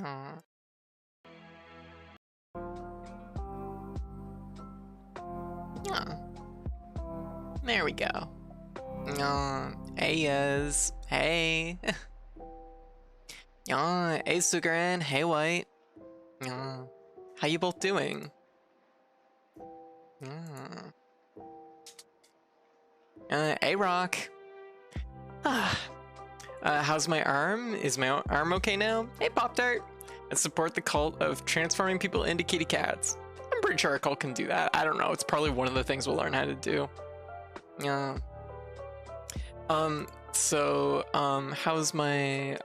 Aw. Aw. There we go. Hey, yes. Hey. Hey, Sugaran. Hey, White. How you both doing? Hey, Rock. How's my arm? Is my arm okay now? Hey, Pop-Tart. I support the cult of transforming people into kitty cats. I'm pretty sure our cult can do that. I don't know. It's probably one of the things we'll learn how to do. Yeah. How's my,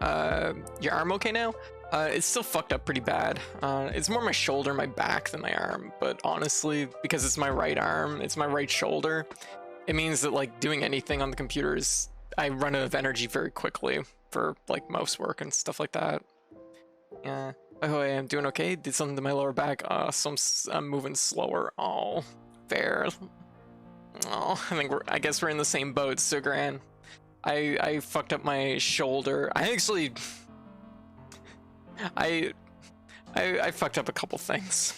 your arm okay now? It's still fucked up pretty bad. It's more my shoulder, my back than my arm, but honestly, because it's my right arm, it's my right shoulder, it means that, like, doing anything on the computer is, I run out of energy very quickly for, like, mouse work and stuff like that. Yeah. Oh, I'm doing okay. Did something to my lower back. So I'm moving slower. Oh, fair. Oh, I guess we're in the same boat, Sugran. I fucked up my shoulder. I fucked up a couple things.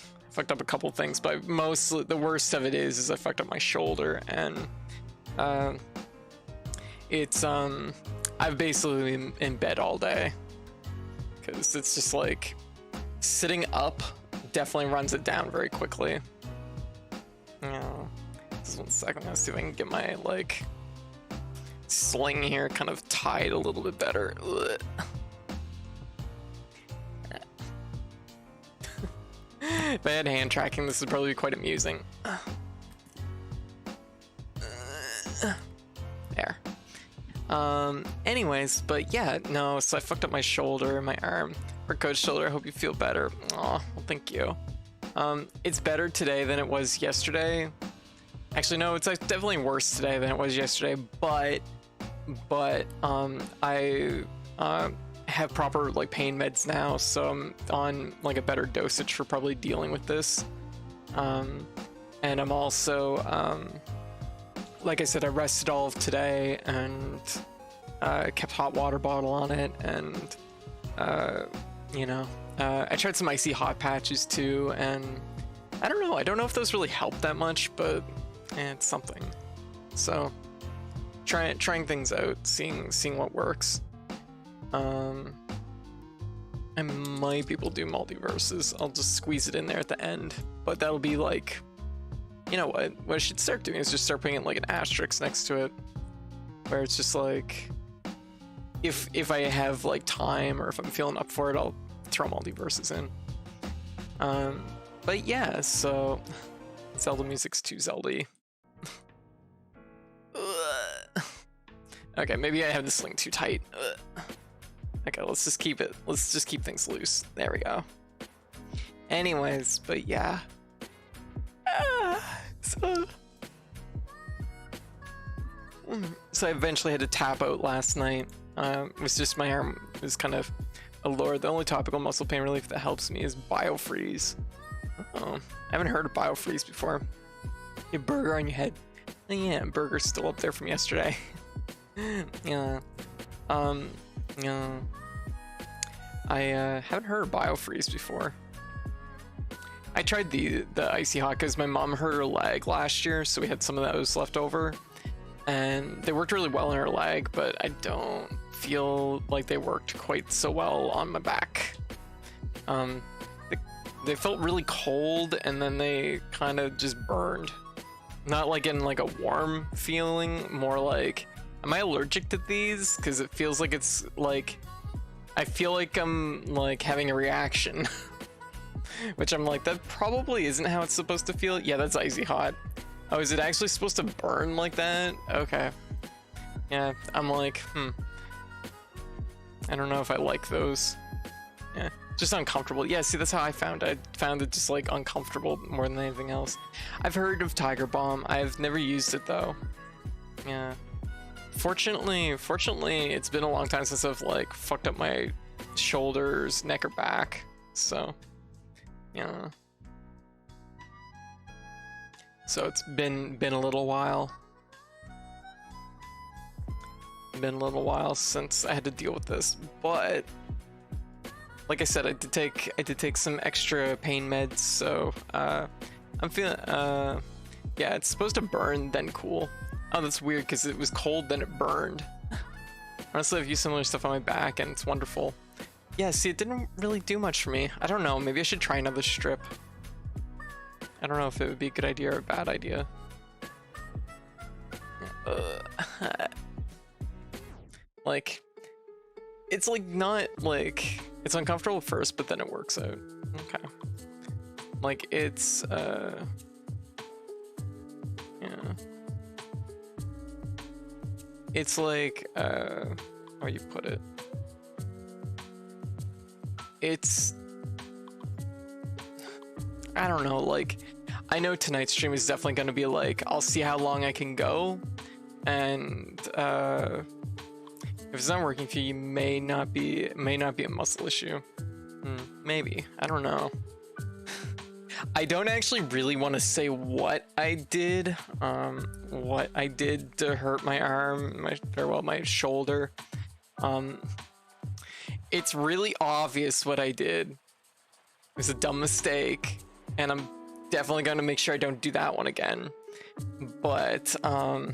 But mostly the worst of it is I fucked up my shoulder, and I've basically been in bed all day because it's just like sitting up definitely runs it down very quickly. Just 1 second. Let's see if I can get my like sling here kind of tied a little bit better. If I had hand tracking, this would probably be quite amusing. There. Anyways, but yeah, no, so I fucked up my shoulder and my arm. For Coach Shoulder, I hope you feel better. Oh, well, thank you. It's better today than it was yesterday. Actually, no, it's definitely worse today than it was yesterday, but I have proper like pain meds now, so I'm on like a better dosage for probably dealing with this. And I'm also like I said, I rested all of today and kept hot water bottle on it, and I tried some icy hot patches too, and I don't know if those really help that much, but it's something. So trying things out, seeing what works. I might be able to do multiverses. I'll just squeeze it in there at the end, but that'll be like, you know what I should start doing is just start putting like an asterisk next to it, where it's just like, if I have like time or if I'm feeling up for it, I'll throw multiverses in. But yeah, so Zelda music's too Zelda-y. Okay, maybe I have the sling too tight. Okay, let's just keep things loose. There we go. Anyways, but yeah. So I eventually had to tap out last night. It was just my arm was kind of a lower. The only topical muscle pain relief that helps me is biofreeze. Oh, I haven't heard of biofreeze before. You burger on your head. Oh, yeah, burger's still up there from yesterday. Yeah. Yeah. I haven't heard of biofreeze before. I tried the icy hot because my mom hurt her leg last year, so we had some of those left over, and they worked really well in her leg, but I don't feel like they worked quite so well on my back. They felt really cold, and then they kind of just burned. Not like in like a warm feeling, more like, am I allergic to these? Because it feels like it's like, I feel like I'm like having a reaction. Which I'm like, that probably isn't how it's supposed to feel. Yeah, that's icy hot. Oh, is it actually supposed to burn like that? Okay. Yeah, I'm like, I don't know if I like those. Yeah, just uncomfortable. Yeah, see, that's how I found it. I found it just like uncomfortable more than anything else. I've heard of Tiger Balm. I've never used it though. Yeah. Fortunately, it's been a long time since I've like fucked up my shoulders, neck, or back. So, yeah. So it's been a little while. Been a little while since I had to deal with this, but like I said, I did take some extra pain meds, so I'm feeling yeah, it's supposed to burn then cool. Oh, that's weird because it was cold then it burned. Honestly, I've used similar stuff on my back and it's wonderful. Yeah, see, it didn't really do much for me. I don't know, maybe I should try another strip. I don't know if it would be a good idea or a bad idea. Like, it's like not like, it's uncomfortable at first, but then it works out. Okay. Like it's, yeah. It's like, how you put it? It's, I don't know, like, I know tonight's stream is definitely going to be like, I'll see how long I can go, and if it's not working for you, may not be a muscle issue. Maybe, I don't know. I don't actually really want to say what I did to hurt my arm, my shoulder. It's really obvious what I did. It was a dumb mistake, and I'm definitely going to make sure I don't do that one again. But I'll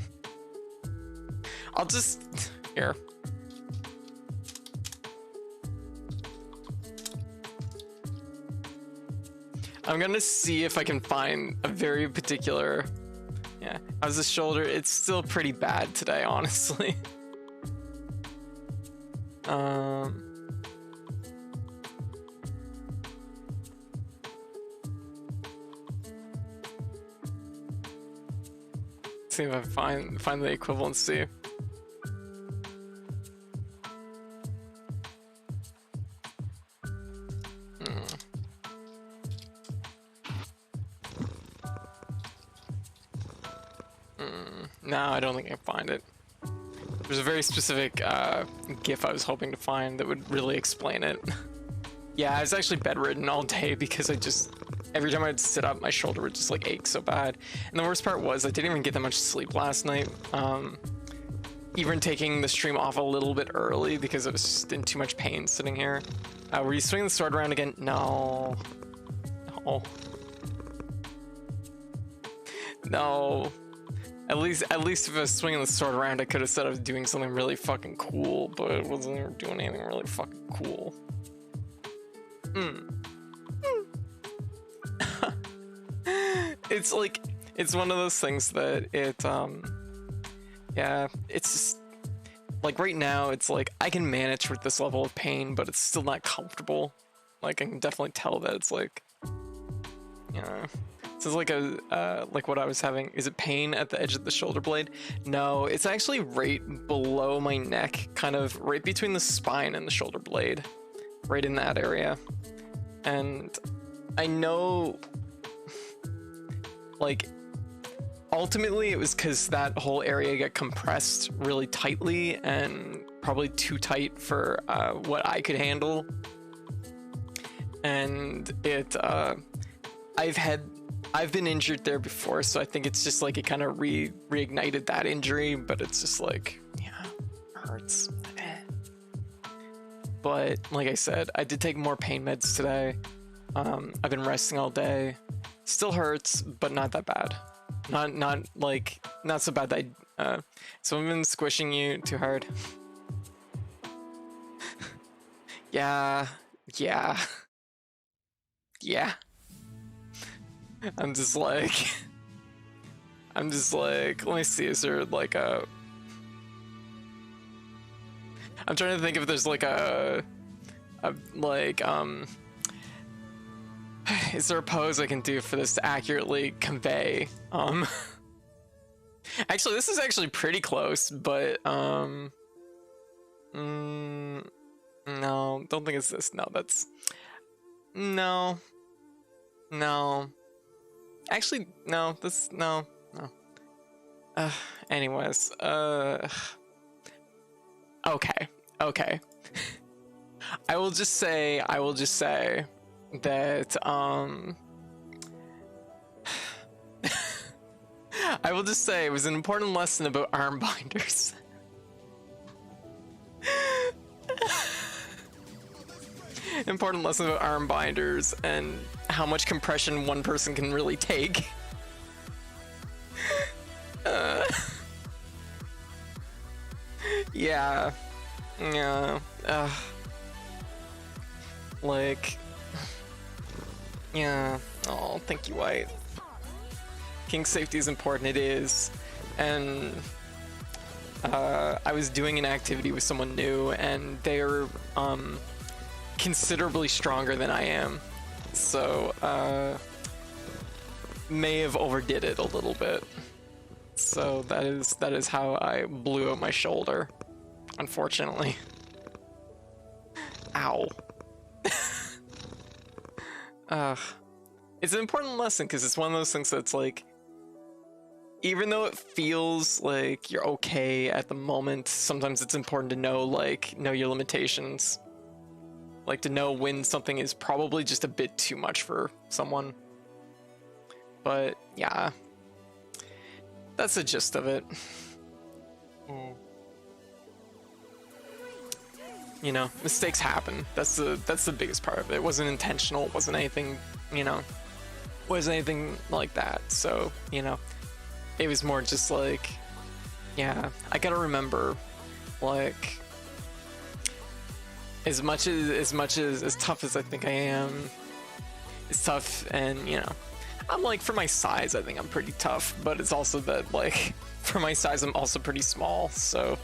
just here. I'm gonna see if I can find a very particular. Yeah, how's the shoulder? It's still pretty bad today, honestly. See if I find the equivalency. No, I don't think I can find it. There's a very specific GIF I was hoping to find that would really explain it. Yeah, I was actually bedridden all day because every time I'd sit up, my shoulder would just like ache so bad. And the worst part was I didn't even get that much sleep last night. Even taking the stream off a little bit early because I was just in too much pain sitting here. Were you swinging the sword around again? No. No. No. At least if I was swinging the sword around, I could have said I was doing something really fucking cool, but I wasn't doing anything really fucking cool. It's like, it's one of those things that yeah, it's just, like right now, it's like, I can manage with this level of pain, but it's still not comfortable. Like, I can definitely tell that it's like, you know, this is like like what I was having. Is it pain at the edge of the shoulder blade? No, it's actually right below my neck, kind of right between the spine and the shoulder blade, right in that area. And I know, like, ultimately it was because that whole area got compressed really tightly and probably too tight for what I could handle. And it, I've been injured there before, so I think it's just like it kind of reignited that injury, but it's just like, yeah, it hurts. But like I said, I did take more pain meds today. I've been resting all day. Still hurts, but not that bad. Not so bad that someone been squishing you too hard. Yeah. I'm just like, let me see, is there like a, I'm trying to think if there's like is there a pose I can do for this to accurately convey, actually, this is actually pretty close, but, no, don't think it's this, no, that's, no. Actually, no, no. Anyways, okay. I will just say that, I will just say it was an important lesson about arm binders. important lesson about arm binders and how much compression one person can really take. Yeah. Yeah. Like, yeah. Oh, thank you, White. King safety is important. It is. And I was doing an activity with someone new, and they're considerably stronger than I am. So may have overdid it a little bit. So that is how I blew out my shoulder, unfortunately. Ow. It's an important lesson because it's one of those things that's like, even though it feels like you're okay at the moment, sometimes it's important to know, like, know your limitations. Like, to know when something is probably just a bit too much for someone. But, yeah. That's the gist of it. You know, mistakes happen. That's the biggest part of it. It wasn't intentional. It wasn't anything, you know, wasn't anything like that. So, you know, it was more just like, yeah, I gotta remember, like, as tough as I think I am, it's tough, and, you know, I'm like, for my size, I think I'm pretty tough, but it's also that, like, for my size, I'm also pretty small, so,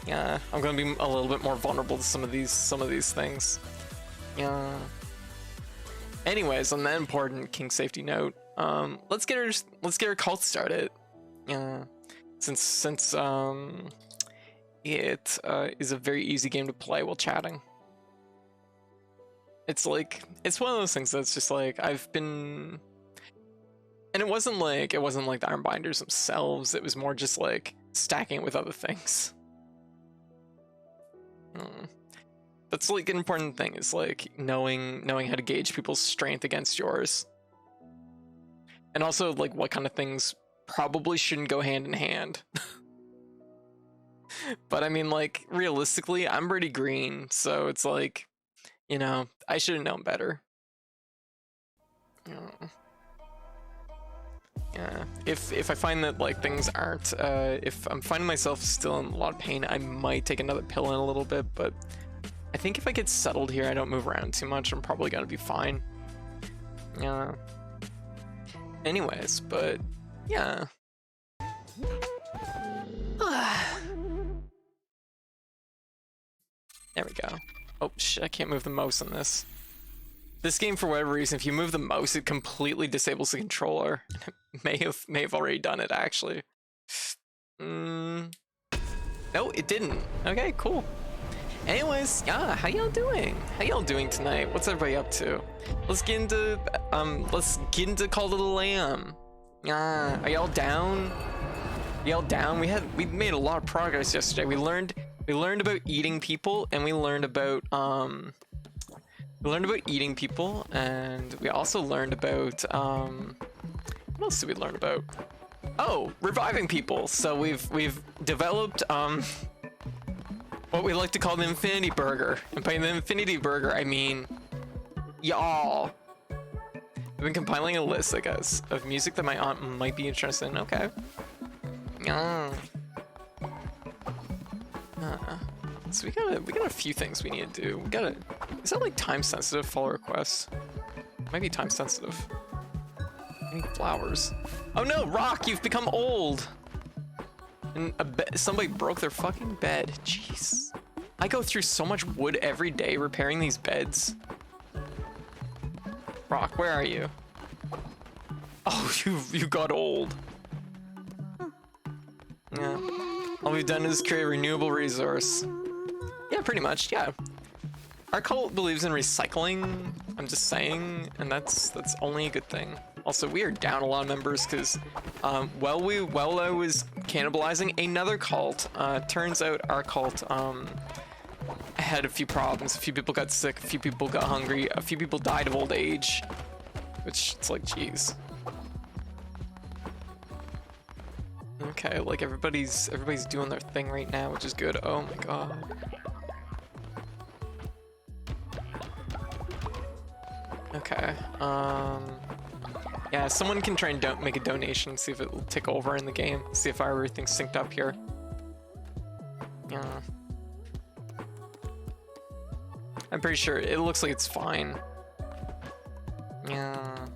yeah, I'm gonna be a little bit more vulnerable to some of these things. Yeah. Anyways, on that important king safety note, let's get our cult started. Since it is a very easy game to play while chatting. It's like, it's one of those things that's just like, I've been, and it wasn't like the arm binders themselves, it was more just like stacking it with other things. That's like an important thing, is like knowing how to gauge people's strength against yours. And also like what kind of things probably shouldn't go hand in hand. But I mean, like, realistically, I'm pretty green, so it's like, you know, I should have known better. Yeah. If I find that, like, things aren't, if I'm finding myself still in a lot of pain, I might take another pill in a little bit, but I think if I get settled here, I don't move around too much, I'm probably gonna be fine. Yeah. Anyways, but yeah. There we go. Oh shit, I can't move the mouse on this. This game, for whatever reason, if you move the mouse, it completely disables the controller. may have already done it, actually. No, it didn't. Okay, cool. Anyways, yeah, how y'all doing? How y'all doing tonight? What's everybody up to? Let's get into Call of the Lamb. Yeah, are y'all down? Y'all down? We made a lot of progress yesterday. We learned about eating people, and we learned about eating people, and we also learned about what else did we learn about? Oh, reviving people. So we've developed what we like to call the Infinity Burger. And by the Infinity Burger, I mean y'all. I've been compiling a list, I guess, of music that my aunt might be interested in. Okay. Yeah. So we got a few things we need to do. Is that like time sensitive follow requests? Might be time sensitive. I need flowers. Oh no, Rock, you've become old. And somebody broke their fucking bed. Jeez. I go through so much wood every day repairing these beds. Rock, where are you? Oh, you got old. Yeah. All we've done is create a renewable resource. Yeah, pretty much, yeah. Our cult believes in recycling, I'm just saying, and that's only a good thing. Also, we are down a lot of members because while I was cannibalizing another cult, turns out our cult had a few problems. A few people got sick, a few people got hungry, a few people died of old age, which it's like, geez. Okay, like everybody's doing their thing right now, which is good. Oh my god. Okay. Yeah, someone can try and make a donation, see if it will tick over in the game. See if everything's synced up here. Yeah. I'm pretty sure it looks like it's fine. Yeah.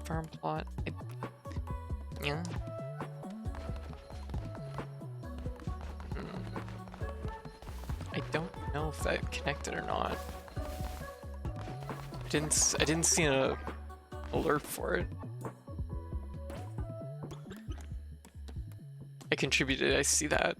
Farm plot. Yeah. I don't know if that connected or not. I didn't see an alert for it. I contributed, I see that.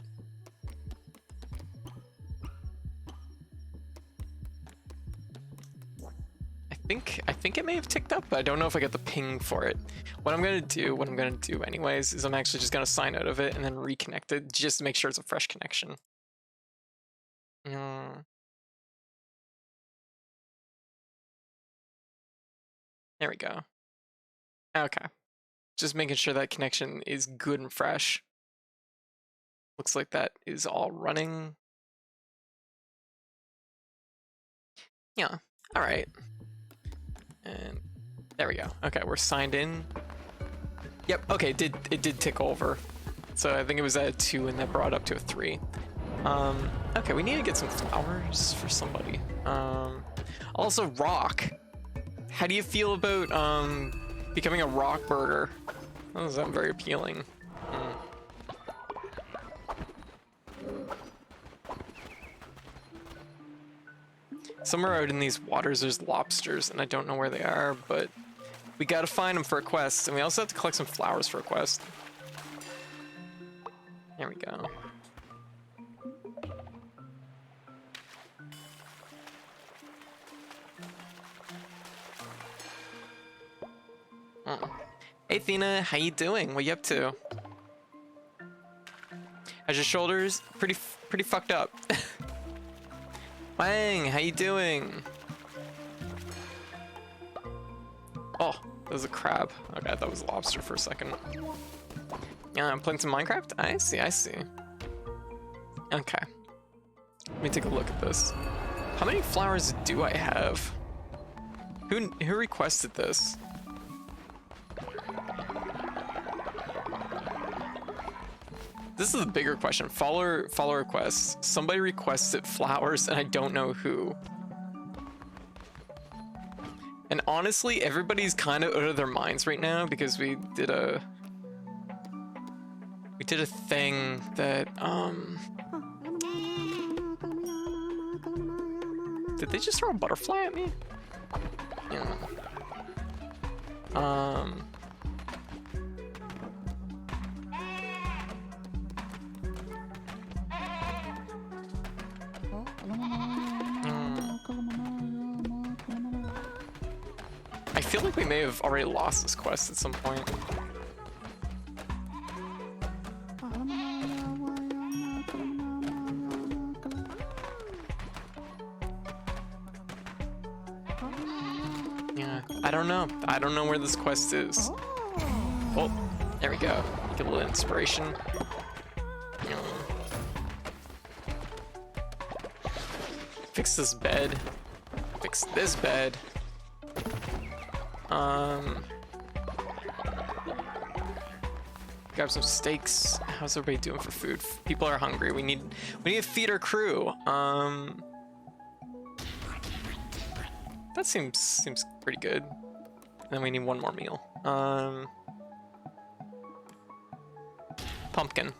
I think it may have ticked up, but I don't know if I got the ping for it. What I'm gonna do anyways, is I'm actually just gonna sign out of it and then reconnect it just to make sure it's a fresh connection. There we go. Okay. Just making sure that connection is good and fresh. Looks like that is all running. Yeah, all right. And there we go. Okay, we're signed in. Yep, okay, it did tick over. So I think it was at a 2 and that brought up to a 3. Okay, we need to get some flowers for somebody. Also rock. How do you feel about becoming a rock birder? That doesn't sound very appealing. Somewhere out in these waters there's lobsters and I don't know where they are, but we gotta find them for a quest, and we also have to collect some flowers for a quest. There we go. Hey Athena, how you doing? What you up to? How's your shoulders? Pretty fucked up. Wang, how you doing? Oh, that was a crab. Okay, I thought it was a lobster for a second. Yeah, I'm playing some Minecraft? I see. Okay. Let me take a look at this. How many flowers do I have? Who requested this? This is the bigger question. Follower requests. Somebody requested flowers and I don't know who. And honestly, everybody's kind of out of their minds right now because we did a thing that did they just throw a butterfly at me? Yeah. I feel like we may have already lost this quest at some point. Yeah, I don't know. I don't know where this quest is. Oh, there we go. Get a little inspiration. Fix this bed. Fix this bed. Grab some steaks. How's everybody doing for food? People are hungry. We need to feed our crew. That seems pretty good. And then we need one more meal. Pumpkin.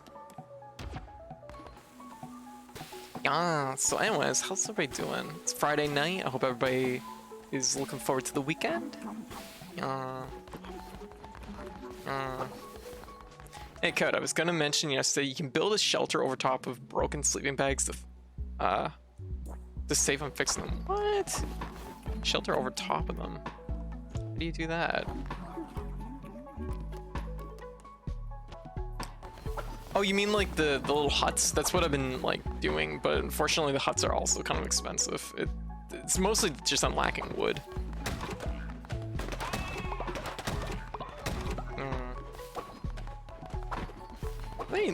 Yeah, so anyways, how's everybody doing? It's Friday night. I hope everybody is looking forward to the weekend. Hey Code, I was gonna mention yesterday you can build a shelter over top of broken sleeping bags to save on fixing them. What? Shelter over top of them? How do you do that? Oh, you mean like the little huts? That's what I've been like doing, but unfortunately the huts are also kind of expensive. It's mostly just I'm lacking wood.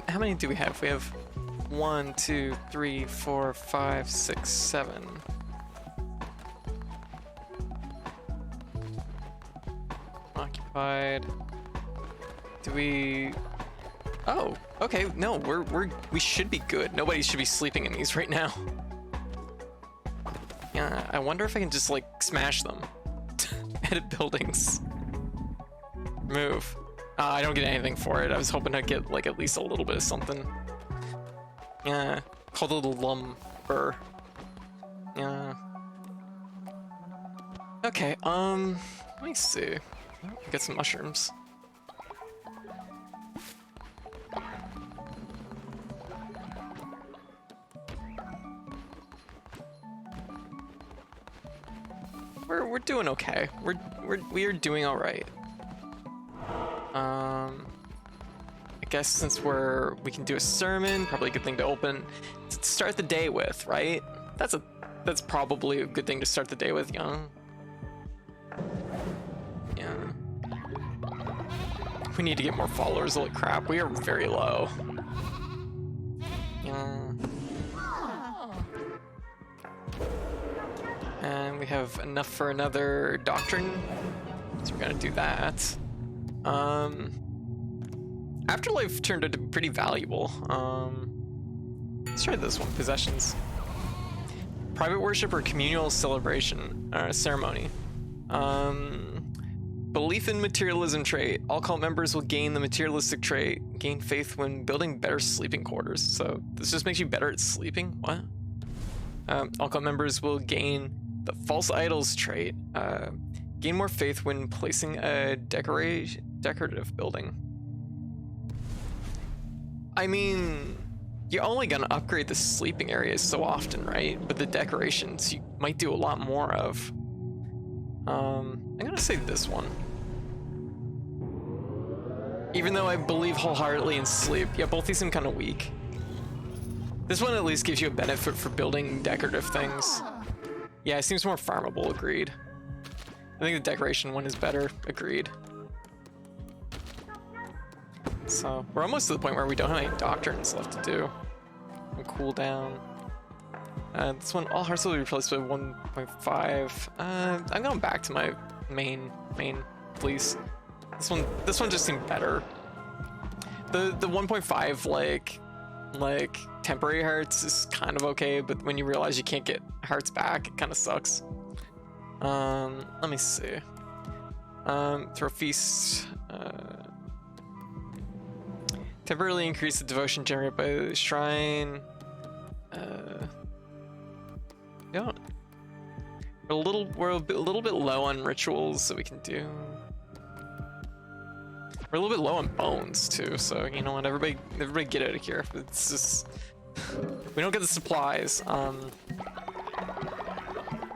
How many do we have? We have 1, 2, 3, 4, 5, 6, 7. occupied. Do we? Oh, okay. No, we should be good. Nobody should be sleeping in these right now. Yeah, I wonder if I can just like smash them. Edit buildings. Move. I don't get anything for it. I was hoping I'd get like at least a little bit of something. Yeah, called it a lumber. Yeah. Okay, let me see. Get some mushrooms. We're doing okay. We're doing all right. I guess since we can do a sermon, probably a good thing to open to start the day with, right? That's probably a good thing to start the day with, young. Yeah. We need to get more followers. Holy crap, we are very low. Yeah. And we have enough for another doctrine, so we're gonna do that. Afterlife turned out to be pretty valuable. Let's try this one, possessions. Private worship or communal celebration, ceremony. Belief in materialism trait. All cult members will gain the materialistic trait. Gain faith when building better sleeping quarters. So this just makes you better at sleeping? What? All cult members will gain the false idols trait. Gain more faith when placing a decorative building. I mean, you're only gonna upgrade the sleeping areas so often, right? But the decorations you might do a lot more of. I'm gonna say this one. Even though I believe wholeheartedly in sleep, yeah, both these seem kind of weak. This one at least gives you a benefit for building decorative things. Yeah, it seems more farmable, agreed. I think the decoration one is better, agreed. So, we're almost to the point where we don't have any doctrines left to do. And cool down. This one, all hearts will be replaced by 1.5. I'm going back to my main, please. This one just seemed better. The 1.5 like temporary hearts is kind of okay, but when you realize you can't get hearts back, it kind of sucks. Let me see. Throw feast. Temporarily increase the devotion generated by the shrine. We're a little bit low on rituals, so we can do. We're a little bit low on bones too, so you know what? Everybody get out of here. It's just we don't get the supplies.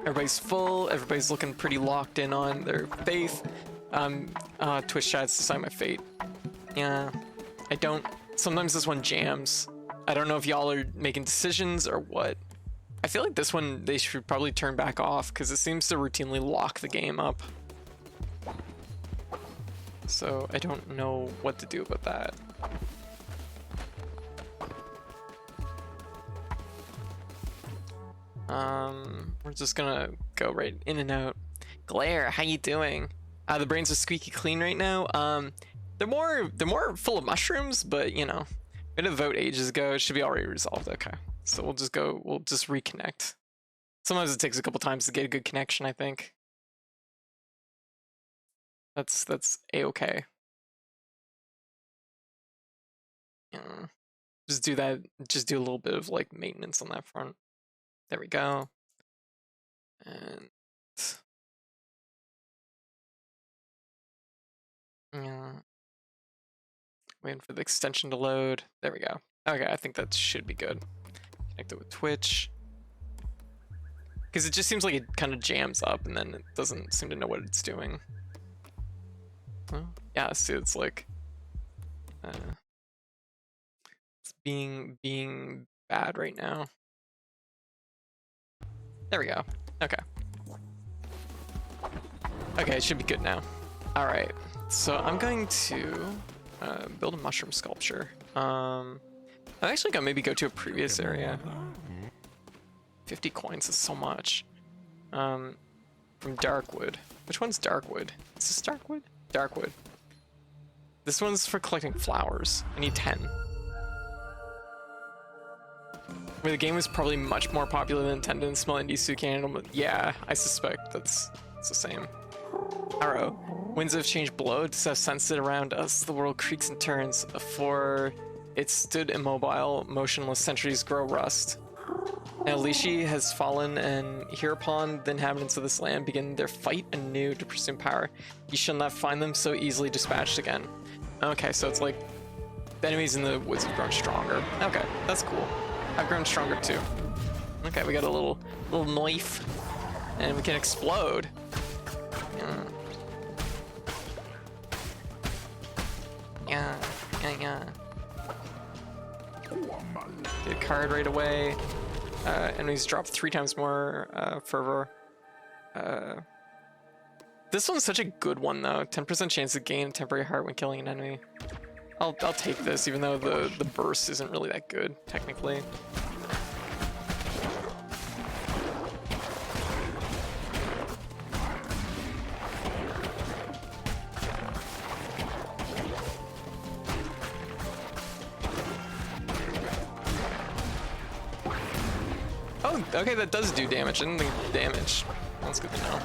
Everybody's full. Everybody's looking pretty locked in on their faith. Twitch chat's deciding my fate. Yeah. I don't. Sometimes this one jams. I don't know if y'all are making decisions or what. I feel like this one they should probably turn back off because it seems to routinely lock the game up. So I don't know what to do about that. We're just gonna go right in and out. Glare, how you doing? The brains are squeaky clean right now. They're more full of mushrooms, but you know, we had a vote ages ago. It should be already resolved. Okay, so we'll just reconnect. Sometimes it takes a couple times to get a good connection, I think. That's a-okay. Yeah. Just do that, just do a little bit of like maintenance on that front. There we go. And yeah. Waiting for the extension to load. There we go. Okay, I think that should be good. Connect it with Twitch. Because it just seems like it kind of jams up and then it doesn't seem to know what it's doing. Well, yeah, see, it's like it's being bad right now. There we go. Okay. Okay, it should be good now. All right. So I'm going to build a mushroom sculpture. I'm actually gonna maybe go to a previous area. 50 coins is so much. From Darkwood. Which one's Darkwood? Is this Darkwood? Darkwood. This one's for collecting flowers. I need 10. Where the game was probably much more popular than Tendon, Smell, Indie, Cannibal, but yeah, I suspect it's the same. Arrow. Winds have changed below to have sensed it around us. The world creaks and turns. For it stood immobile, motionless, centuries grow rust. Now Lishi has fallen, and hereupon the inhabitants of this land begin their fight anew to pursue power. You shall not find them so easily dispatched again. Okay, so it's like the enemies in the woods have grown stronger. Okay, that's cool. I've grown stronger too. Okay, we got a little knife, and we can explode. Yeah. Get a card right away. Enemies drop 3 times more fervor. This one's such a good one though. 10% chance to gain temporary heart when killing an enemy. I'll take this, even though the burst isn't really that good technically. Oh, okay, that does do damage. I didn't think damage. That's good to know.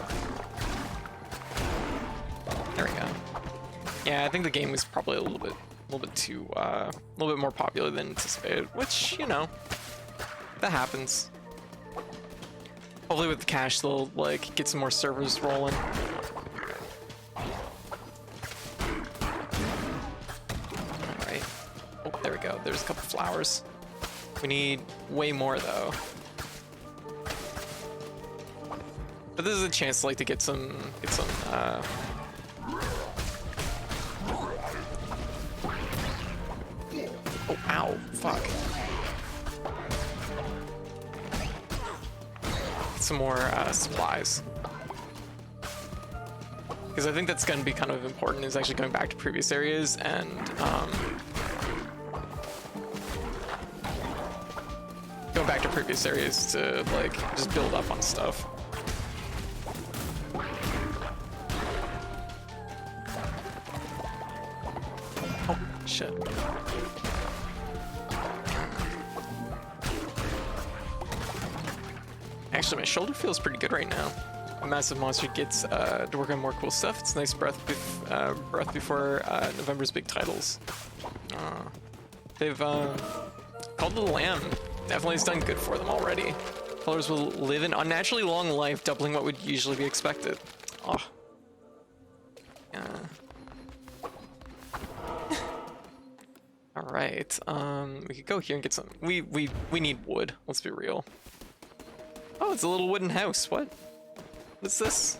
There we go. Yeah, I think the game was probably a little bit more popular than anticipated, which, you know, that happens. Hopefully with the cash they'll like get some more servers rolling. Alright. Oh, there we go. There's a couple flowers. We need way more though. But this is a chance like to get some oh, ow, fuck. Some more supplies. Because I think that's going to be kind of important, is actually going back to previous areas and going back to previous areas to like just build up on stuff. Oh, shit. Actually, my shoulder feels pretty good right now. A massive monster gets to work on more cool stuff. It's a nice breath before November's big titles. They've called the Lamb. Definitely has done good for them already. Colors will live an unnaturally long life, doubling what would usually be expected. Oh. All right. We could go here and get some. We need wood. Let's be real. Oh, it's a little wooden house. What? What's this?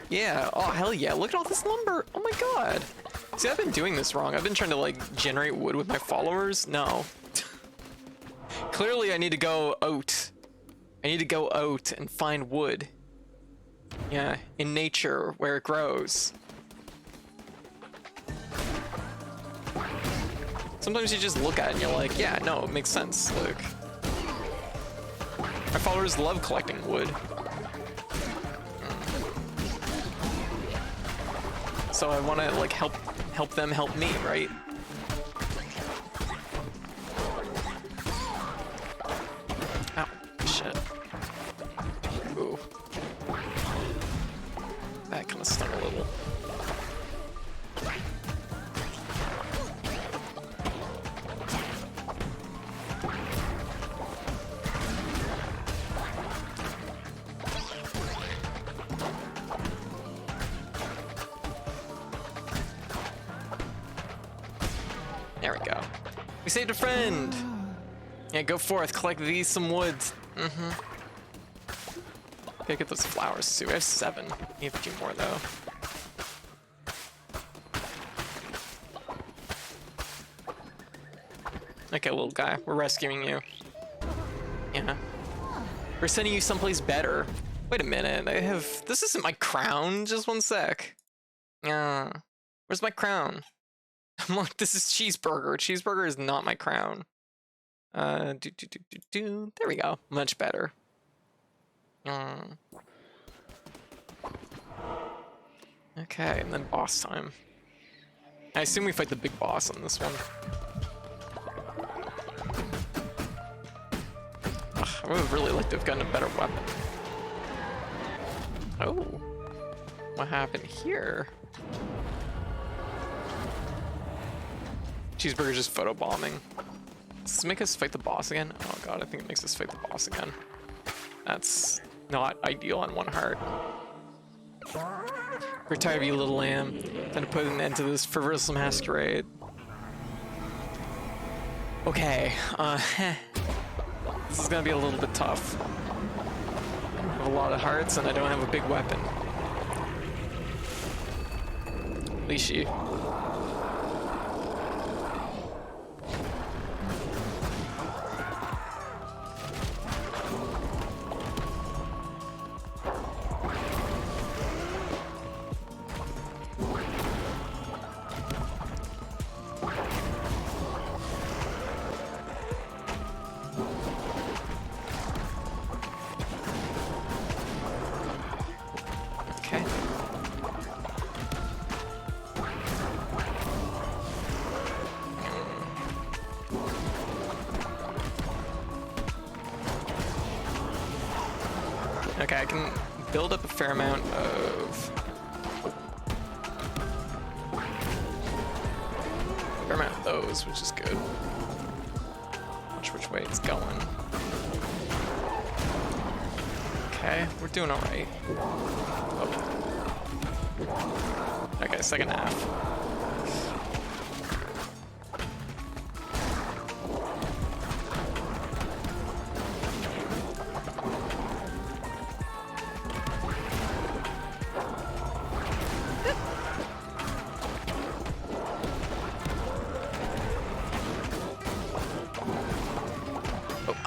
Yeah. Oh, hell yeah. Look at all this lumber. Oh my god. See, I've been doing this wrong. I've been trying to, like, generate wood with my followers. No. Clearly, I need to go out. I need to go out and find wood. Yeah, in nature, where it grows. Sometimes you just look at it and you're like, yeah, no, it makes sense. Look. My followers love collecting wood. So I want to, like, help them help me, right? Ow, shit. Ooh. That kind of stung a little. There we go. We saved a friend! Yeah, go forth, collect these some woods. Okay, get those flowers too. I have 7. Need a few more though. Okay, little guy, we're rescuing you. Yeah. We're sending you someplace better. Wait a minute, this isn't my crown, just one sec. Where's my crown? I'm like, this is cheeseburger. Cheeseburger is not my crown. There we go. Much better. Okay, and then boss time. I assume we fight the big boss on this one. Ugh, I would have really liked to have gotten a better weapon. Oh. What happened here? Cheeseburger's just photobombing. Does this make us fight the boss again? Oh god, I think it makes us fight the boss again. That's not ideal on one heart. We're tired of you, little lamb. Time to put an end to this frivolous masquerade. Okay, this is gonna be a little bit tough. I have a lot of hearts and I don't have a big weapon. Leashy. Okay, I can build up a fair amount of... those, which is good. Watch which way it's going. Okay, we're doing alright. Oh. Okay, second half.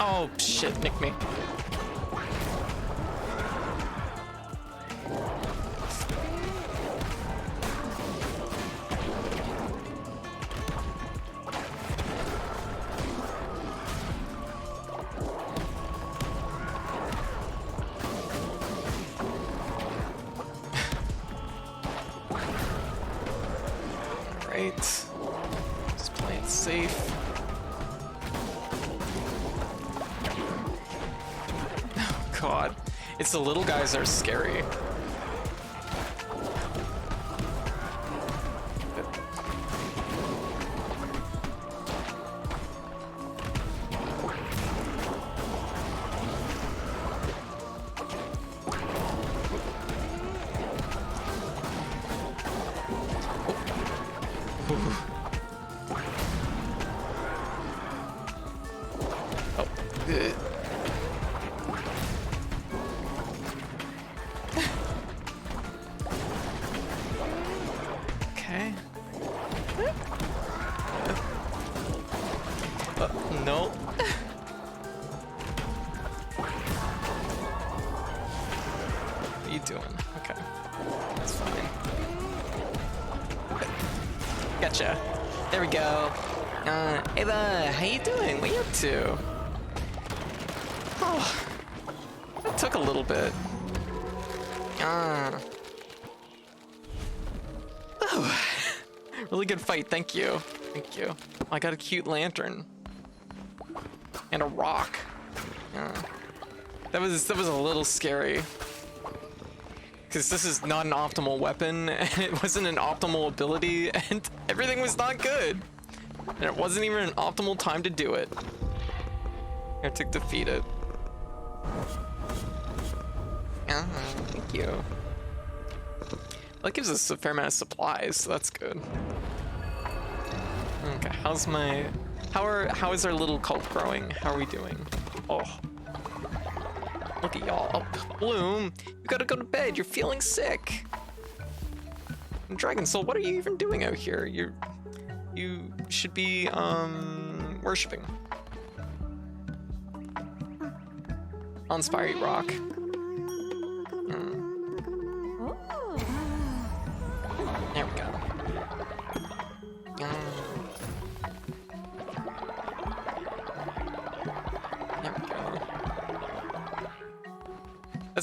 Oh shit, nick me. Alright. Just play it safe. God, it's the little guys that are scary. Okay. No. What are you doing? Okay. That's fine. Gotcha. There we go. Ava, how you doing? What are you up to? Oh, that took a little bit. Oh, really good fight. Thank you. Thank you. I got a cute lantern and a rock. That was a little scary because this is not an optimal weapon and it wasn't an optimal ability and everything was not good and it wasn't even an optimal time to do it. I had to defeat it. Thank you. That gives us a fair amount of supplies, so that's good. Okay, how is our little cult growing? How are we doing? Oh. Look at y'all. Oh, Bloom, you gotta go to bed. You're feeling sick. And Dragon Soul, what are you even doing out here? You should be worshipping. I'll inspire you, Rock. There we go. There we go.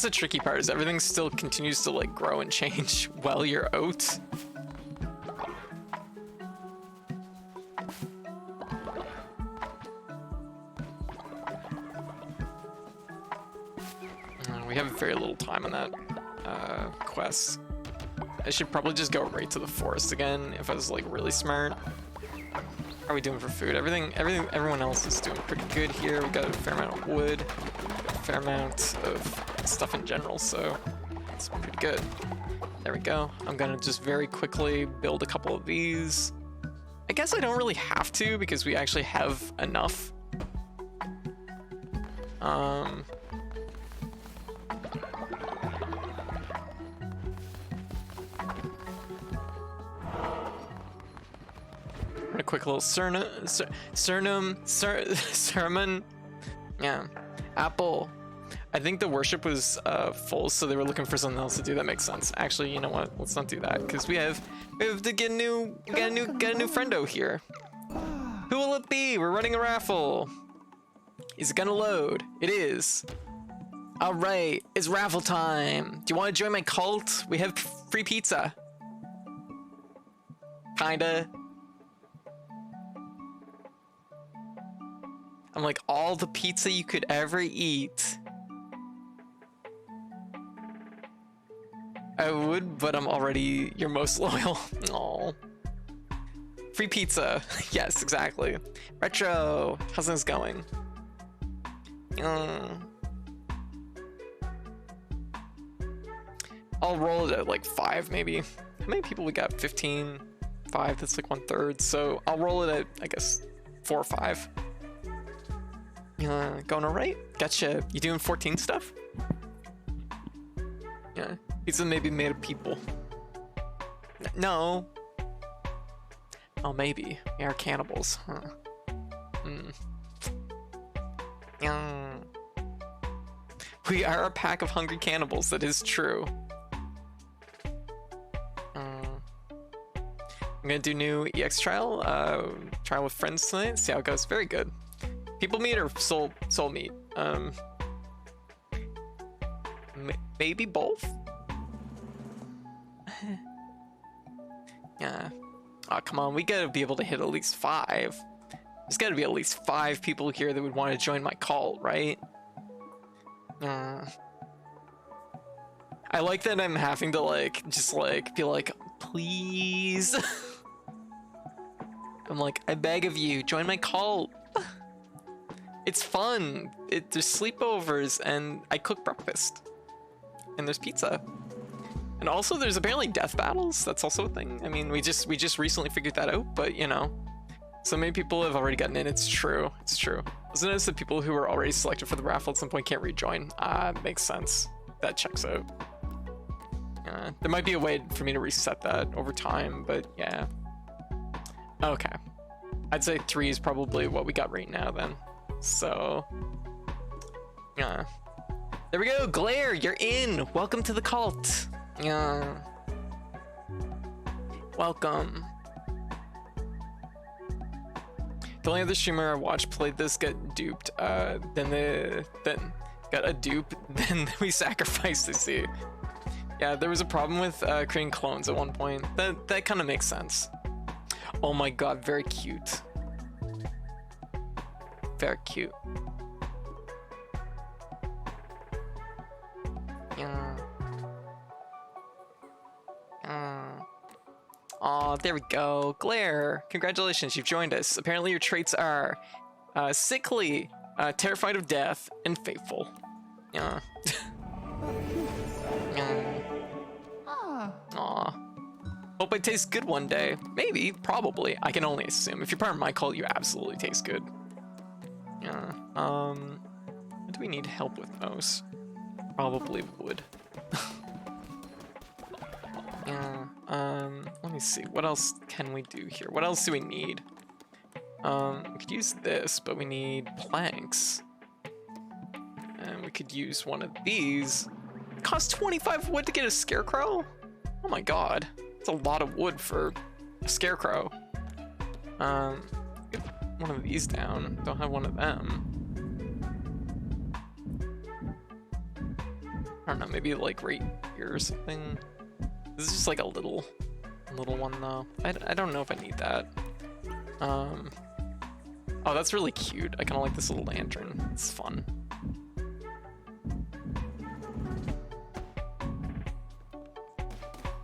That's the tricky part, is everything still continues to like grow and change while you're out. We have very little time on that quest. I should probably just go right to the forest again if I was like really smart. How are we doing for food? Everyone else is doing pretty good here. We got a fair amount of wood, a fair amount of stuff in general, so it's pretty good. There we go. I'm gonna just very quickly build a couple of these. I guess I don't really have to because we actually have enough. A quick little sermon. Yeah, apple. I think the worship was full, so they were looking for something else to do. That makes sense. Actually, you know what? Let's not do that because we have to get a new friendo here. Who will it be? We're running a raffle. Is it gonna load? It is. All right, it's raffle time. Do you want to join my cult? We have free pizza. Kinda. I'm like all the pizza you could ever eat. I would, but I'm already your most loyal. Aww. Free pizza. Yes, exactly. Retro. How's this going? I'll roll it at like 5 maybe. How many people we got? 15? 5, that's like 1/3. So I'll roll it at, I guess, 4 or 5. Going alright? Gotcha. You doing 14 stuff? Yeah. Pizza may be made of people. No. Oh, maybe. We are cannibals, huh? We are a pack of hungry cannibals, that is true. I'm gonna do new EX trial. Trial with friends tonight, see how it goes. Very good. People meat or soul meat? Maybe both? Yeah. Oh, come on, we gotta be able to hit at least 5. There's gotta be at least 5 people here that would want to join my cult, right? I like that I'm having to like, just like, be like, please. I'm like, I beg of you, join my cult. It's fun. There's sleepovers and I cook breakfast. And there's pizza. And also there's apparently death battles. That's also a thing. I mean, we just recently figured that out, but you know. So many people have already gotten in. It's true. It's true. Isn't it that people who are already selected for the raffle at some point can't rejoin? Makes sense. That checks out. There might be a way for me to reset that over time, but yeah. Okay. I'd say 3 is probably what we got right now then. So, yeah. There we go, Glare, you're in. Welcome to the cult. Yeah. Welcome. The only other streamer I watched played this got duped. Then got a dupe. Then we sacrificed to see. Yeah, there was a problem with creating clones at one point. That kind of makes sense. Oh my god, very cute. Very cute. Yeah. Aw, there we go. Glare, congratulations, you've joined us. Apparently your traits are sickly, terrified of death, and faithful. Yeah. Aw. Hope I taste good one day. Maybe, probably. I can only assume. If you're part of my cult, you absolutely taste good. Yeah. What do we need help with most? Probably wood. Yeah. Let me see. What else can we do here? What else do we need? We could use this, but we need planks. And we could use one of these. It costs 25 wood to get a scarecrow? Oh my god. That's a lot of wood for a scarecrow. Get one of these down. Don't have one of them. don't know, maybe like right here or something. This is just like a little one though. I don't know if I need that. Oh, that's really cute. I kind of like this little lantern. It's fun.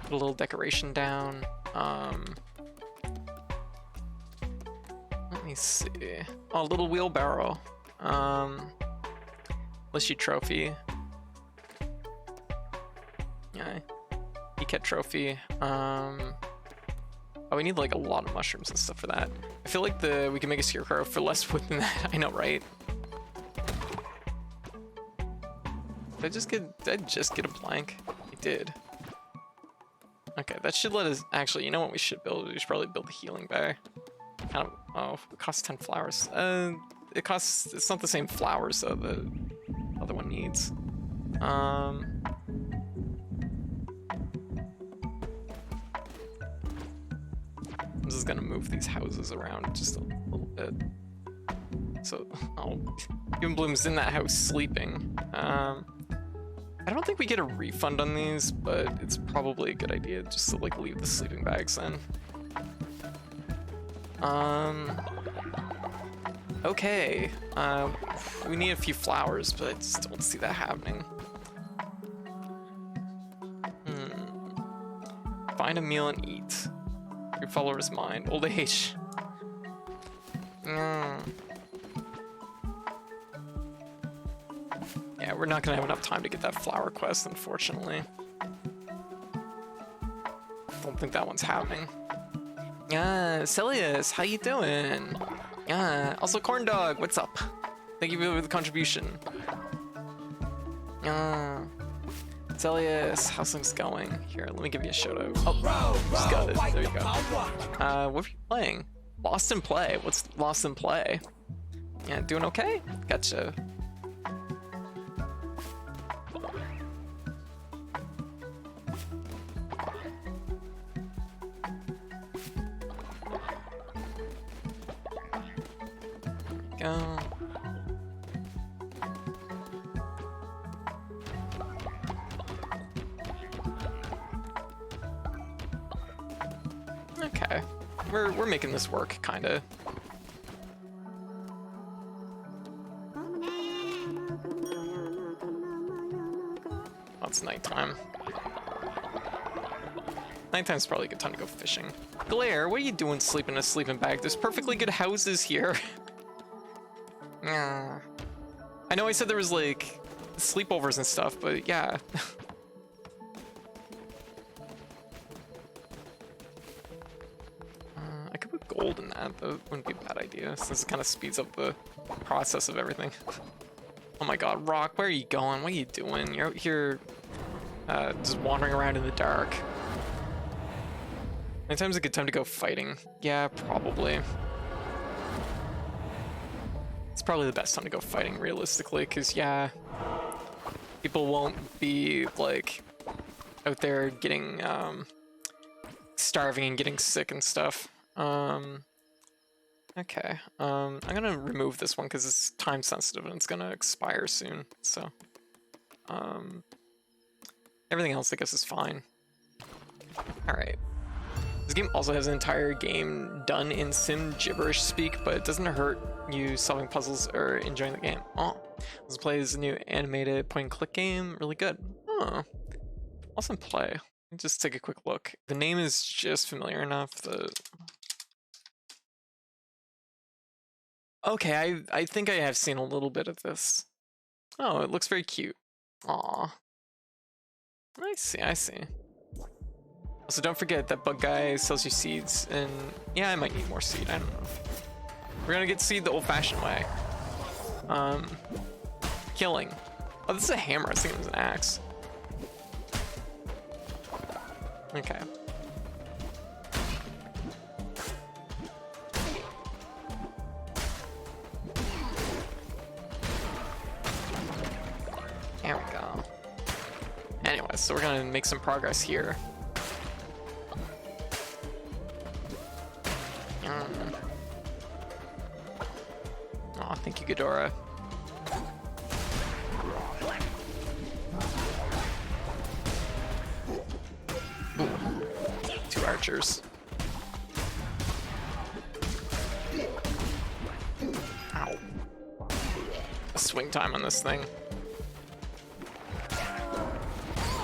Put a little decoration down. Let me see. Oh, a little wheelbarrow. Lishy trophy. Yeah. Cat trophy. Oh, we need like a lot of mushrooms and stuff for that. I feel like we can make a scarecrow for less wood than that. I know, right? Did I just get a plank? I did. Okay, that should let us. Actually, you know what we should build? We should probably build a healing bar. Kind of. Oh, it costs 10 flowers. It's not the same flowers though the other one needs. I'm just gonna move these houses around just a little bit. So, oh, even Bloom's in that house sleeping. I don't think we get a refund on these, but it's probably a good idea just to like leave the sleeping bags in. Okay. We need a few flowers, but I just don't see that happening. Find a meal and eat. Your follower's mind. Old age. Yeah, we're not gonna have enough time to get that flower quest, unfortunately. Don't think that one's happening. Yeah, Celius, how you doing? Yeah, also Corn Dog, what's up? Thank you for the contribution. Yeah. Celius, how's things going? Here, let me give you a shout out. Oh, just got it. There you go. What are you playing? Lost in Play. What's Lost in Play? Yeah, doing okay? Gotcha. Go. Okay, we're making this work, kinda. Oh, it's nighttime. Nighttime's probably a good time to go fishing. Glare, what are you doing sleeping in a sleeping bag? There's perfectly good houses here. Yeah. I know I said there was like sleepovers and stuff, but yeah. I could put gold in that. That wouldn't be a bad idea, since it kind of speeds up the process of everything. Oh my god, Rock, where are you going? What are you doing? You're out here just wandering around in the dark. Nighttime's a good time to go fighting. Yeah, probably. It's probably the best time to go fighting, realistically, because, yeah, people won't be, like, out there getting, starving and getting sick and stuff. Okay, I'm gonna remove this one because it's time sensitive and it's gonna expire soon, so, everything else, I guess, is fine. Alright. This game also has an entire game done in sim gibberish speak, but it doesn't hurt you solving puzzles or enjoying the game. Oh, let's play this new animated point-and-click game. Really good. Oh, awesome play. Let me just take a quick look. The name is just familiar enough that... Okay, I think I have seen a little bit of this. Oh, it looks very cute. Aw. I see, I see. Also, don't forget that bug guy sells you seeds, and yeah, I might need more seed, I don't know. We're gonna get seed the old-fashioned way. Killing. Oh, this is a hammer, I was thinking it was an axe. Okay. There we go. Anyway, so we're gonna make some progress here. Oh, thank you, Ghidorah. archers. Ow. The swing time on this thing.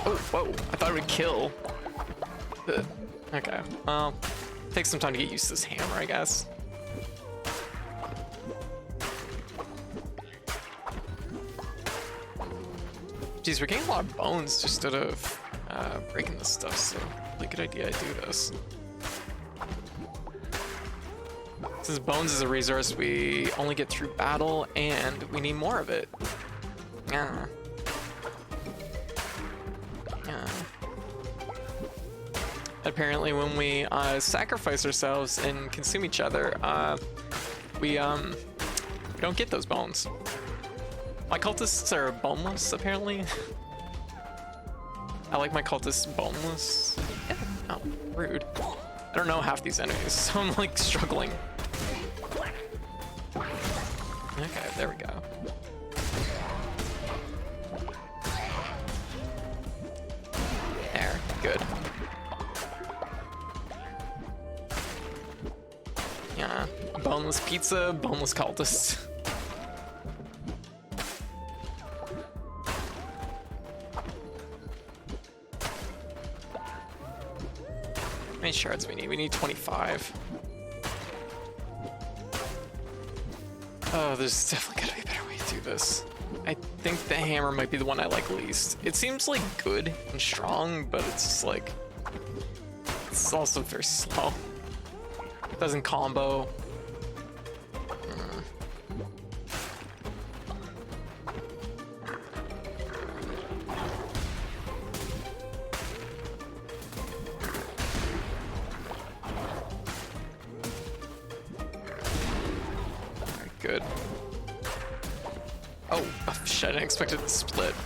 Oh, whoa. I thought it would kill. Okay. Well, takes some time to get used to this hammer, I guess. Geez, we're getting a lot of bones just out of breaking this stuff, so really good idea I do this. Since bones is a resource we only get through battle, and we need more of it. Yeah. Yeah. Apparently when we sacrifice ourselves and consume each other, we don't get those bones. My cultists are boneless, apparently. I like my cultists boneless. Yeah. Oh, rude. I don't know half these enemies, so I'm like struggling. Okay, there we go. There, good. Yeah, boneless pizza, boneless cultist. How many shards we need? We need 25. Oh, there's definitely gotta be a better way to do this. I think the hammer might be the one I like least. It seems like good and strong, but it's just like, it's also very slow. It doesn't combo. Good. Oh, shit, I didn't expect it to split.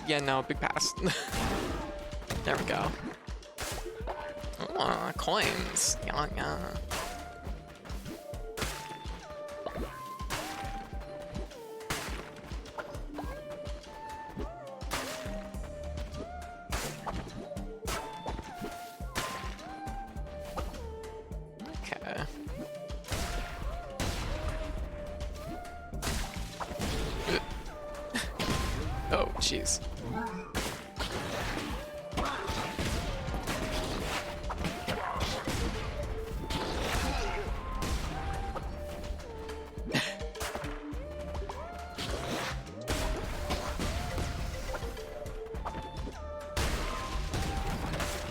Yeah, no, big pass. There we go. Oh, coins. Yeah, yeah. Okay. Oh, jeez.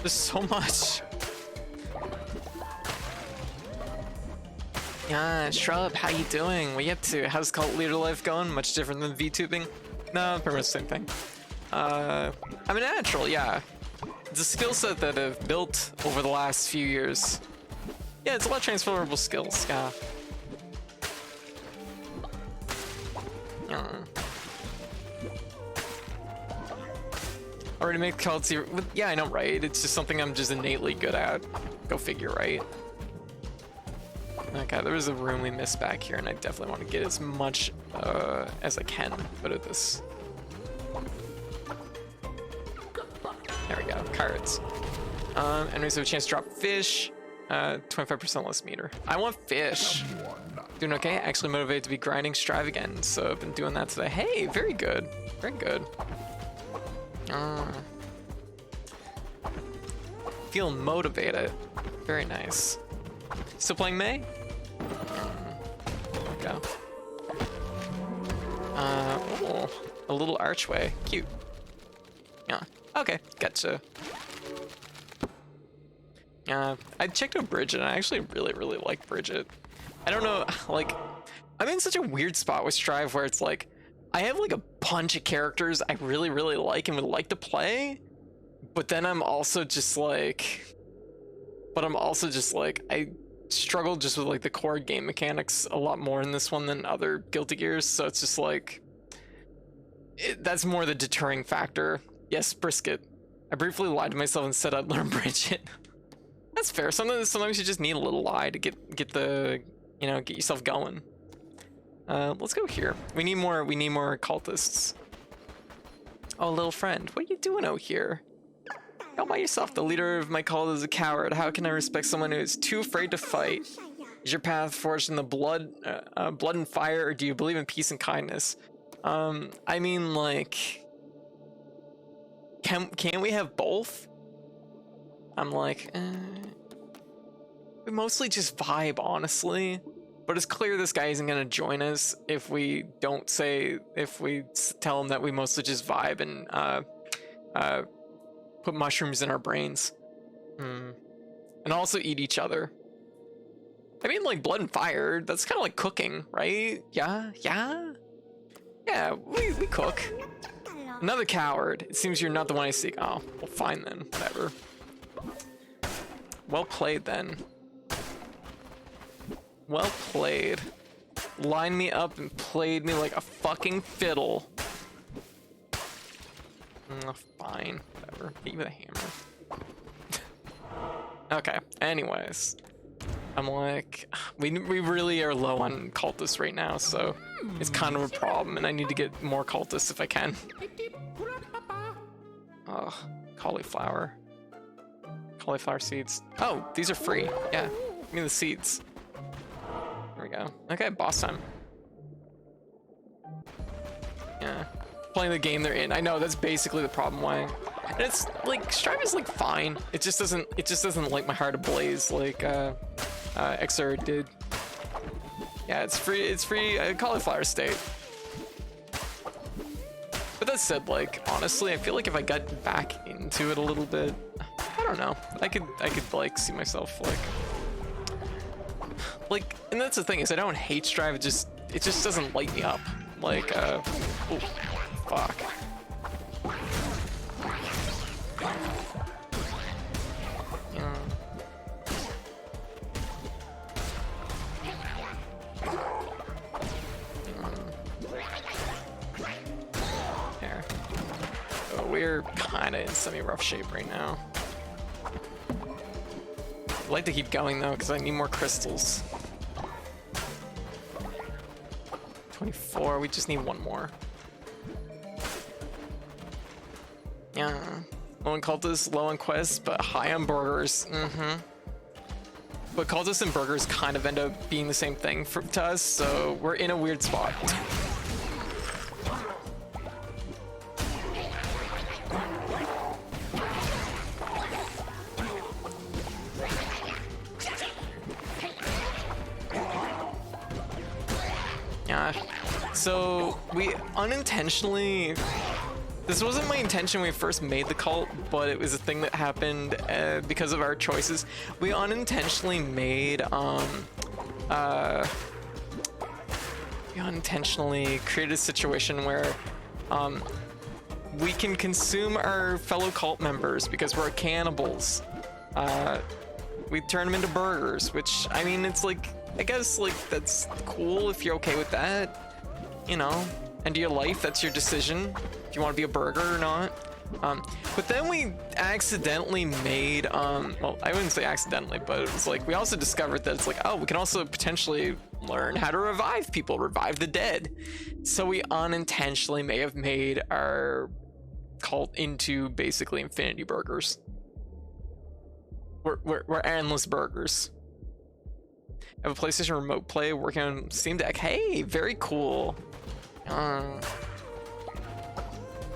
There's so much. Yeah, Shrub, how you doing? What you up to? How's cult leader life going? Much different than VTubing? No, pretty much the same thing. I'm a natural, yeah. It's a skill set that I've built over the last few years. Yeah, it's a lot of transferable skills, yeah. Yeah. Already make cults here. Yeah, I know, right? It's just something I'm just innately good at. Go figure, right? Okay, there was a room we missed back here, and I definitely want to get as much as I can out of this. There we go, cards. Enemies have a chance to drop fish. 25% less meter. I want fish. Doing okay? Actually motivated to be grinding Strive again, so I've been doing that today. Hey, very good. Very good. Feel motivated. Very nice. Still playing May? There we go. Oh, a little archway. Cute. Yeah. Okay, gotcha. I checked out Bridget, and I actually really like Bridget. I don't know, like, I'm in such a weird spot with Strive where it's like, I have like a bunch of characters I really like and would like to play, but then I'm also just like, I struggle just with like the core game mechanics a lot more in this one than other Guilty Gears, so it's just like, that's more the deterring factor. Yes, Brisket. I briefly lied to myself and said I'd learn Bridget. That's fair. Sometimes you just need a little lie to get the, you know, get yourself going. Let's go here. We need more cultists. Oh, little friend, what are you doing out here? All by yourself. The leader of my cult is a coward. How can I respect someone who is too afraid to fight? Is your path forged in the blood and fire, or do you believe in peace and kindness? I mean, like, can we have both? I'm like, we mostly just vibe, honestly. But it's clear this guy isn't gonna join us if we tell him that we mostly just vibe and put mushrooms in our brains. And also eat each other. I mean, like, blood and fire, that's kind of like cooking, right? Yeah, we cook. Another coward. It seems you're not the one I seek. Oh, well, fine then, whatever. Well played then. Well played. Lined me up and played me like a fucking fiddle. Fine, whatever. Hit you with a hammer. Okay, anyways. I'm like, we really are low on cultists right now, so it's kind of a problem, and I need to get more cultists if I can. Oh, cauliflower. Cauliflower seeds. Oh, these are free. Yeah, give me the seeds. There we go. Okay, boss time. Yeah, playing the game they're in. I know that's basically the problem. Why? And it's like Strive is like fine. It just doesn't light my heart ablaze like XR did. Yeah, it's free. It's free cauliflower state. But that said, like honestly, I feel like if I got back into it a little bit, I don't know. I could like see myself like, and that's the thing is I don't hate Strive. It just doesn't light me up. Like, oh, fuck. There. Oh, we're kind of in semi-rough shape right now. I'd like to keep going though, because I need more crystals. 24, we just need one more. Yeah. Low on cultists, low on quests, but high on burgers. But cultists and burgers kind of end up being the same thing to us, so we're in a weird spot. Yeah, so we unintentionally, this wasn't my intention when we first made the cult, but it was a thing that happened because of our choices. We unintentionally made, we unintentionally created a situation where we can consume our fellow cult members because we're cannibals. We turn them into burgers, which, I mean, it's like, I guess, like, that's cool if you're okay with that, you know, end of your life, that's your decision, if you want to be a burger or not. But then we accidentally made, well, I wouldn't say accidentally, but it was like, we also discovered that it's like, oh, we can also potentially learn how to revive people, revive the dead. So we unintentionally may have made our cult into basically infinity burgers. We're endless burgers. I have a PlayStation Remote Play working on Steam Deck. Hey, very cool.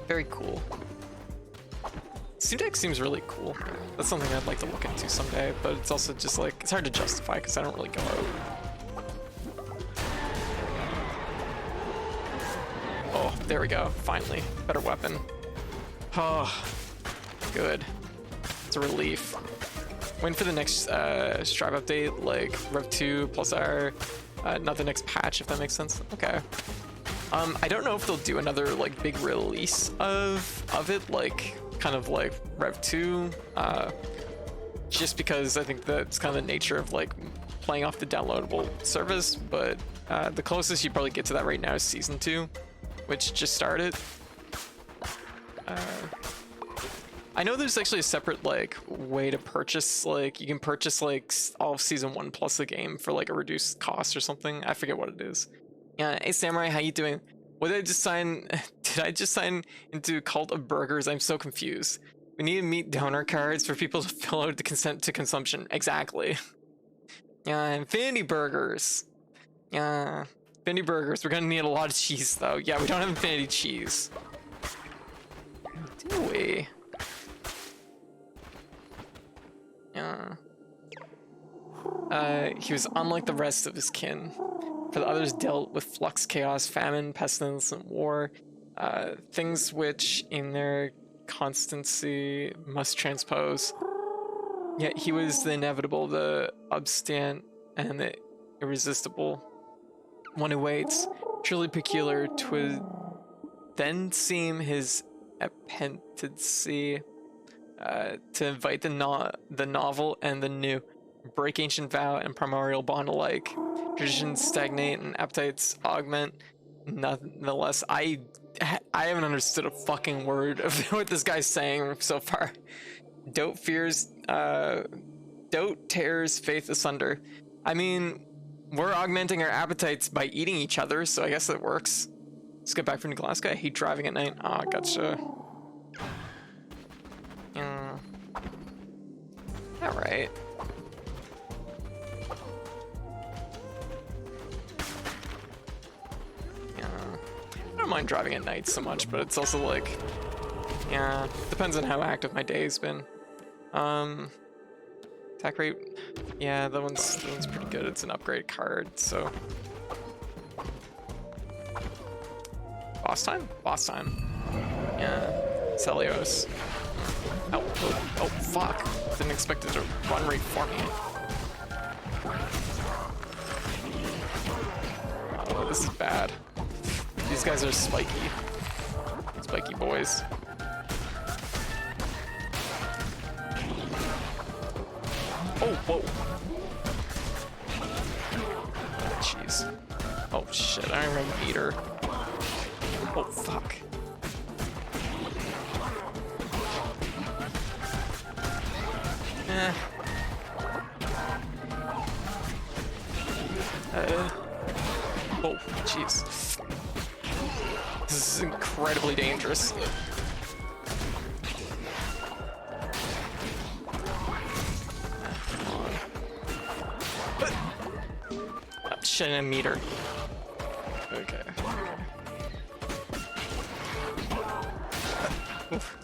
Very cool. Steam Deck seems really cool. That's something I'd like to look into someday, but it's also just like, it's hard to justify because I don't really go out. Oh, there we go. Finally, better weapon. Oh, good. It's a relief. Waiting for the next Strive update, like Rev 2 plus R, not the next patch, if that makes sense. Okay. I don't know if they'll do another like big release of it, like kind of like Rev 2, just because I think that's kind of the nature of like playing off the downloadable service. But the closest you probably get to that right now is Season 2, which just started. I know there's actually a separate like way to purchase, like you can purchase like all of season 1 plus the game for like a reduced cost or something. I forget what it is. Yeah, hey Samurai, how you doing? What did I just sign? Did I just sign into Cult of Burgers? I'm so confused. We need to meet donor cards for people to fill out the consent to consumption. Exactly. Yeah, Infinity Burgers. Yeah, Infinity Burgers. We're gonna need a lot of cheese though. Yeah, we don't have Infinity cheese. Do we? Yeah. He was unlike the rest of his kin. For the others dealt with flux, chaos, famine, pestilence, and war. Things which, in their constancy, must transpose. Yet he was the inevitable, the obstinate, and the irresistible. One who waits, truly peculiar, 'twould then seem his appendice to invite the novel and the new, break ancient vow and primordial bond alike. Traditions stagnate and appetites augment. Nonetheless, I haven't understood a fucking word of what this guy's saying so far. Dote tears faith asunder. I mean, we're augmenting our appetites by eating each other, so I guess that works. Let's get back from Glasgow. I hate driving at night. Ah, gotcha. Alright. Yeah. I don't mind driving at night so much, but it's also like, yeah, depends on how active my day's been. Attack rate, yeah, that one's pretty good. It's an upgrade card, so. Boss time? Boss time. Yeah, Celios. Oh, fuck. Didn't expect it to run right for me. Oh, this is bad. These guys are spiky. Spiky boys. Oh, whoa. Jeez. Oh, shit. I don't remember meter. Oh, fuck. Oh, jeez. This is incredibly dangerous. Oh, shit, a meter. Okay. Oof.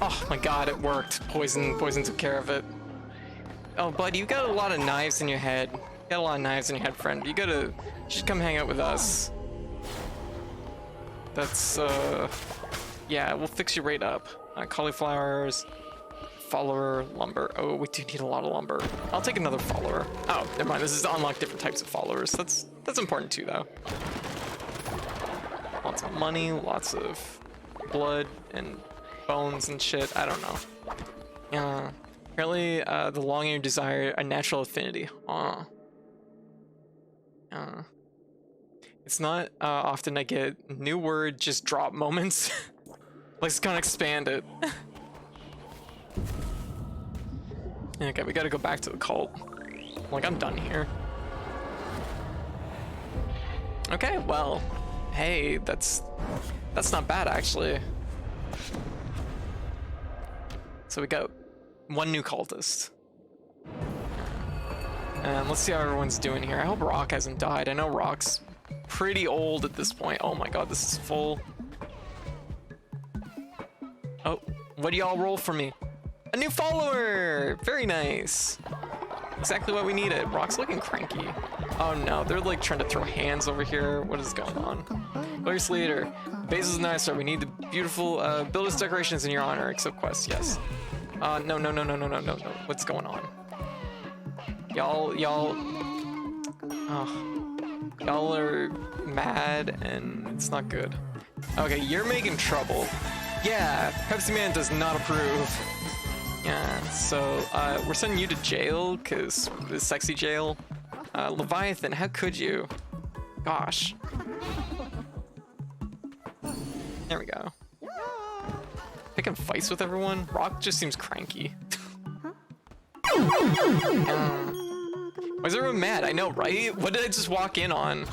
Oh my god, it worked. Poison took care of it. Oh, bud, you got a lot of knives in your head. You got a lot of knives in your head, friend. You should come hang out with us. That's, yeah, we'll fix you right up. Cauliflowers, follower, lumber. Oh, we do need a lot of lumber. I'll take another follower. Oh, never mind. This is to unlock different types of followers. That's important too, though. Lots of money, lots of blood and bones and shit. I don't know. Yeah. Apparently, the longing and desire a natural affinity. It's not often I get new word just drop moments. Let's kind of expand it. Okay, we gotta go back to the cult. Like, I'm done here. Okay, well, hey, that's not bad actually. So we got one new cultist. And let's see how everyone's doing here. I hope Rock hasn't died. I know Rock's pretty old at this point. Oh my god, this is full. Oh, what do y'all roll for me? A new follower! Very nice. Exactly what we needed. Rock's looking cranky. Oh no, they're like trying to throw hands over here. What is going on? Voice leader. Base is nice, sir. We need the beautiful builders decorations in your honor. Accept quest, yes. No. What's going on? Y'all are mad and it's not good. Okay, you're making trouble. Yeah, Pepsi Man does not approve. Yeah, so we're sending you to jail, cause the sexy jail. Leviathan, how could you? Gosh. There we go. Picking fights with everyone? Rock just seems cranky. Why is everyone mad? I know, right? What did I just walk in on?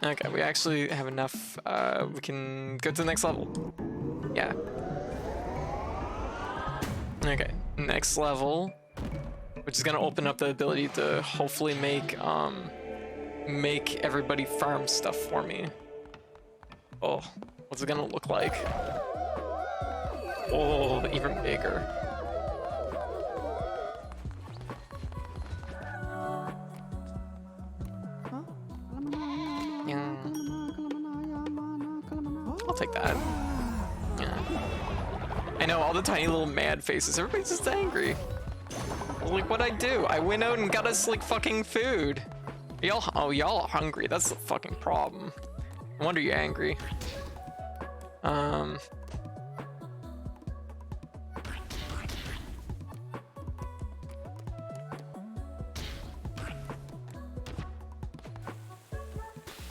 Okay, we actually have enough. We can go to the next level. Yeah. Okay, next level, which is gonna open up the ability to hopefully make everybody farm stuff for me. Oh, what's it gonna look like? Oh, even bigger. Yeah. I'll take that. Yeah. I know, all the tiny little mad faces. Everybody's just angry. Like, what'd I do? I went out and got us, like, fucking food. Y'all are hungry. That's the fucking problem. No wonder you're angry.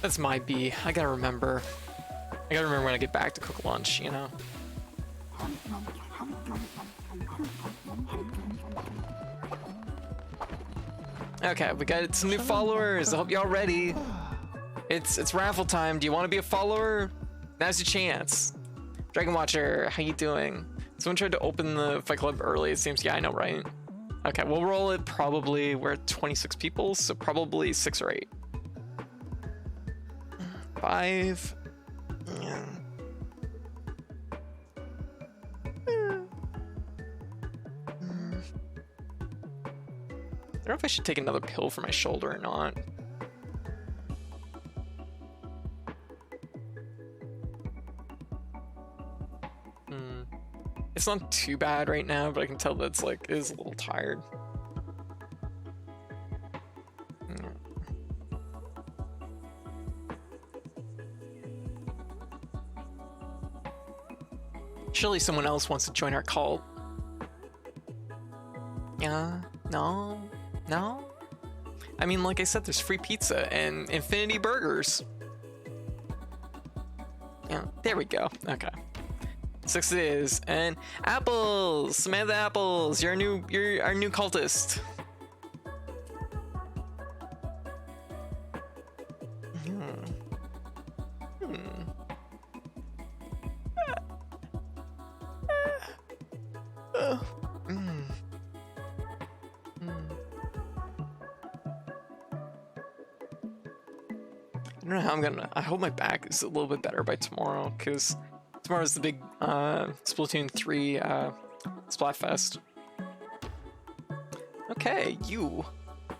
That's my bee. I gotta remember. I gotta remember when I get back to cook lunch, you know? Okay, we got some new followers. I hope y'all ready. It's raffle time. Do you want to be a follower? Now's your chance. Dragon Watcher, how you doing? Someone tried to open the Fight Club early, it seems. Yeah, I know, right? Okay, we'll roll it probably. We're at 26 people, so probably 6 or 8. 5. Yeah. I don't know if I should take another pill for my shoulder or not. It's not too bad right now, but I can tell that it's like, it is a little tired. Surely someone else wants to join our cult. Yeah, no. I mean, like I said, there's free pizza and infinity burgers. Yeah, there we go. Okay. 6 it is. And apples, Samantha Apples, you're our new cultist. I don't know how I'm gonna. I hope my back is a little bit better by tomorrow, because tomorrow's the big Splatoon 3 Splatfest. Okay,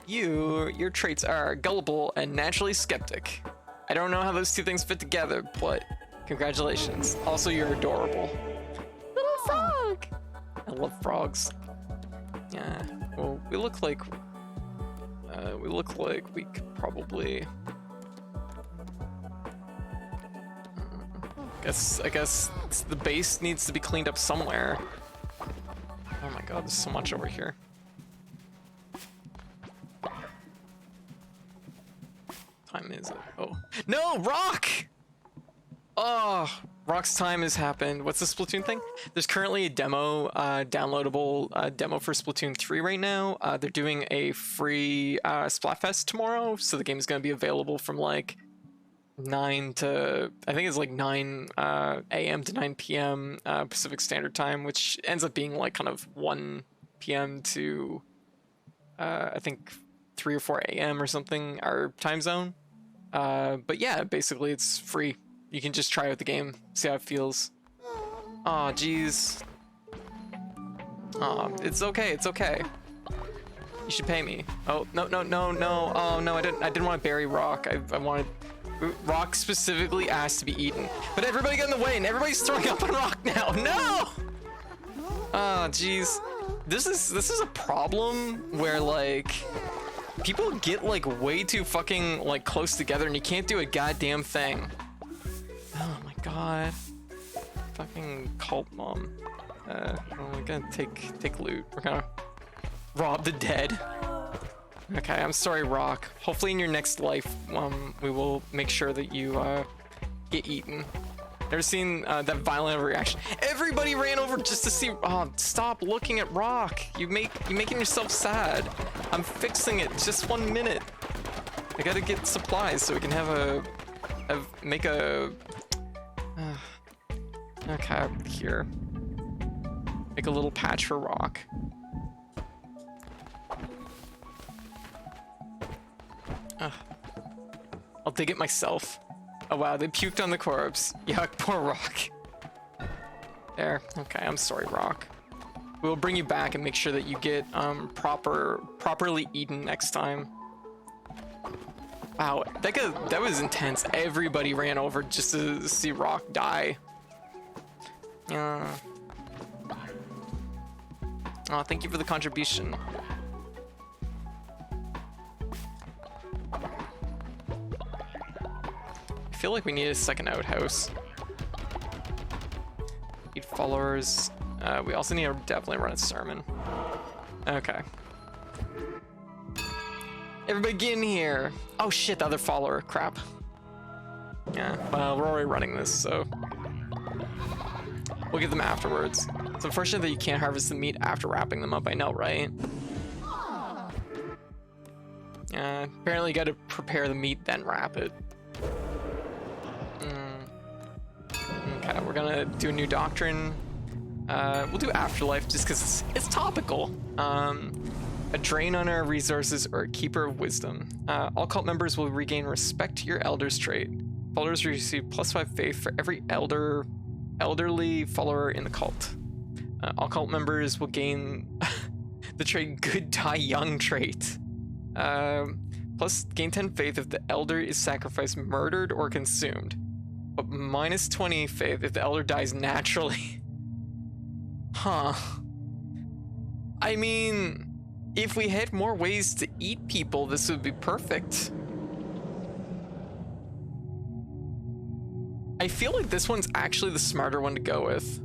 your traits are gullible and naturally skeptic. I don't know how those two things fit together, but congratulations. Also, you're adorable. Little frog! I love frogs. Yeah, well, we look like we could probably... I guess the base needs to be cleaned up somewhere. Oh my god, there's so much over here. Time is it? Oh no, Rock! Oh, Rock's time has happened. What's the Splatoon thing? There's currently a demo, downloadable demo for Splatoon 3 right now. They're doing a free Splatfest tomorrow, so the game is going to be available from like 9 to, I think it's like 9 a.m. to 9 p.m. Pacific Standard Time, which ends up being like kind of 1 p.m. to I think 3 or 4 a.m. or something, our time zone. But yeah, basically it's free. You can just try out the game, see how it feels. Aw, jeez. Aw, it's okay, it's okay. You should pay me. Oh, no. Oh, no, I didn't want to bury Rock. I wanted... Rock specifically asked to be eaten. But everybody got in the way, and everybody's throwing up on Rock now. No! Oh, jeez. This is a problem where, like, people get, like, way too fucking, like, close together, and you can't do a goddamn thing. Oh, my God. Fucking cult mom. We're gonna take loot. We're gonna rob the dead. Okay, I'm sorry, Rock. Hopefully in your next life, we will make sure that you get eaten. Never seen that violent reaction. Everybody ran over just to see. Oh, stop looking at Rock. You're making yourself sad. I'm fixing it. Just 1 minute. I gotta get supplies so we can have make a okay, here. Make a little patch for Rock. I'll dig it myself. Oh wow, they puked on the corpse. Yuck, poor Rock. There. Okay, I'm sorry, Rock. We'll bring you back and make sure that you get properly eaten next time. Wow, that was intense. Everybody ran over just to see Rock die. Oh, thank you for the contribution. I feel like we need a second outhouse. Need followers. We also need to definitely run a sermon. Okay. Everybody get in here. Oh shit, the other follower. Crap. Yeah, well, we're already running this, so we'll get them afterwards. It's unfortunate that you can't harvest the meat after wrapping them up. I know, right? Apparently you gotta prepare the meat, then wrap it. Okay, we're gonna do a new doctrine. We'll do afterlife just because it's topical. A drain on our resources or a keeper of wisdom. All cult members will regain respect to your elder's trait. Followers receive +5 faith for every elderly follower in the cult. All cult members will gain the trait Good Die Young trait. Plus gain 10 faith if the elder is sacrificed, murdered, or consumed. But -20 faith if the elder dies naturally. Huh. I mean, if we had more ways to eat people, this would be perfect. I feel like this one's actually the smarter one to go with.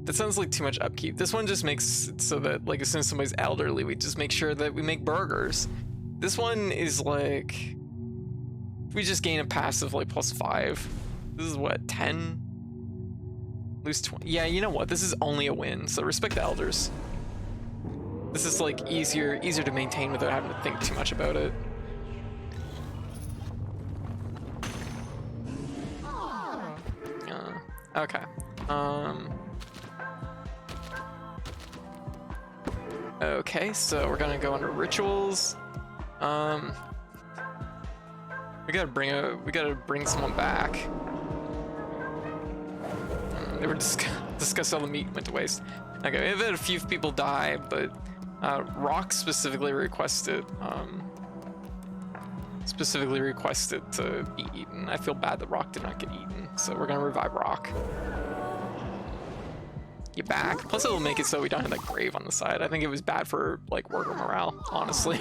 That sounds like too much upkeep. This one just makes it so that, like, as soon as somebody's elderly, we just make sure that we make burgers. This one is like, we just gain a passive like +5. This is what, 10? Lose 20. Yeah, you know what? This is only a win, so respect the elders. This is like easier to maintain without having to think too much about it. Okay. Okay, so we're gonna go under rituals. We gotta bring someone back. They were discuss all the meat went to waste. Okay, we've had a few people die, but Rock specifically requested to be eaten. I feel bad that Rock did not get eaten, so we're gonna revive Rock. Get back. Plus it'll make it so we don't have that grave on the side. I think it was bad for like worker morale, honestly.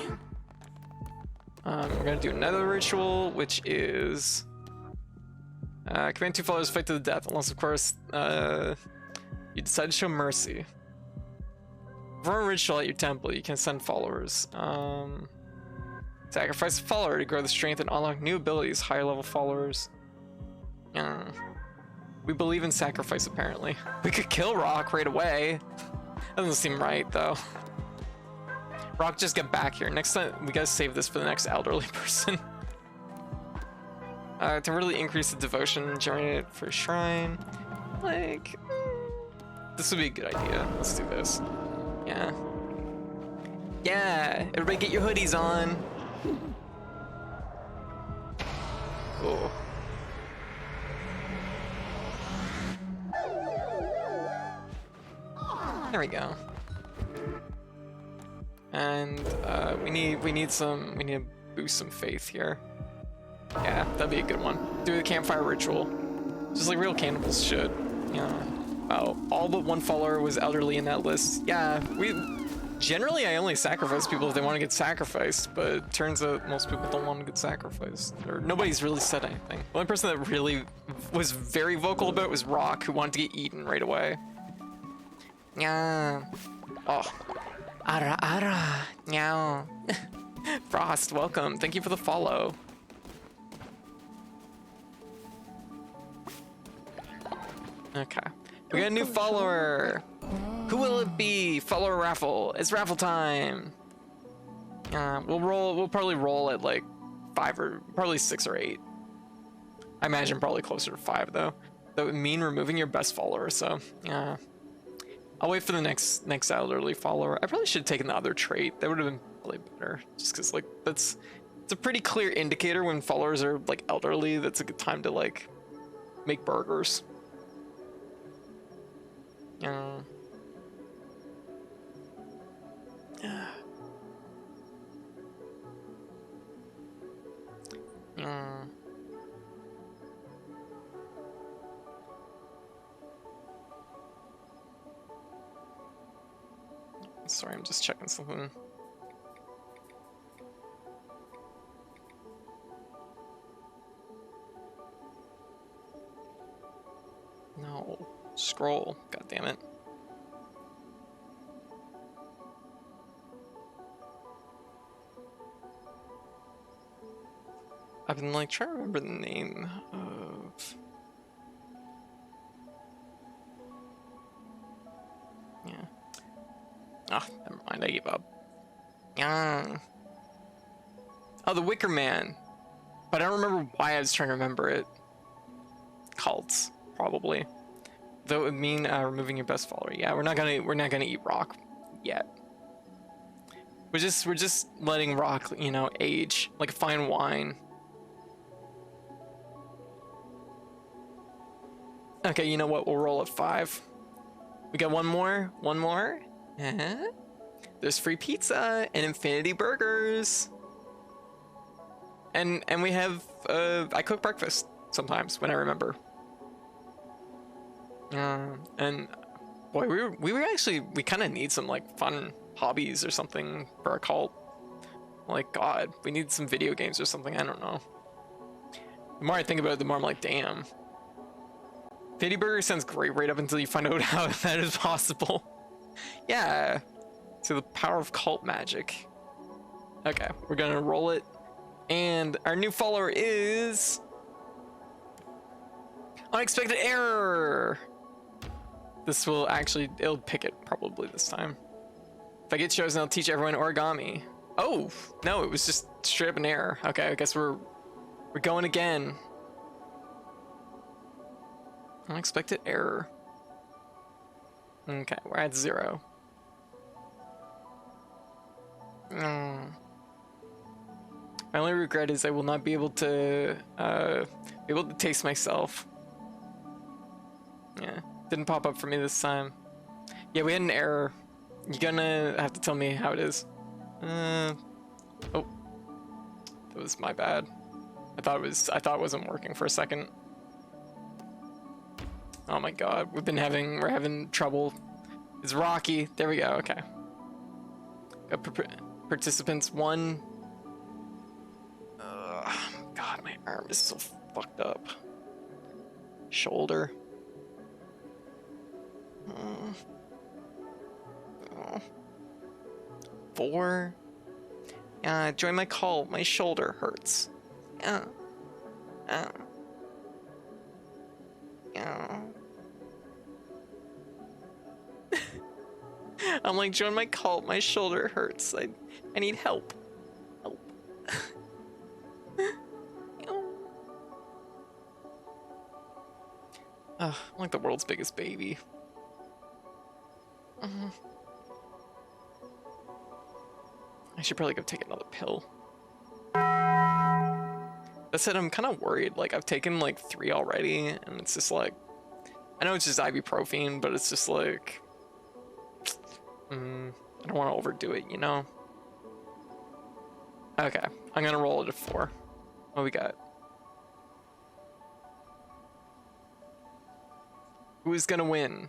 We're gonna do another ritual, which is command 2 followers fight to the death, unless of course you decide to show mercy. Perform a ritual at your temple. You can send followers. Sacrifice a follower to grow the strength and unlock new abilities. Higher level followers. We believe in sacrifice, apparently. We could kill Rock right away. Doesn't seem right, though. Rock, just get back here. Next time, we gotta save this for the next elderly person. To really increase the devotion generated for a shrine. Like, this would be a good idea. Let's do this. Yeah. Yeah, everybody get your hoodies on. Cool. There we go. And we need to boost some faith here. Yeah, that'd be a good one. Do the campfire ritual, just like real cannibals should. Yeah. Oh, all but one follower was elderly in that list. Yeah, generally I only sacrifice people if they want to get sacrificed, but it turns out most people don't want to get sacrificed. Or nobody's really said anything. The only person that really was very vocal about it was Rock, who wanted to get eaten right away. Yeah. Oh. Ara ara. Meow. Frost, welcome. Thank you for the follow. Okay. We got a new follower. Who will it be? Follower raffle. It's raffle time. We'll probably roll at like 5 or probably 6 or 8. I imagine probably closer to 5 though. That would mean removing your best follower, so yeah. I'll wait for the next elderly follower. I probably should have taken the other trait. That would have been probably better. Just because like it's a pretty clear indicator when followers are like elderly. That's a good time to like make burgers. Yeah. Sorry, I'm just checking something. No. Scroll. God damn it. I've been like trying to remember the name of... Yeah. Ah, never mind, I gave up. Yeah. Oh, the Wicker Man. But I don't remember why I was trying to remember it. Cults, probably. Though it would mean removing your best follower. Yeah, we're not gonna eat rock yet. We're just letting rock, you know, age like a fine wine. Okay, you know what? We'll roll at 5. We got one more. There's free pizza and infinity burgers. And we have I cook breakfast sometimes when I remember. And boy, we kind of need some like fun hobbies or something for our cult. Like God, we need some video games or something. I don't know. The more I think about it, the more I'm like, damn. Infinity burger sounds great right up until you find out how that is possible. Yeah. So the power of cult magic. Okay, we're gonna roll it. And our new follower is... Unexpected error! This will actually, it'll pick it probably this time. If I get chosen, I'll teach everyone origami. Oh, no, it was just straight up an error. Okay, I guess we're going again. Unexpected error. Okay, we're at 0. My only regret is I will not be able to taste myself. Yeah, didn't pop up for me this time. Yeah, we had an error. You're gonna have to tell me how it is. Oh, that was my bad. I thought it wasn't working for a second. Oh my God, we're having trouble. It's rocky. There we go. Okay. Got participants 1. God, my arm is so fucked up. Shoulder. 4. Join my cult. My shoulder hurts. Yeah. I'm like, join my cult. My shoulder hurts. I need help. Help. I'm like the world's biggest baby. I should probably go take another pill. That said, I'm kind of worried. Like, I've taken like 3 already, and it's just like, I know it's just ibuprofen, but it's just like, I don't want to overdo it, you know? Okay, I'm gonna roll it at 4. What we got? Who's gonna win?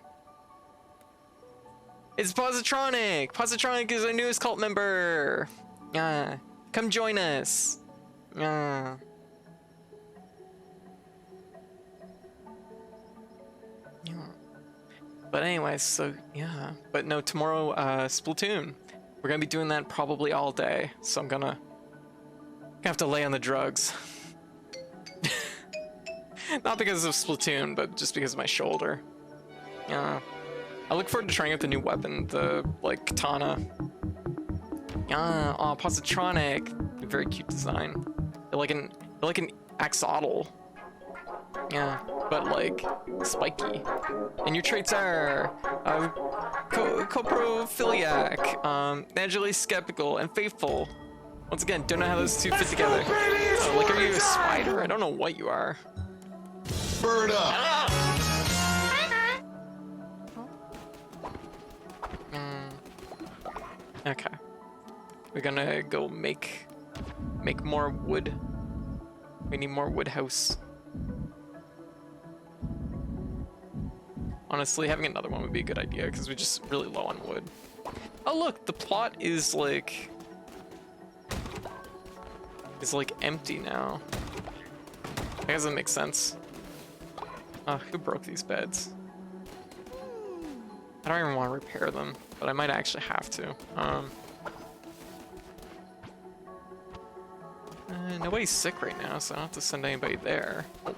It's Positronic! Positronic is our newest cult member! Come join us! But anyways, so yeah. But no, tomorrow, Splatoon. We're gonna be doing that probably all day, so I'm gonna have to lay on the drugs. Not because of Splatoon, but just because of my shoulder. Yeah. I look forward to trying out the new weapon, the, like, katana. Yeah, oh, positronic. Very cute design. They're like an axolotl. Yeah, but like spiky. And your traits are coprophiliac, naturally skeptical, and faithful. Once again, don't know how those two fit together. Oh, like, are you a spider? I don't know what you are. Bird up. Okay. We're gonna go make more wood. We need more wood house. Honestly, having another one would be a good idea because we're just really low on wood. Oh look, the plot is like empty now. That doesn't make sense. Who broke these beds? I don't even want to repair them, but I might actually have to. Nobody's sick right now, so I don't have to send anybody there. Oh,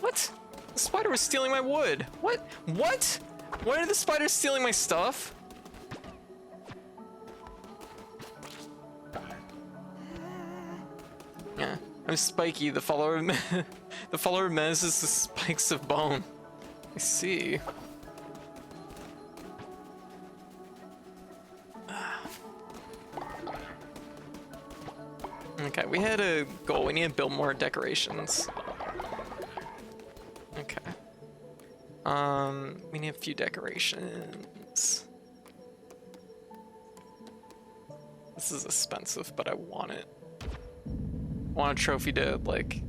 what? The spider was stealing my wood. What? Why are the spiders stealing my stuff? Yeah, I'm Spiky, the follower of the follower of menaces the spikes of bone. I see. Okay, we had a goal. We need to build more decorations. Okay. We need a few decorations. This is expensive, but I want it. I want a trophy to, like,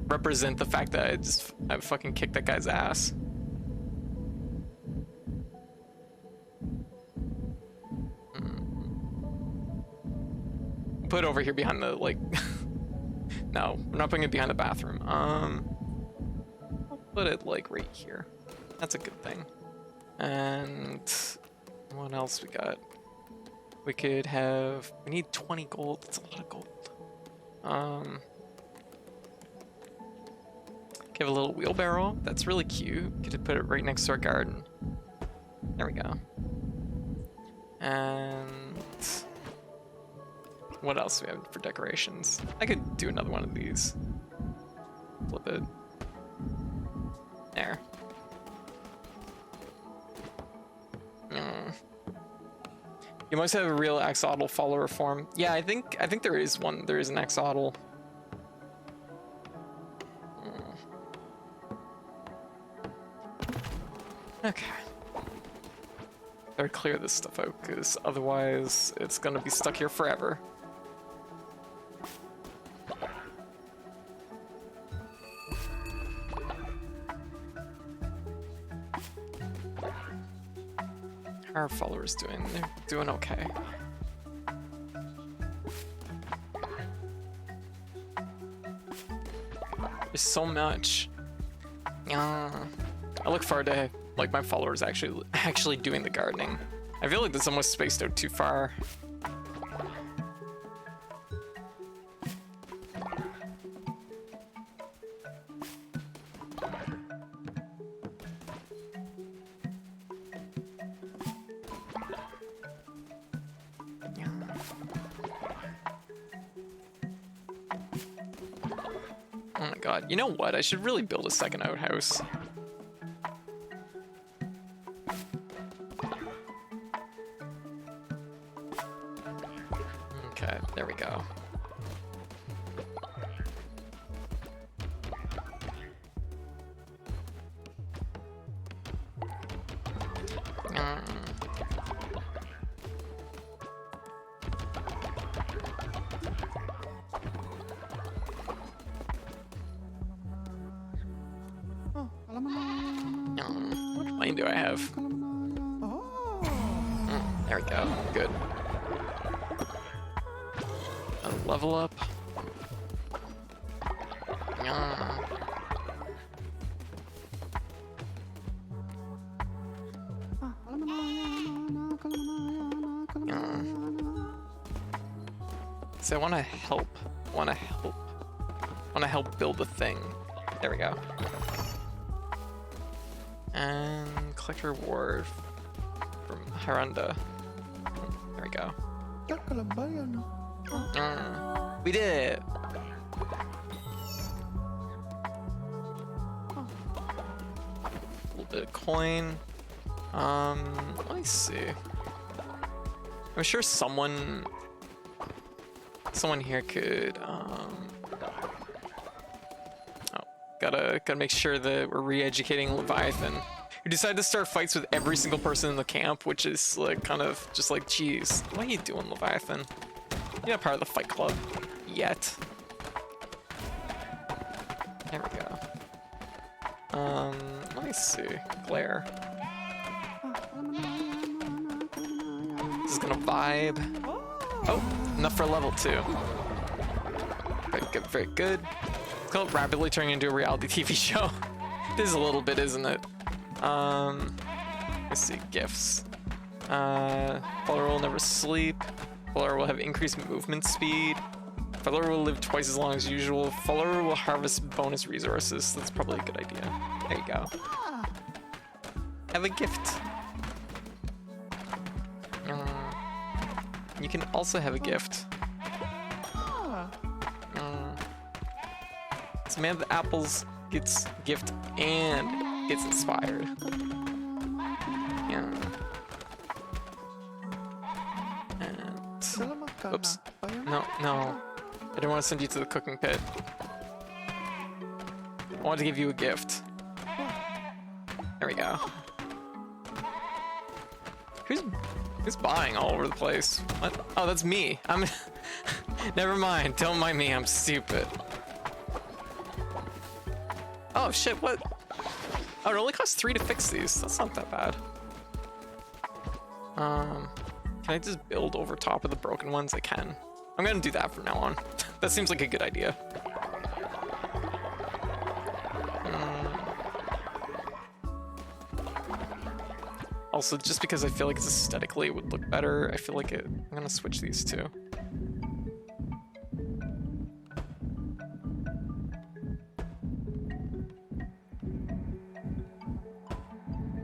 represent the fact that I fucking kicked that guy's ass. Put it over here behind the, like, no, we're not putting it behind the bathroom. I'll put it, like, right here. That's a good thing. And what else we got? We could have, we need 20 gold. That's a lot of gold. Give a little wheelbarrow. That's really cute. Could put it right next to our garden. There we go. And what else do we have for decorations? I could do another one of these. Flip it. There. You must have a real axolotl follower form. Yeah, I think there is one. There is an axolotl. Okay. Better clear this stuff out, because otherwise it's gonna be stuck here forever. How are our followers doing? They're doing okay. There's so much. I look forward to, like, my followers actually doing the gardening. I feel like this almost spaced out too far. Oh my god, you know what? I should really build a second outhouse. Okay, there we go. How much money do I have? There we go. Good. Level up. So I want to help. Want to help build the thing. There we go. And collect a reward from Harunda. There we go. We did it! A little bit of coin. Let me see. I'm sure someone here could, gotta make sure that we're re-educating Leviathan, who decided to start fights with every single person in the camp, which is like kind of just like, geez, what are you doing, Leviathan? You're not part of the fight club yet. There we go. Let me see. Glare. This is gonna vibe. Oh, enough for level 2. Very good, very good. It's called rapidly turning into a reality TV show. It is a little bit, isn't it? Let's see, gifts. Follower will never sleep. Follower will have increased movement speed. Follower will live twice as long as usual. Follower will harvest bonus resources. That's probably a good idea. There you go. Have a gift. You can also have a gift. Samantha Apples gets gift and gets inspired. Yeah. And oops. No. I didn't want to send you to the cooking pit. I wanted to give you a gift. There we go. Who's buying all over the place? What? Oh, that's me. I'm. Never mind. Don't mind me. I'm stupid. Oh shit! What? Oh, it only costs 3 to fix these. That's not that bad. Can I just build over top of the broken ones? I can. I'm gonna do that from now on. That seems like a good idea. Also, just because I feel like it's aesthetically it would look better, I feel like I'm gonna switch these two.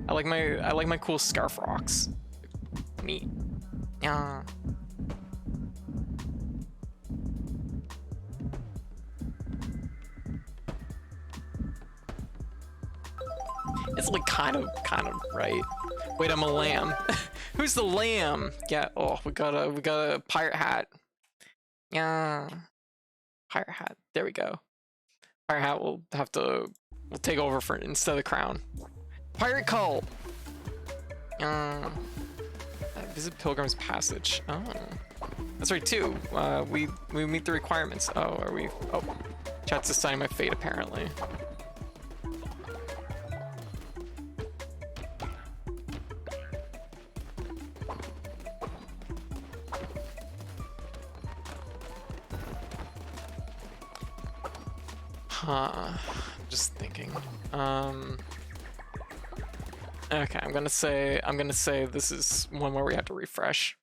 I like my cool scarf rocks. Neat. Yeah. It's like kind of right. Wait, I'm a lamb. Who's the lamb? Yeah. Oh, we got a pirate hat. Yeah. Pirate hat. There we go. Pirate hat will take over for instead of the crown. Pirate cult. Visit Pilgrim's Passage. Oh, that's right too. We meet the requirements. Oh, are we? Oh, chat's deciding my fate apparently. Just thinking. Okay, I'm gonna say this is one where we have to refresh.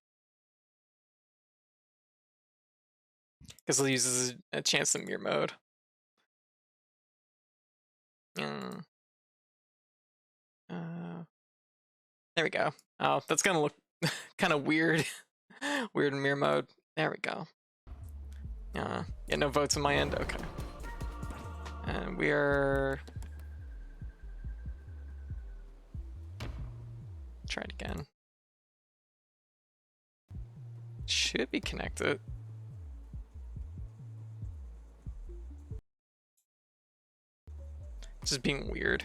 Because it uses a chance in mirror mode. There we go. Oh, that's gonna look kind of weird. Weird in mirror mode. There we go. Yeah, no votes on my end. Okay. And we are. Try it again. Should be connected. Just being weird.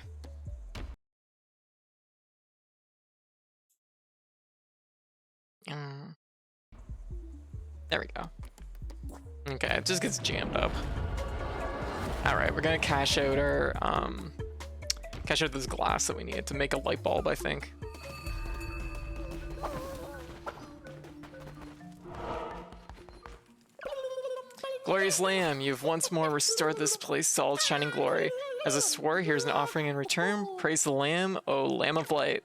There we go. Okay, it just gets jammed up. All right, we're gonna cash out this glass that we need to make a light bulb, I think. Glorious Lamb, you've once more restored this place to all its shining glory. As I swore, here's an offering in return. Praise the Lamb, O Lamb of Light.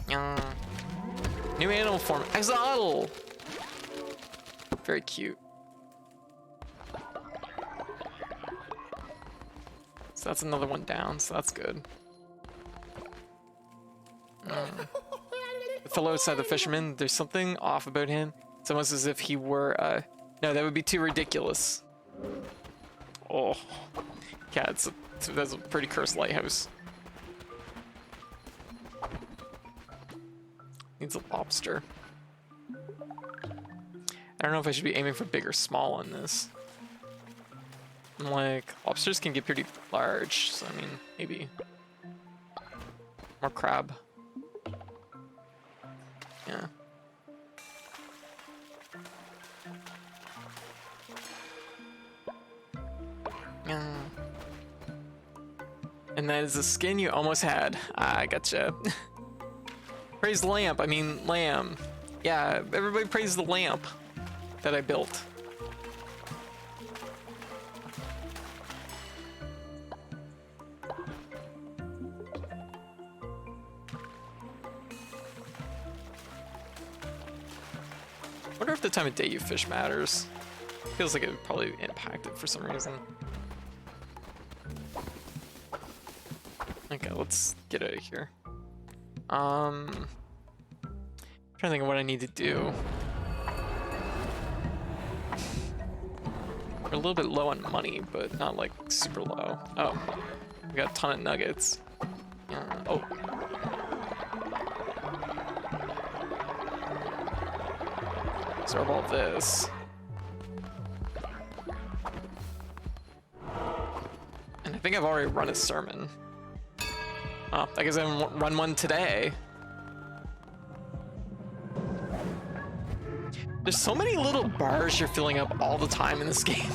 New animal form, Axolotl! Very cute. So that's another one down, so that's good. The fellow outside the fisherman, there's something off about him. It's almost as if he were, no, that would be too ridiculous. Oh, yeah, that's a pretty cursed lighthouse. Needs a lobster. I don't know if I should be aiming for big or small on this. Like, lobsters can get pretty large, so I mean, maybe more crab. Yeah. Yeah. And that is the skin you almost had. I gotcha. Praise the lamp. I mean, lamb. Yeah, everybody praise the lamp that I built. I wonder if the time of day you fish matters. Feels like it would probably impact it for some reason. Okay, let's get out of here. Trying to think of what I need to do. We're a little bit low on money, but not like super low. Oh, we got a ton of nuggets. Oh. Absorb all this. And I think I've already run a sermon. Oh, I guess I haven't run one today. There's so many little bars you're filling up all the time in this game.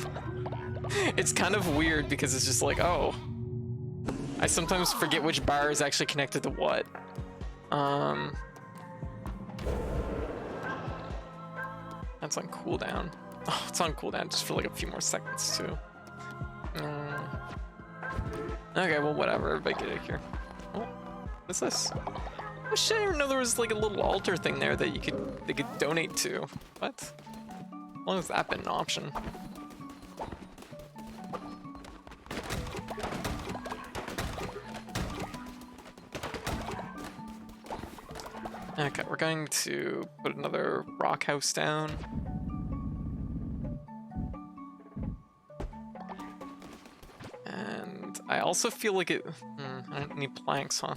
It's kind of weird because it's just like, oh. I sometimes forget which bar is actually connected to what. That's on cooldown. Oh, it's on cooldown just for like a few more seconds too. Okay, well whatever, everybody get out of here. Oh, what's this? Oh shit, I didn't know there was like a little altar thing there that they could donate to. What? How long has that been an option? Okay, we're going to put another rock house down. And I also feel like it... I don't need planks, huh?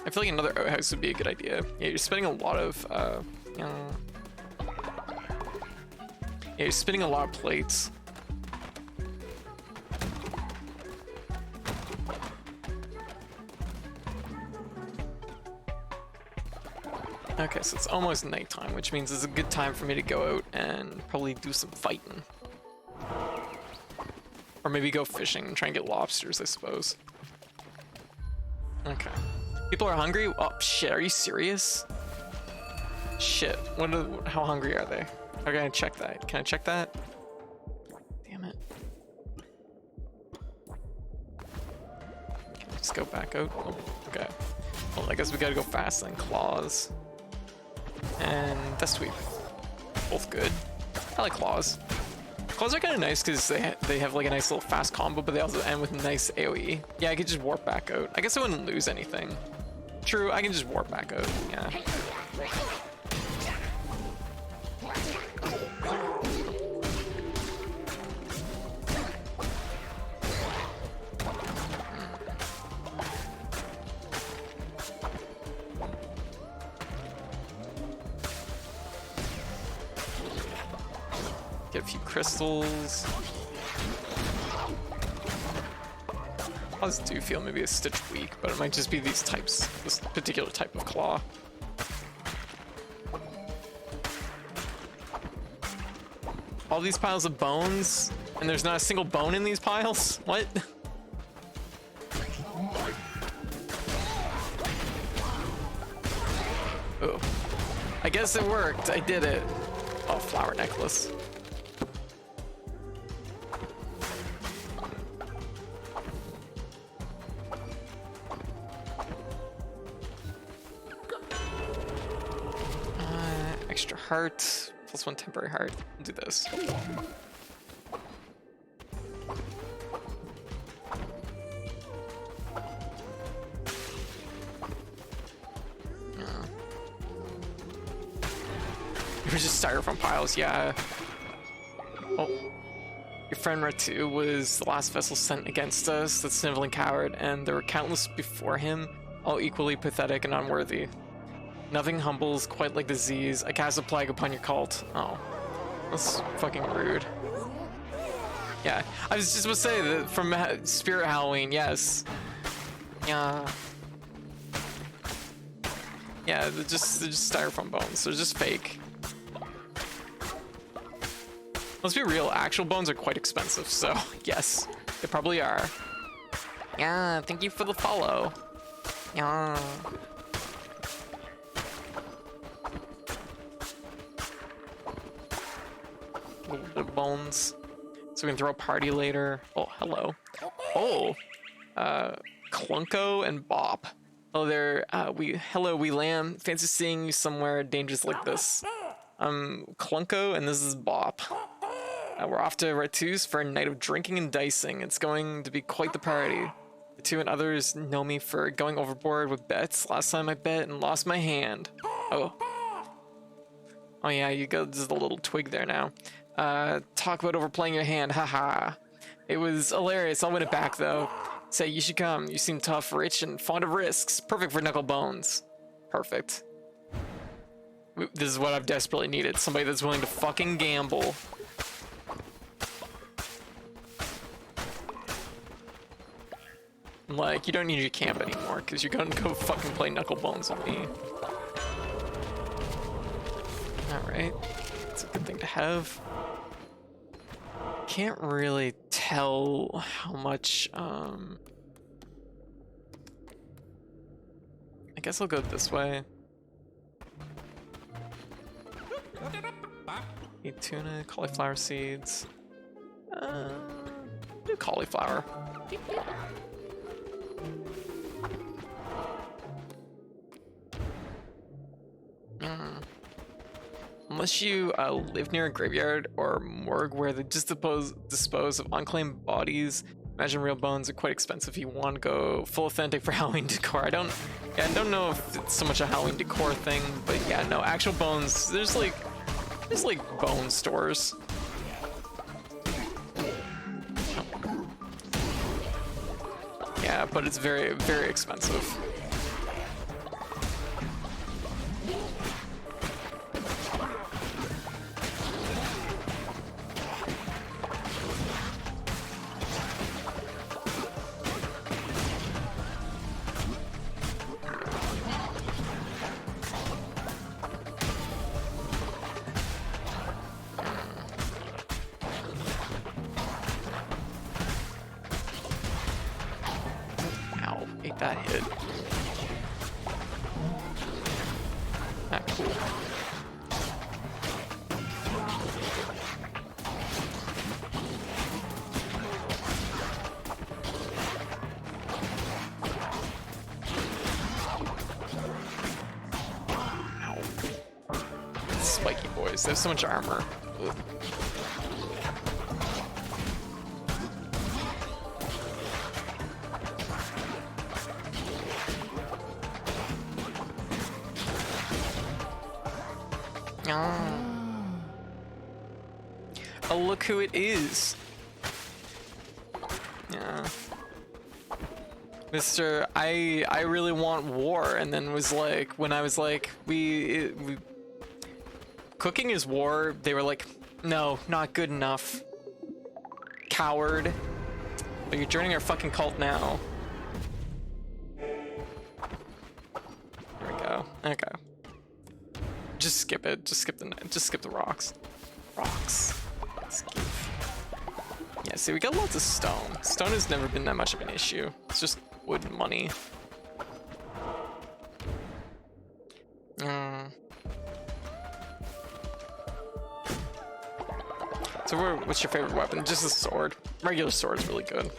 I feel like another outhouse would be a good idea. Yeah, you're spending a lot of, yeah, you're spinning a lot of plates. Okay, so it's almost nighttime, which means it's a good time for me to go out and probably do some fighting. Or maybe go fishing and try and get lobsters, I suppose. Okay. People are hungry? Oh, shit, are you serious? Shit, how hungry are they? Okay, I check that. Can I check that? Damn it. Can I just go back out? Oh, okay. Well, I guess we gotta go fast then. Claws. And Death Sweep. Both good. I like claws. Claws are kind of nice because they have like a nice little fast combo, but they also end with nice AoE. Yeah, I could just warp back out. I guess I wouldn't lose anything. True, I can just warp back out, yeah. Get a few crystals. Claws do feel maybe a stitch weak, but it might just be these types, this particular type of claw. All these piles of bones, and there's not a single bone in these piles? What? Oh, I guess it worked. I did it. Oh, flower necklace. heart, +1 temporary heart. We'll do this. It was just styrofoam piles, yeah. Oh. Your friend Ratu was the last vessel sent against us, that sniveling coward, and there were countless before him, all equally pathetic and unworthy. Nothing humbles quite like disease. I cast a plague upon your cult. Oh. That's fucking rude. Yeah, I was just gonna say that from Spirit Halloween, yes. Yeah. Yeah, they're just styrofoam bones. They're just fake. Let's be real, actual bones are quite expensive, so yes, they probably are. Yeah, thank you for the follow. Yeah. A little bit of bones. So we can throw a party later. Oh, hello. Oh, Clunko and Bop. Hello there, hello, wee lamb. Fancy seeing you somewhere dangerous like this. I'm Clunko and this is Bop. We're off to Ratu's for a night of drinking and dicing. It's going to be quite the party. The two and others know me for going overboard with bets. Last time I bet and lost my hand. Oh. Oh yeah, you got just a little twig there now. Talk about overplaying your hand, haha. It was hilarious, I'll win it back though. Say, you should come. You seem tough, rich, and fond of risks. Perfect for knuckle bones. Perfect. This is what I've desperately needed. Somebody that's willing to fucking gamble. Like, you don't need your camp anymore, because you're gonna go fucking play knuckle bones with me. Alright. That's a good thing to have. Can't really tell how much, I guess I'll go this way. Eat tuna, cauliflower seeds. Do cauliflower. Unless you live near a graveyard or morgue where they just dispose of unclaimed bodies, imagine real bones are quite expensive if you want to go full authentic for Halloween decor. I don't know if it's so much a Halloween decor thing, but yeah, no, actual bones, there's like bone stores. Yeah, but it's very, very expensive. That hit. Ah, cool. Ow. Spiky boys, they have so much armor. Ugh. Oh, look who it is. Yeah. Mr. I really want war, and then was like, when I was like, we cooking is war, they were like, no, not good enough. Coward. But you're joining our fucking cult now. There we go. Okay. Just skip it. Just skip the rocks. Rocks. Yeah, see, we got lots of stone. Stone has never been that much of an issue. It's just wood and money. So what's your favorite weapon? Just a sword. Regular sword's really good.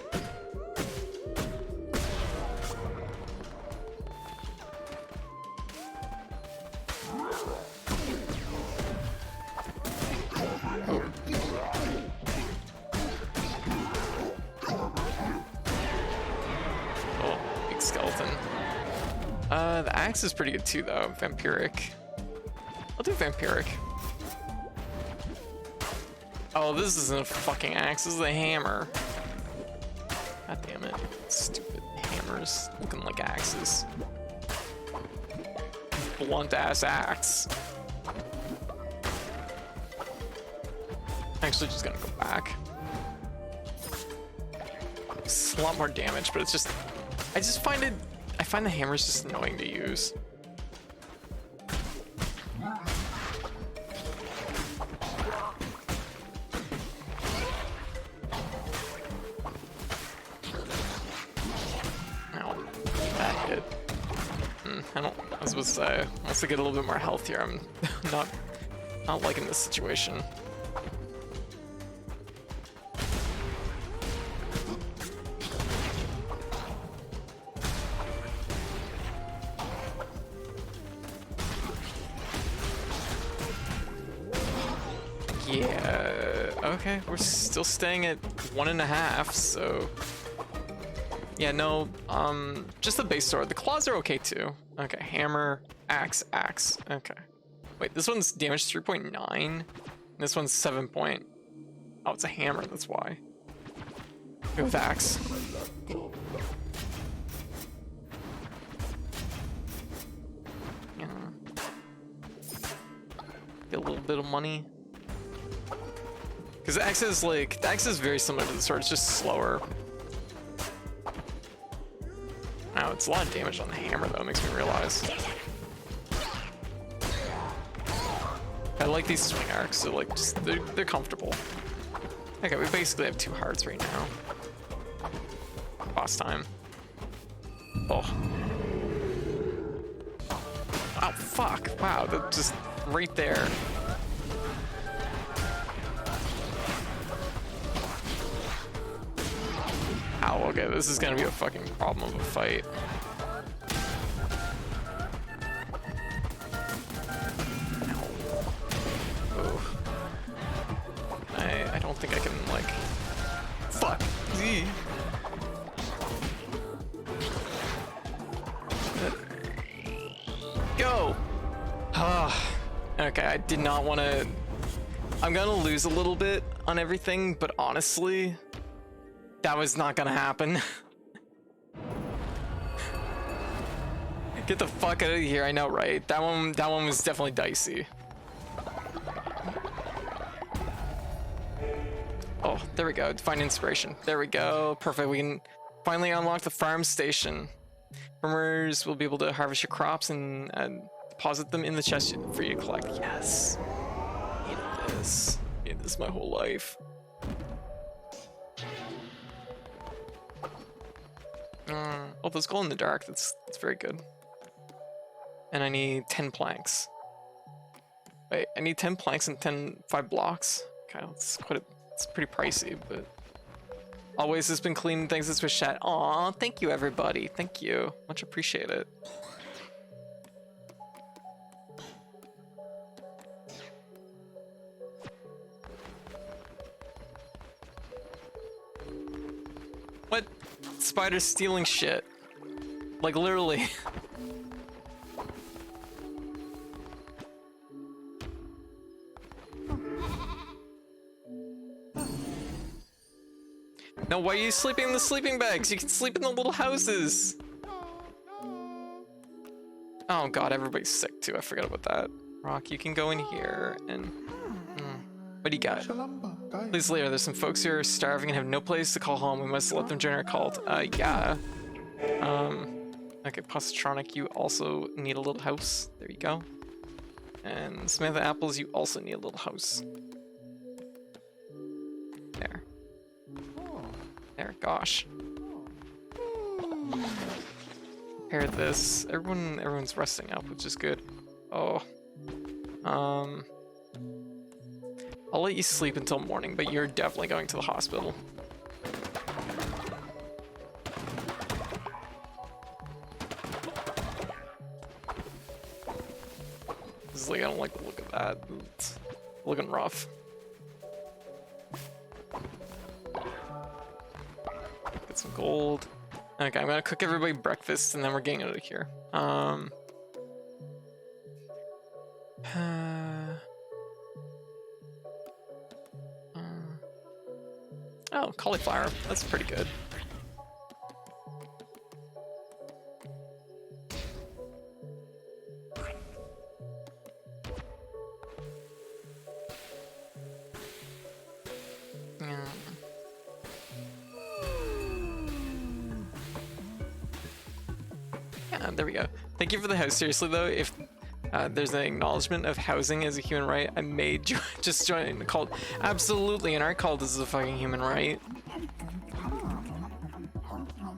skeleton. The axe is pretty good too, though. Vampiric. I'll do vampiric. Oh, this isn't a fucking axe. This is a hammer. God damn it. Stupid hammers looking like axes. Blunt ass axe. Actually, just gonna go back. It's a lot more damage, but it's just. I find the hammers just annoying to use. I was supposed to say, once I get a little bit more health here, I'm not liking this situation. Yeah, okay, we're still staying at 1.5, so yeah, no, just the base sword. The claws are okay too. Okay, hammer, axe, axe. Okay. Wait, this one's damage 3.9. This one's 7 point. Oh, it's a hammer, that's why. Go with axe. Yeah. Get a little bit of money. Because the axe is very similar to the sword, it's just slower. Wow, it's a lot of damage on the hammer though, makes me realize. I like these swing arcs, so like just they're comfortable. Okay, we basically have 2 hearts right now. Boss time. Oh. Oh fuck. Wow, that just right there. Ow, okay, this is gonna be a fucking problem of a fight. Oh. I don't think I can, like... Fuck! Z. Go! Ah. Okay, I did not want to... I'm gonna lose a little bit on everything, but honestly... That was not gonna happen. Get the fuck out of here, I know, right? That one was definitely dicey. Oh, there we go. Find inspiration. There we go. Perfect. We can finally unlock the farm station. Farmers will be able to harvest your crops and deposit them in the chest for you to collect. Yes. Needed this. Needed this my whole life. Oh, those glow in the dark. That's very good. And I need 10 planks. Wait, I need 10 planks and 5 blocks. Okay, it's pretty pricey, but always has been clean. Thanks to Switch chat. Aw, thank you everybody. Thank you. Much appreciated. What? Spider's stealing shit. Like literally. No, why are you sleeping in the sleeping bags? You can sleep in the little houses. Oh god, everybody's sick too. I forgot about that. Rock, you can go in here and... What do you got? Please, Leah, there's some folks who are starving and have no place to call home. We must let them join our cult. Yeah. Okay, Positronic, you also need a little house. There you go. And Samantha Apples, you also need a little house. There. There, gosh. Repair this. Everyone's resting up, which is good. Oh. I'll let you sleep until morning, but you're definitely going to the hospital. This is like, I don't like the look of that. It's looking rough. Get some gold. Okay, I'm gonna cook everybody breakfast and then we're getting out of here. Oh, cauliflower. That's pretty good. Yeah, there we go. Thank you for the house. Seriously though, if there's an acknowledgement of housing as a human right, I may just join the cult. Absolutely, and our cult is a fucking human right.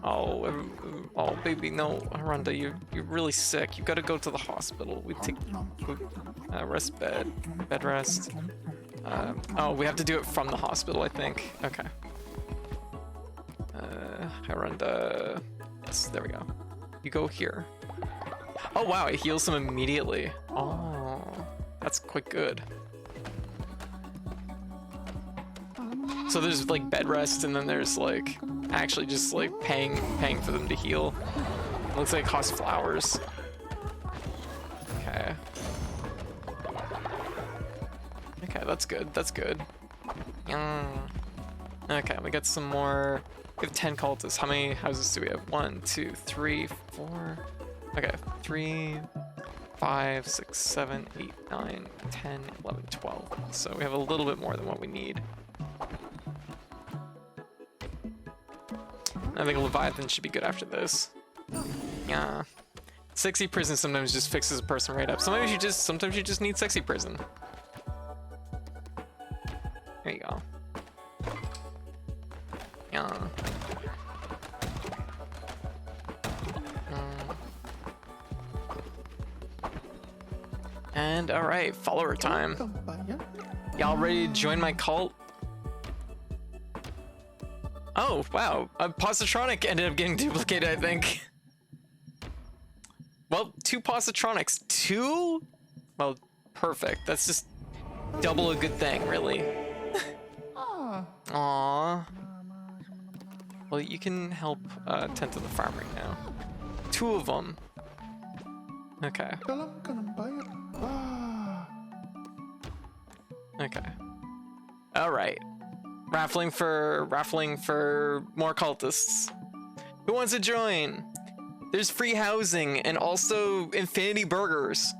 Oh, baby, no, Aranda, you're really sick. You gotta go to the hospital. We take rest bed rest. Oh, we have to do it from the hospital, I think. Okay. Aranda, yes, there we go. You go here. Oh wow, it heals them immediately. Oh, that's quite good. So there's like bed rest, and then there's like actually just like paying for them to heal. It looks like it costs flowers. Okay. Okay, that's good. That's good. Okay, we got some more. We have 10 cultists. How many houses do we have? 1, 2, 3, 4. Okay, 3, 5, 6, 7, 8, 9, 10, 11, 12. So we have a little bit more than what we need. I think a Leviathan should be good after this. Yeah. Sexy prison sometimes just fixes a person right up. Sometimes you just need sexy prison. There you go. Yeah. And alright, follower time. Y'all ready to join my cult? Oh, wow. A positronic ended up getting duplicated, I think. Well, 2 positronics. 2? Well, perfect. That's just double a good thing, really. Aww. Well, you can help tend to the farm right now. 2 of them. Okay. Okay. All right. Raffling for more cultists. Who wants to join? There's free housing and also infinity burgers.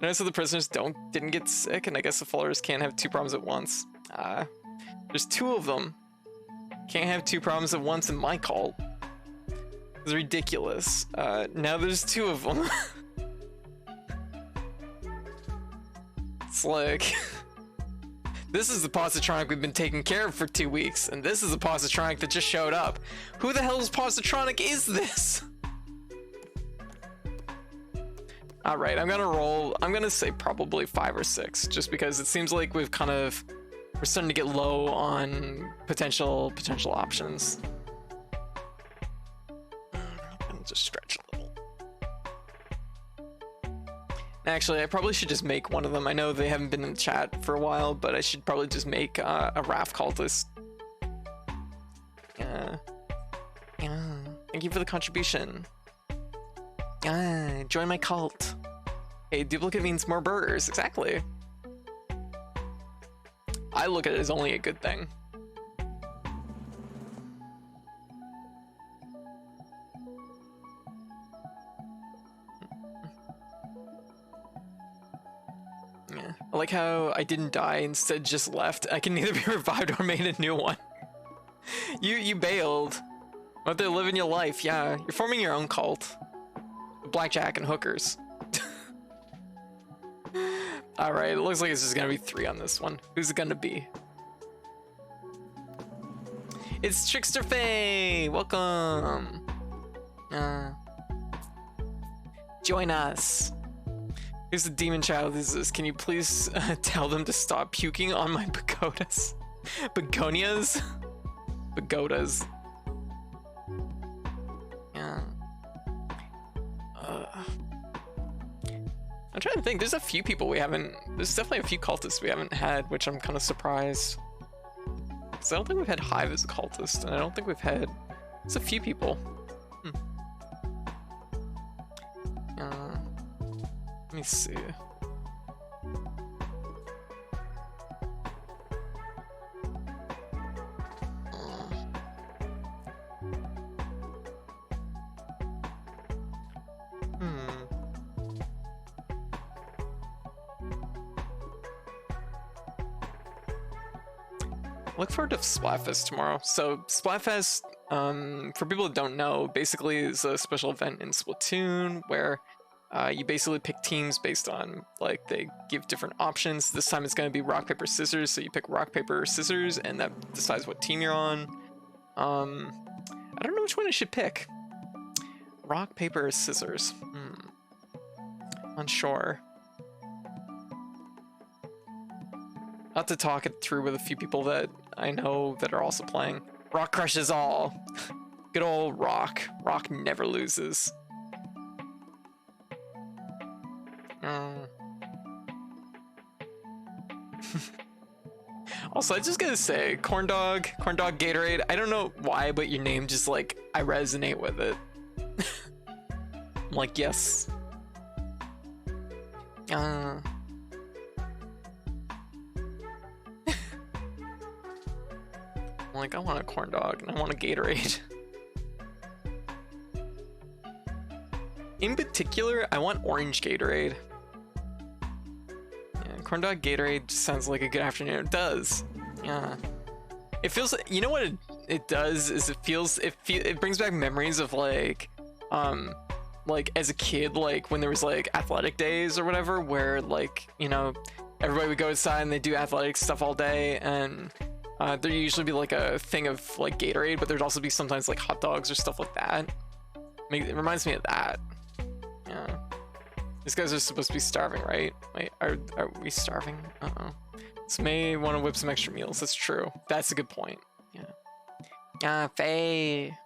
And also the prisoners didn't get sick, and I guess the followers can't have 2 problems at once. There's 2 of them. Can't have 2 problems at once in my cult. It's ridiculous. Now there's 2 of them. It's like, this is the positronic we've been taking care of for 2 weeks, and this is a positronic that just showed up. Who the hell's positronic is this? All right, I'm gonna roll. I'm gonna say probably 5 or 6, just because it seems like we're starting to get low on potential options. And just stretch a little. Actually, I probably should just make one of them. I know they haven't been in the chat for a while, but I should probably just make a Raph cultist. Yeah. Thank you for the contribution. Join my cult. Hey, duplicate means more burgers. Exactly. I look at it as only a good thing. Yeah. I like how I didn't die, instead just left. I can neither be revived or made a new one. You bailed. Out there living your life, yeah. You're forming your own cult. Blackjack and hookers. Alright, it looks like it's just gonna be 3 on this one. Who's it gonna be? It's Trickster Faye! Welcome! Join us. Here's the demon child. Can you please tell them to stop puking on my pagodas? Begonias? Pagodas. Yeah. I'm trying to think. There's a few people we haven't. There's definitely a few cultists we haven't had, which I'm kind of surprised. Because I don't think we've had Hive as a cultist, and I don't think we've had... It's a few people. Let me see. Look forward to Splatfest tomorrow. So Splatfest, for people that don't know, basically is a special event in Splatoon where you basically pick teams based on, like, they give different options. This time it's going to be rock, paper, scissors, so you pick rock, paper, scissors, and that decides what team you're on. I don't know which one I should pick. Rock, paper, scissors. Unsure. I'll have to talk it through with a few people that I know that are also playing. Rock crushes all. Good old Rock. Rock never loses. Also, I just gotta say, corn dog Gatorade, I don't know why, but your name just, like, I resonate with it. I'm like, yes. I'm like, I want a corn dog and I want a Gatorade. In particular, I want orange Gatorade. Yeah, corn dog Gatorade just sounds like a good afternoon. It does. Yeah. It feels, you know what it does is it brings back memories of like as a kid, like when there was like athletic days or whatever, where like, you know, everybody would go outside and they do athletic stuff all day, and there'd usually be like a thing of like Gatorade, but there'd also be sometimes like hot dogs or stuff like that. It reminds me of that. Yeah. These guys are supposed to be starving, right? Wait, are we starving? Uh-oh. So may want to whip some extra meals. That's true. That's a good point. Yeah. Faye.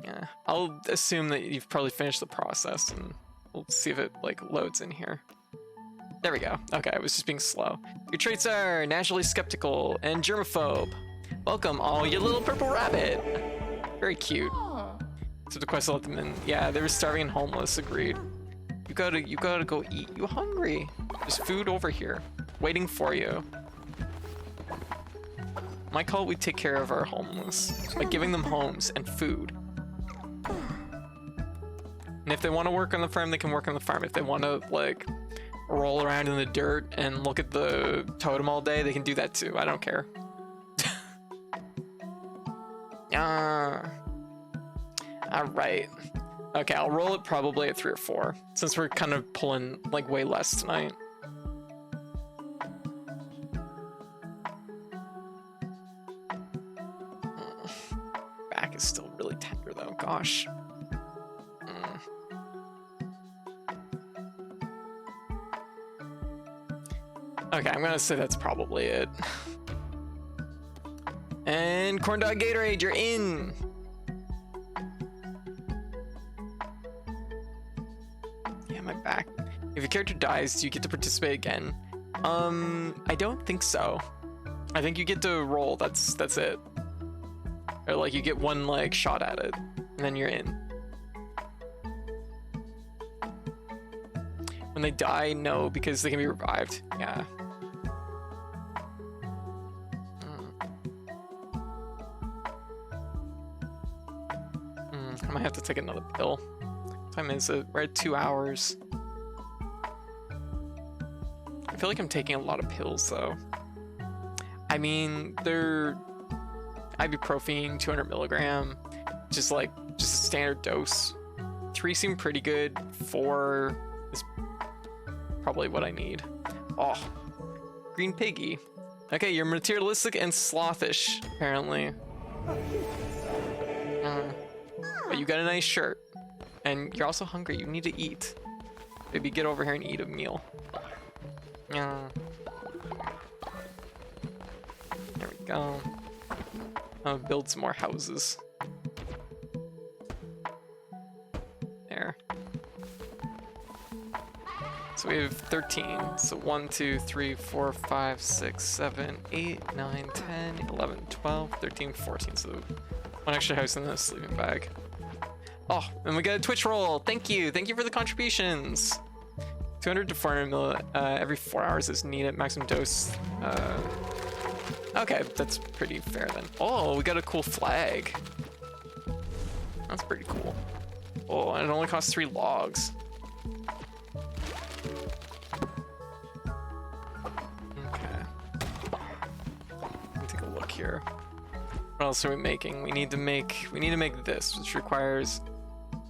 Yeah. I'll assume that you've probably finished the process, and we'll see if it like loads in here. There we go. Okay, I was just being slow. Your traits are naturally skeptical and germaphobe. Welcome, all you little purple rabbit. Very cute. So the quest let them in. Yeah, they were starving and homeless. Agreed. You gotta go eat. You hungry? There's food over here, waiting for you. My cult, we take care of our homeless by giving them homes and food. And if they want to work on the farm, they can work on the farm. If they want to like roll around in the dirt and look at the totem all day, they can do that too. I don't care. All right. Okay, I'll roll it probably at 3 or 4, since we're kind of pulling like way less tonight. Back is still really tender though, gosh. Okay, I'm gonna say that's probably it. And corn dog Gatorade, you're in. Yeah, my back. If your character dies, do you get to participate again? I don't think so. I think you get to roll. That's it. Or like you get one like shot at it, and then you're in. When they die, no, because they can be revived. Yeah. I might have to take another pill. What time is it? We're at 2 hours. I feel like I'm taking a lot of pills though. I mean, they're ibuprofen, 200 milligram, just a standard dose. 3 seem pretty good. 4 is probably what I need. Oh, green piggy. Okay, you're materialistic and slothish, apparently. But you got a nice shirt, and you're also hungry. You need to eat. Baby, get over here and eat a meal. There we go. I'll build some more houses. There. So we have 13. So 1, 2, 3, 4, 5, 6, 7, 8, 9, 10, 11, 12, 13, 14. So one extra house in the sleeping bag. Oh, and we got a Twitch roll. Thank you. Thank you for the contributions. 200 to 400 mil every 4 hours is needed. Maximum dose. Okay, that's pretty fair then. Oh, we got a cool flag. That's pretty cool. Oh, and it only costs 3 logs. Okay. Let me take a look here. What else are we making? We need to make this, which requires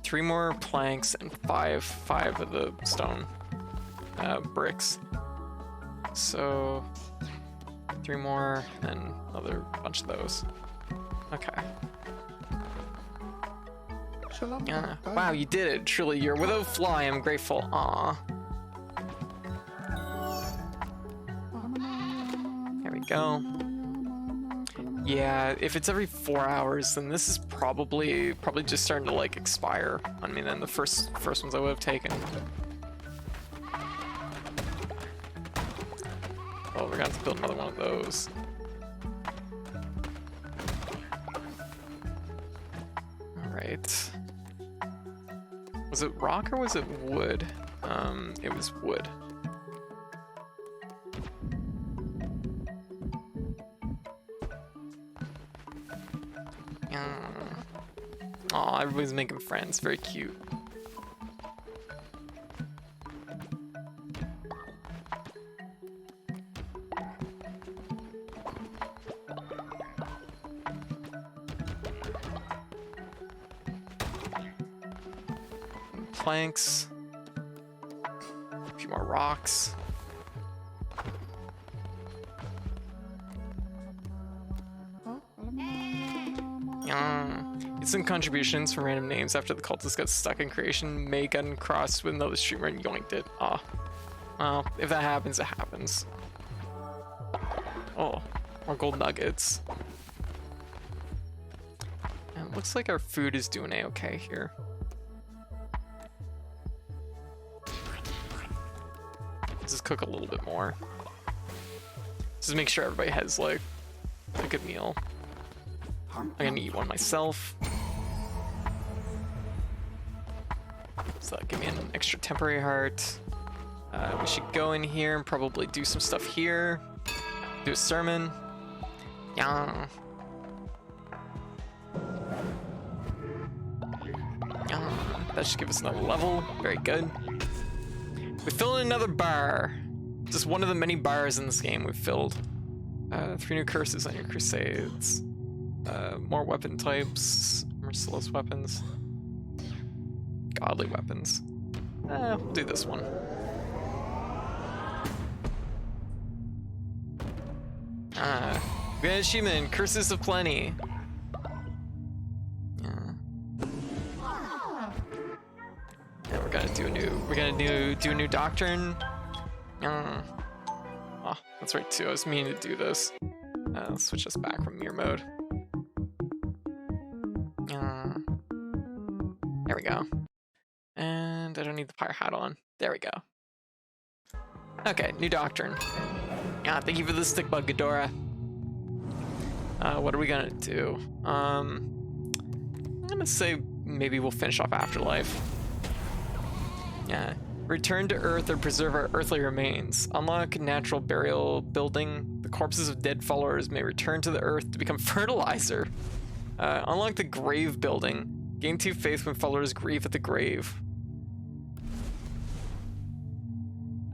3 more planks and 5 of the stone bricks. So 3 more and another bunch of those. Okay. Wow, you did it. Truly, you're without fly. I'm grateful. Aw. There we go. Yeah, if it's every 4 hours, then this is probably just starting to like expire on me. Then the first ones I would have taken. Oh, we're gonna have to build another one of those. All right. Was it rock or was it wood? It was wood. Aw, everybody's making friends. Very cute. Planks. A few more rocks. It's some contributions from random names after the cultist got stuck in creation. May got crossed with another streamer and yoinked it. Ah. Well, if that happens, it happens. Oh, more gold nuggets. And it looks like our food is doing a-okay here. Let's just cook a little bit more. Just make sure everybody has like a good meal. I'm gonna eat one myself. So that'll give me an extra temporary heart. We should go in here and probably do some stuff here. Do a sermon. Yeah. That should give us another level. Very good. We filled in another bar. Just one of the many bars in this game we've filled. 3 new curses on your crusades. More weapon types. Merciless weapons. Godly weapons. We'll do this one. We got achievement, Curses of Plenty. And we're gonna do a new doctrine. Oh, that's right too. I was meaning to do this. Let's switch us back from mirror mode. There we go. And I don't need the fire hat on. There we go. Okay, new doctrine. Yeah, thank you for the stick bug, Ghidorah. What are we gonna do? I'm gonna say maybe we'll finish off Afterlife. Yeah. Return to Earth or preserve our earthly remains. Unlock natural burial building. The corpses of dead followers may return to the Earth to become fertilizer. Unlock the grave building. Gain 2 faith when followers grieve at the grave.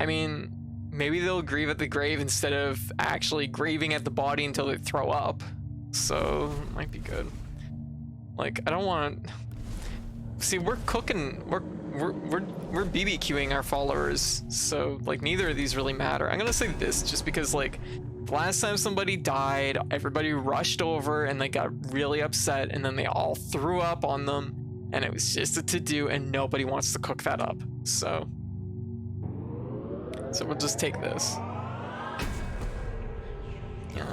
I mean, maybe they'll grieve at the grave instead of actually grieving at the body until they throw up. So, it might be good. Like, I don't want... See, we're cooking... We're BBQing our followers, so, like, neither of these really matter. I'm gonna say this just because, like, the last time somebody died, everybody rushed over and they got really upset and then they all threw up on them and it was just a to-do and nobody wants to cook that up. So we'll just take this. Yeah.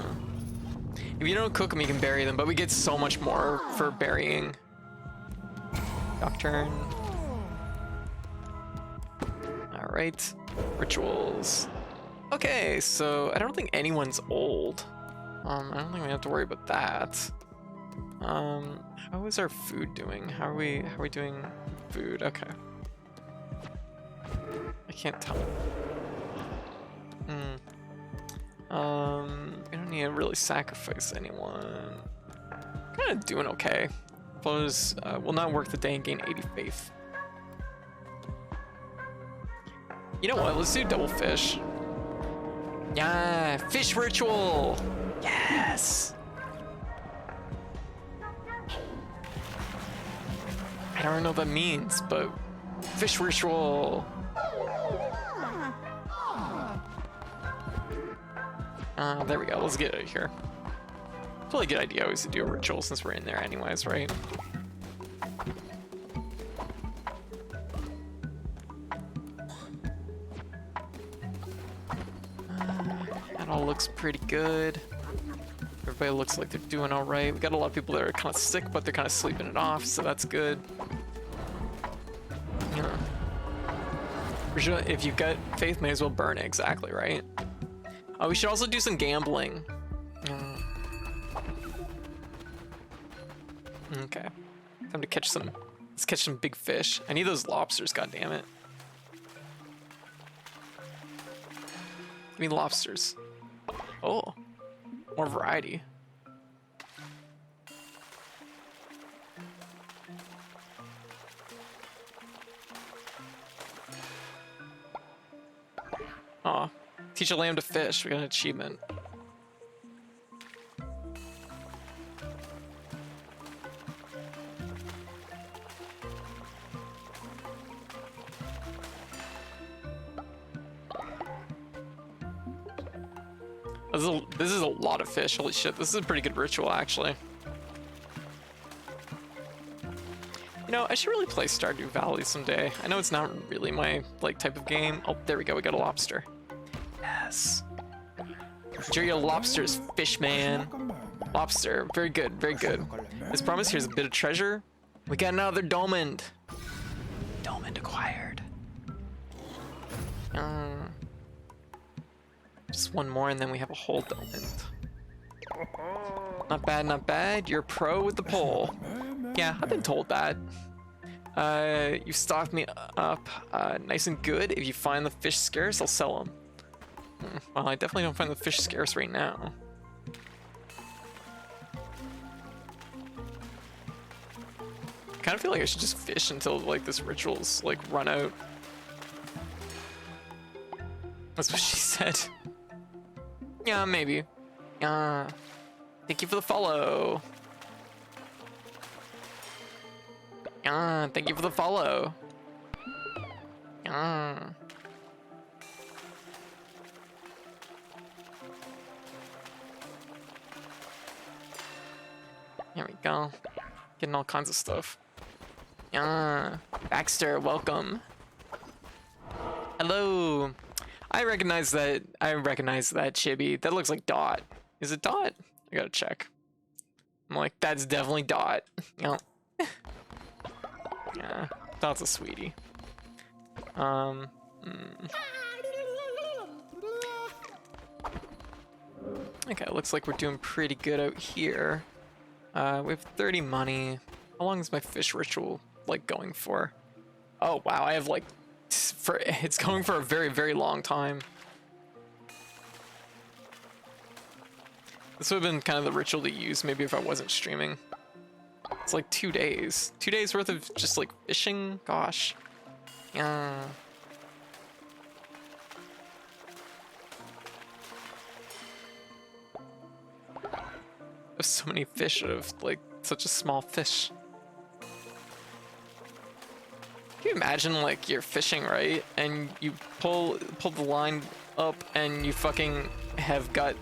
If you don't cook them, you can bury them, but we get so much more for burying. Nocturne. Alright. Rituals. Okay, so I don't think anyone's old. I don't think we have to worry about that. How is our food doing? How are we doing food? Okay. I can't tell. We don't need to really sacrifice anyone. Kind of doing okay. Foes will not work the day and gain 80 faith. You know what? Let's do double fish. Yeah, fish ritual. Yes. I don't know what that means, but fish ritual. There we go. Let's get out of here. Probably a good idea always to do a ritual since we're in there anyways, right? That all looks pretty good. Everybody looks like they're doing all right. We got a lot of people that are kind of sick, but they're kind of sleeping it off, so that's good. Yeah. For sure, if you've got faith, may as well burn it, exactly, right? Oh, we should also do some gambling. Okay. Time to catch some. Let's catch some big fish. I need those lobsters, goddammit. Give me lobsters. Oh. More variety. Aw. Teach a lamb to fish. We got an achievement. This is a lot of fish. Holy shit. This is a pretty good ritual, actually. You know, I should really play Stardew Valley someday. I know it's not really my type of game. Oh, there we go. We got a lobster. Yes. Enjoy your lobsters, fish man. Lobster. Very good. Very good. As promised, here's a bit of treasure. We got another Dolmend. Dolmend acquired. Just one more and then we have a whole Dolmend. Not bad, not bad. You're a pro with the pole. Yeah, I've been told that. You stocked me up nice and good. If you find the fish scarce, I'll sell them. Well, I definitely don't find the fish scarce right now. I kind of feel like I should just fish until this ritual's run out. That's what she said. Yeah, maybe. Thank you for the follow. Thank you for the follow. There we go. Getting all kinds of stuff. Baxter, welcome. Hello. I recognize that chibi. That looks like Dot. Is it Dot? I gotta check. I'm like, that's definitely Dot. No. Yeah, Dot's a sweetie. Okay, looks like we're doing pretty good out here. We have 30 money. How long is my fish ritual going for? Oh wow, I have it's going for a very, very long time. This would have been kind of the ritual to use maybe if I wasn't streaming. It's 2 days. 2 days worth of just fishing? Gosh. Yeah. There's so many fish out of such a small fish. Can you imagine you're fishing, right? And you pull the line up and you fucking have got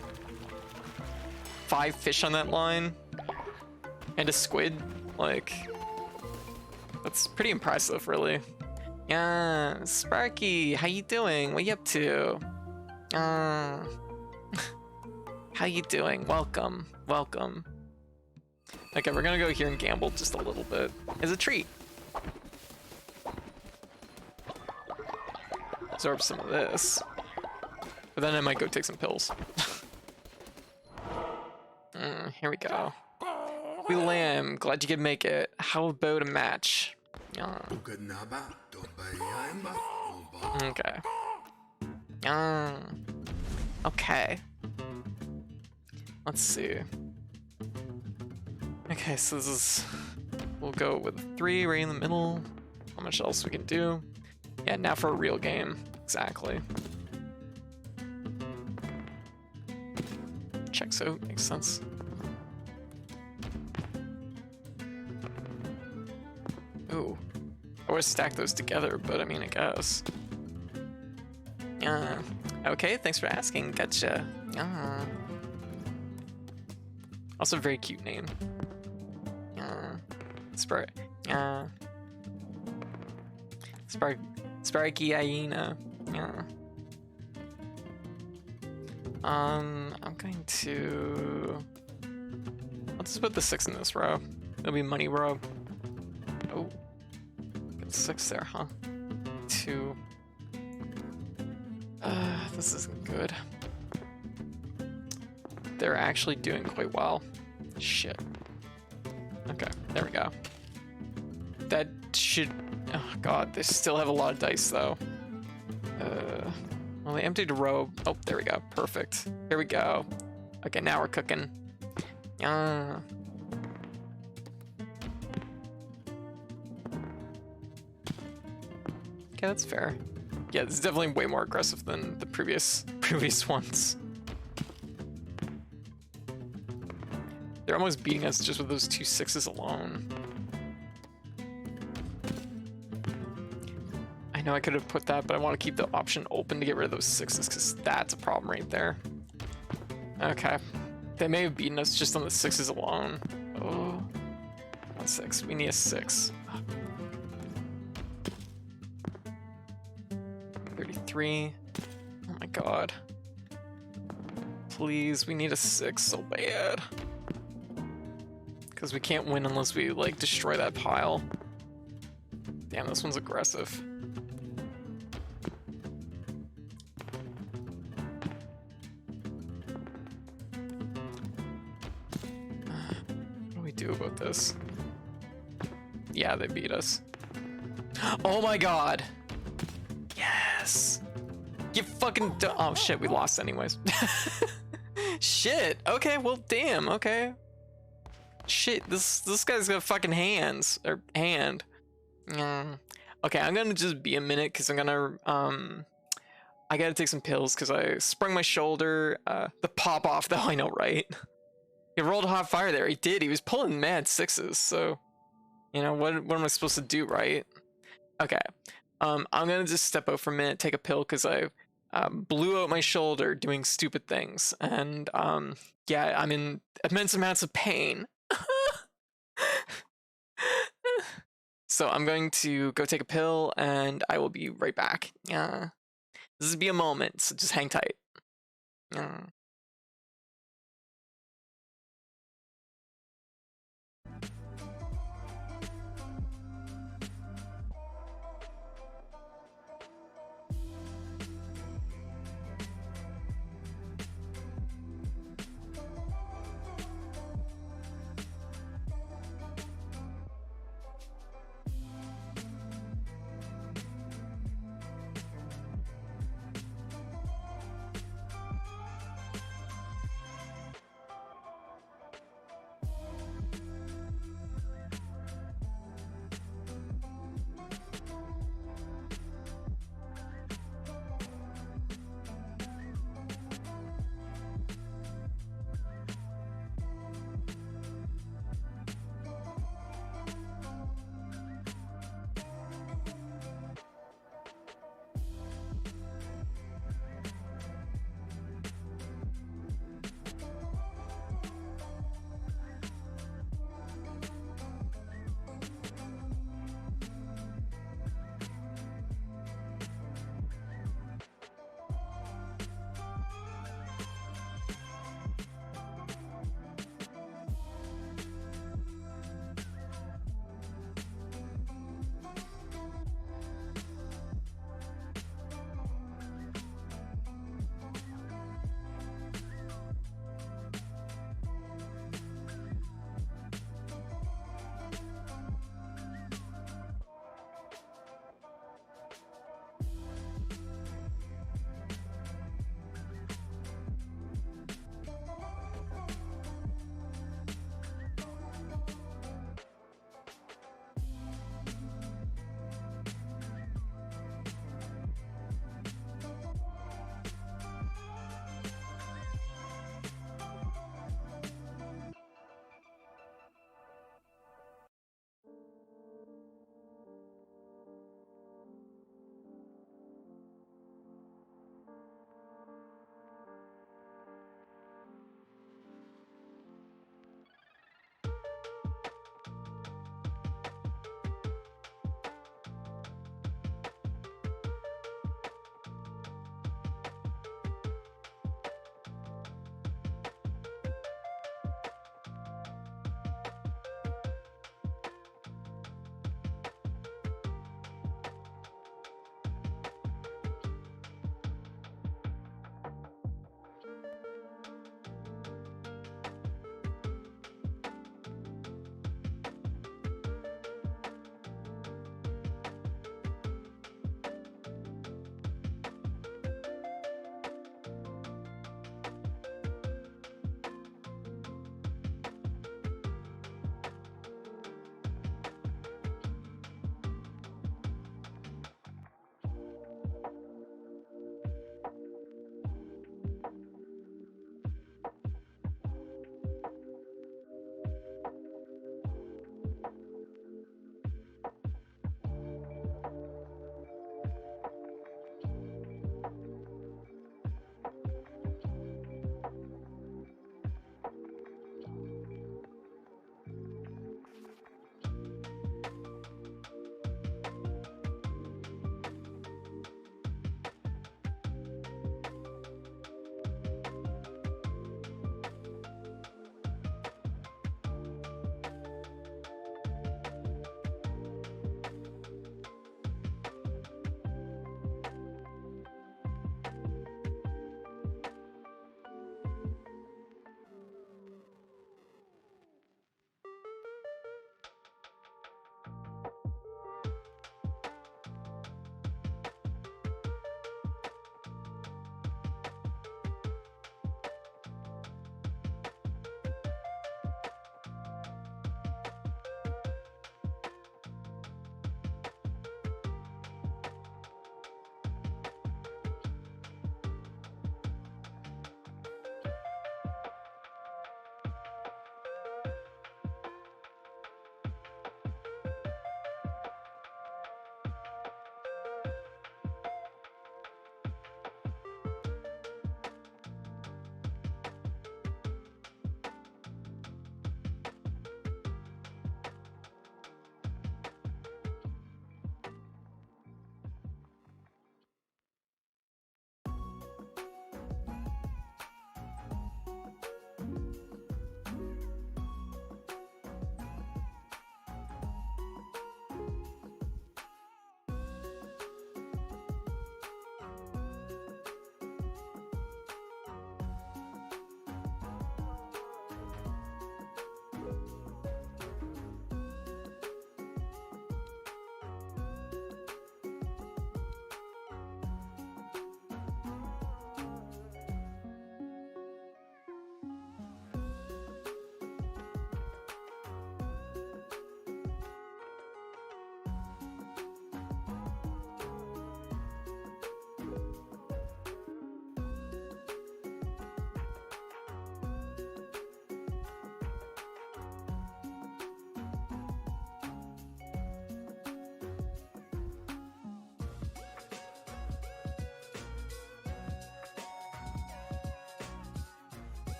5 fish on that line and a squid? That's pretty impressive, really. Yeah, Sparky, how you doing? What you up to? How you doing? Welcome, welcome. Okay, we're gonna go here and gamble just a little bit as a treat. This absorb some of this. But then I might go take some pills. Here we go. We lamb, glad you could make it. How about a match? Okay. Okay. Let's see. Okay, so this is... We'll go with 3 right in the middle. How much else we can do? Yeah, now for a real game. Exactly. Checks out, makes sense. Ooh. I would stack those together, but I mean, I guess. Okay, thanks for asking. Gotcha. Also, a very cute name. Sparky hyena. I'm going to... Let's just put the 6 in this row. It'll be money row. Oh. Got 6 there, huh? 2. This isn't good. They're actually doing quite well. Shit. Okay, there we go. That should... Oh god, they still have a lot of dice though. Well, they emptied a row. Oh, there we go. Perfect. Here we go. Okay, now we're cooking. Okay, that's fair. Yeah, this is definitely way more aggressive than the previous ones. They're almost beating us just with those 2 6s alone. I know I could have put that, but I want to keep the option open to get rid of those 6s because that's a problem right there. Okay. They may have beaten us just on the 6s alone. Oh. 1 6. We need a 6. 33. Oh my god. Please, we need a 6 so bad. Because we can't win unless we, like, destroy that pile. Damn, this one's aggressive. What do we do about this? Yeah, they beat us. Oh my god! Yes! You fucking oh shit, we lost anyways. Shit! Okay, well damn, okay. Shit, this guy's got fucking hands. Or hand. Okay, I'm gonna just be a minute because I'm gonna I gotta take some pills because I sprung my shoulder. The pop off though, I know, right? He rolled a hot fire there. He did. He was pulling mad 6s, so you know what am I supposed to do, right? Okay. I'm gonna just step out for a minute, take a pill because I blew out my shoulder doing stupid things, and yeah, I'm in immense amounts of pain. So I'm going to go take a pill, and I will be right back. This will be a moment, so just hang tight.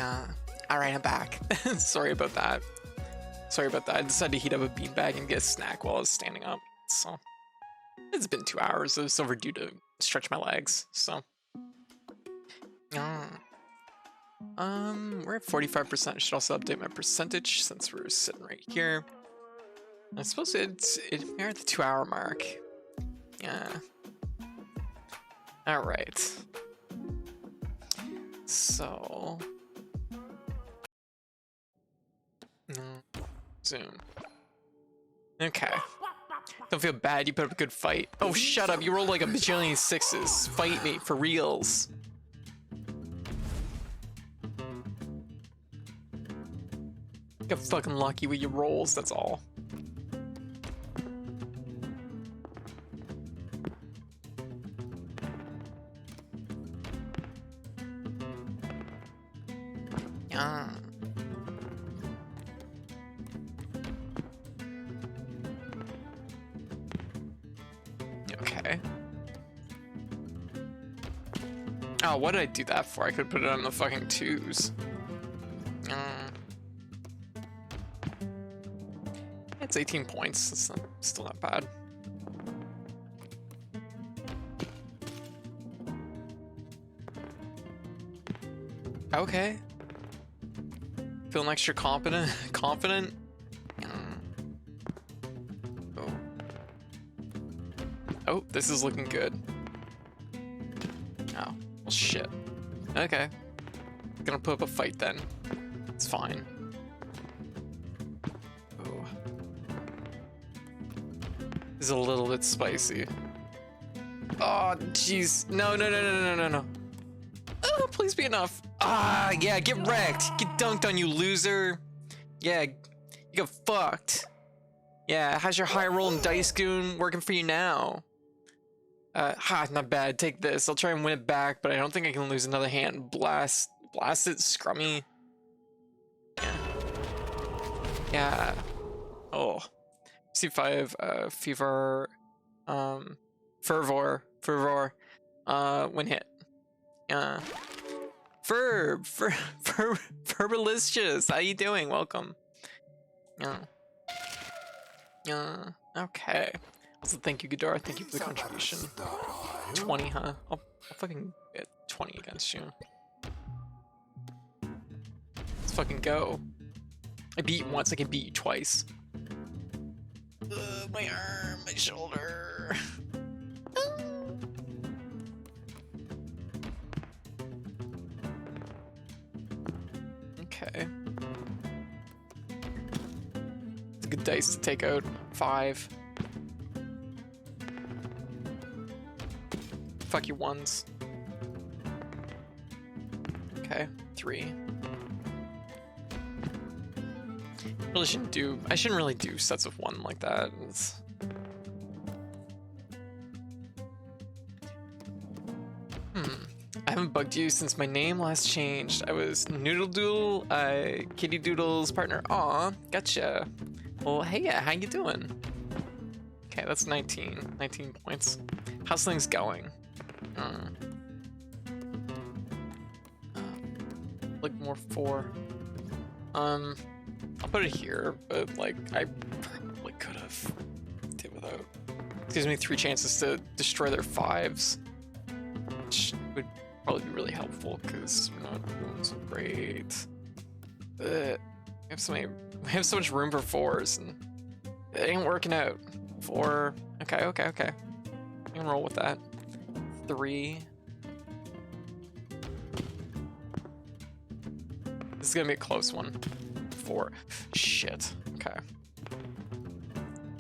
All right, I'm back. Sorry about that. Sorry about that. I decided to heat up a beanbag and get a snack while I was standing up. So it's been 2 hours. It was overdue to stretch my legs. So we're at 45%. I should also update my percentage since we're sitting right here. I suppose we're at the 2 hour mark. Yeah. All right. So zoom. Okay. Don't feel bad. You put up a good fight. Oh, shut up. You rolled like a bajillion sixes. Fight me for reals. Get fucking lucky with your rolls. That's all. Yeah. Okay. Oh, what did I do that for? I could put it on the fucking twos. It's 18 points. That's still not bad. Okay. Feeling extra confident. Oh, this is looking good. Oh, well, shit. Okay. Gonna put up a fight then. It's fine. Oh. This is a little bit spicy. Oh, jeez. No. Oh, please be enough. Ah, yeah, get wrecked. Get dunked on, you loser. Yeah, you got fucked. Yeah, how's your high rolling dice goon working for you now? Not bad. Take this. I'll try and win it back, but I don't think I can lose another hand. Blast it, Scrummy. Yeah. Oh. C5, Fever, Fervor, when hit. Ferbalicious, how you doing? Welcome. Okay. Also, thank you, Gadara. Thank you for the contribution. 20, huh? I'll fucking get 20 against you. Let's fucking go. I beat you once, I can beat you twice. My arm, my shoulder. Okay. It's a good dice to take out. 5. Fuck you ones. Okay, 3. I shouldn't really do sets of 1 like that. I haven't bugged you since my name last changed. I was Noodle Doodle, Kitty Doodle's partner. Aw, gotcha. Well, hey, how you doing? Okay, that's 19 points. How's things going? Like more 4. I'll put it here, but like I probably could have did without. It gives me 3 chances to destroy their 5s, which would probably be really helpful because we're not doing so great. But we have so much room for 4s, and it ain't working out. 4. Okay. I can roll with that. 3. This is gonna be a close one. 4. Shit. Okay.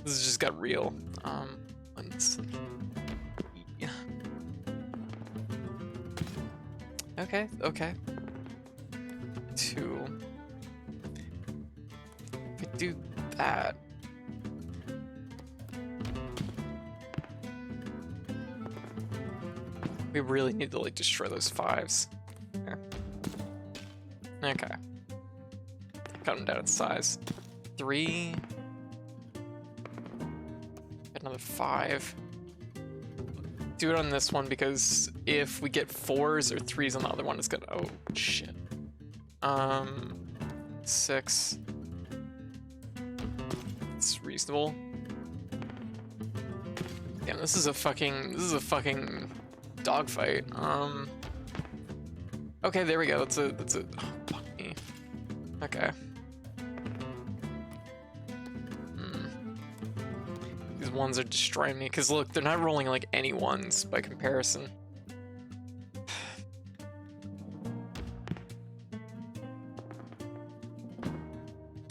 This has just got real. Let's see. Okay. 2. If I do that. We really need to like destroy those 5s. Here. Okay. Cut them down in size. 3. Get another 5. Do it on this one because if we get 4s or 3s on the other one, it's gonna. Oh shit. 6. It's reasonable. Damn, this is a fucking dogfight. Okay, there we go. That's a oh, fuck me. Okay. These ones are destroying me, because look, they're not rolling like any ones by comparison.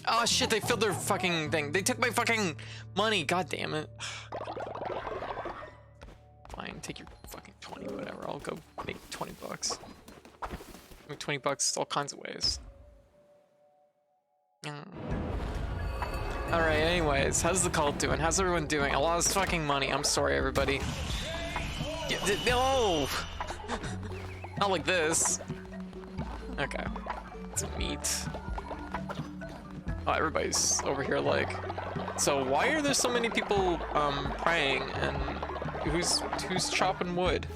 Oh shit, they filled their fucking thing. They took my fucking money, god damn it. Fine, take your fucking 20, whatever. I'll go make 20 bucks. Make 20 bucks all kinds of ways. Alright, anyways, how's the cult doing? How's everyone doing? I lost fucking money. I'm sorry, everybody. No! Not like this. Okay. It's meat. Oh, everybody's over here like... So why are there so many people praying, and who's chopping wood?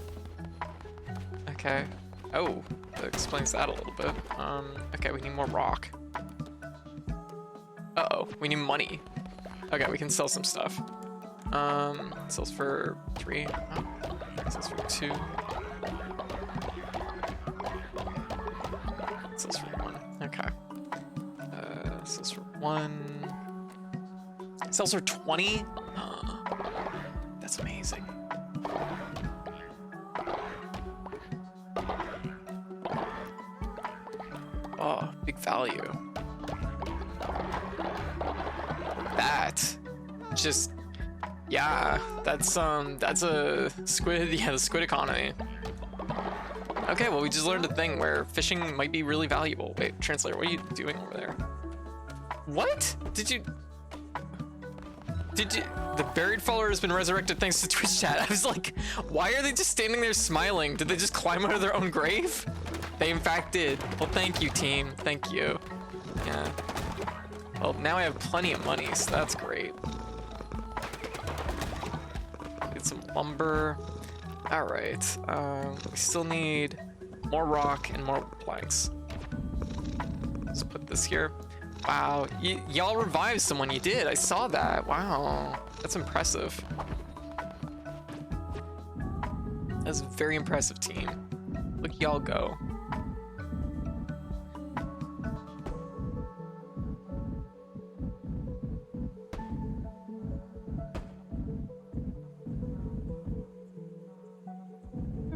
Okay. Oh, that explains that a little bit. Okay, we need more rock. Uh-oh, we need money. Okay, we can sell some stuff. Sells for 3. Oh, sells for 2. Sells for 1. Okay. Sells for 1. Sells for 20? That's amazing. Oh, big value. That just, yeah, that's a squid, yeah, the squid economy. Okay, well, we just learned a thing where fishing might be really valuable. Wait, translator, what are you doing over there? What? The buried follower has been resurrected thanks to Twitch chat. I was like, why are they just standing there smiling? Did they just climb out of their own grave? They in fact did. Well, thank you, team. Thank you. Yeah. Well, now I have plenty of money, so that's great. Get some lumber. All right. We still need more rock and more planks. Let's put this here. Wow, y'all revived someone. You did. I saw that. Wow, that's impressive. That's a very impressive, team. Look, y'all go.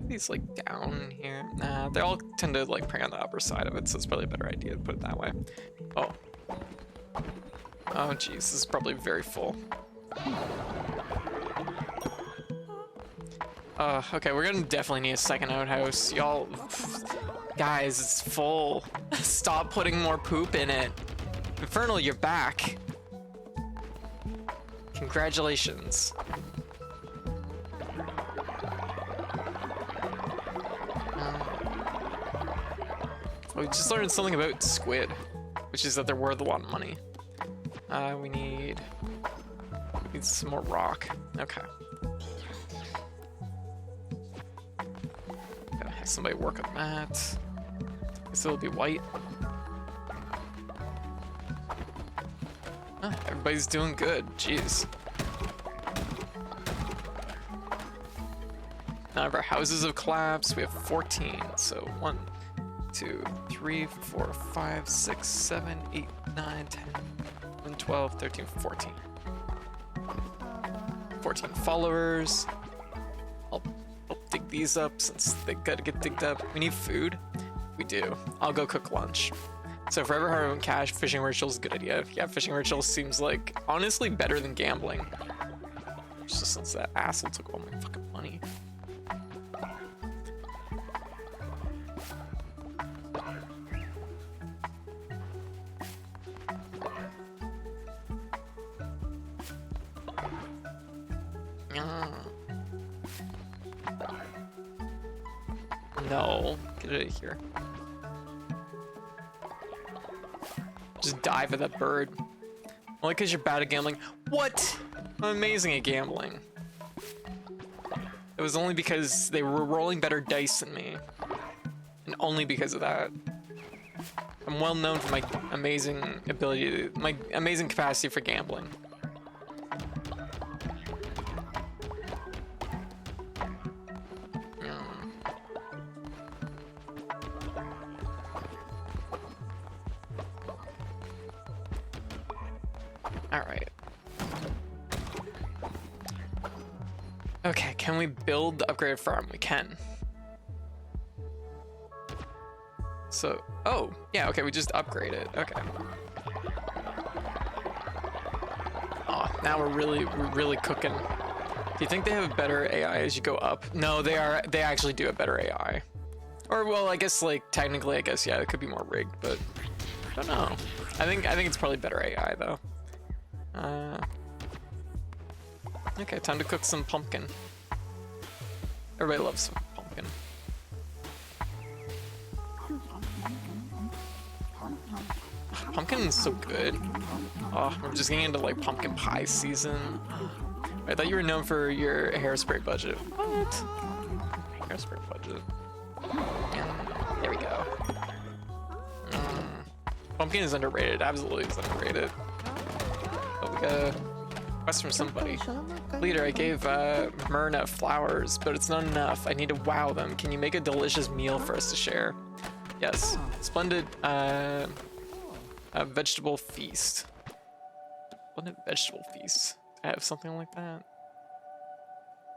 These like down here. Nah, they all tend to like prey on the upper side of it, so it's probably a better idea to put it that way. Oh. Oh geez, this is probably very full. Okay, we're gonna definitely need a second outhouse. Y'all, guys, it's full. Stop putting more poop in it. Infernal, you're back. Congratulations. We just learned something about squid, which is that they're worth a lot of money. We need some more rock. Okay. Gotta have somebody work on that. Guess it'll be white. Oh, everybody's doing good. Jeez. None of our houses have collapsed. We have 14, so 1, 2, 3, 4, 5, 6, 7, 8, 9, 10, 11, 12, 13, 14. 14 followers. I'll dig these up since they gotta get digged up. We need food. We do. I'll go cook lunch. So forever hard earned cash, fishing rituals, good idea. Yeah, fishing rituals seems like honestly better than gambling. Just since that asshole took all my fucking money. No, get it out of here. Just dive at that bird. Only because you're bad at gambling. What? I'm amazing at gambling. It was only because they were rolling better dice than me. And only because of that. I'm well known for my amazing ability, my amazing capacity for gambling. Alright. Okay, can we build the upgraded farm? We can. So, oh, yeah, okay, we just upgrade it. Okay. Oh, now we're really cooking. Do you think they have a better AI as you go up? No, they actually do have better AI. Or, well, I guess, like, technically, I guess, yeah, it could be more rigged, but I don't know. I think it's probably better AI, though. Okay, time to cook some pumpkin. Everybody loves pumpkin. Pumpkin is so good. Oh, we're just getting into like pumpkin pie season. I thought you were known for your hairspray budget. What? Hairspray budget. There we go. Pumpkin is underrated. Absolutely is underrated. Oh, we got a request from somebody. Leader, I gave Myrna flowers, but it's not enough. I need to wow them. Can you make a delicious meal for us to share? Yes. Splendid vegetable feast. Splendid vegetable feast. I have something like that.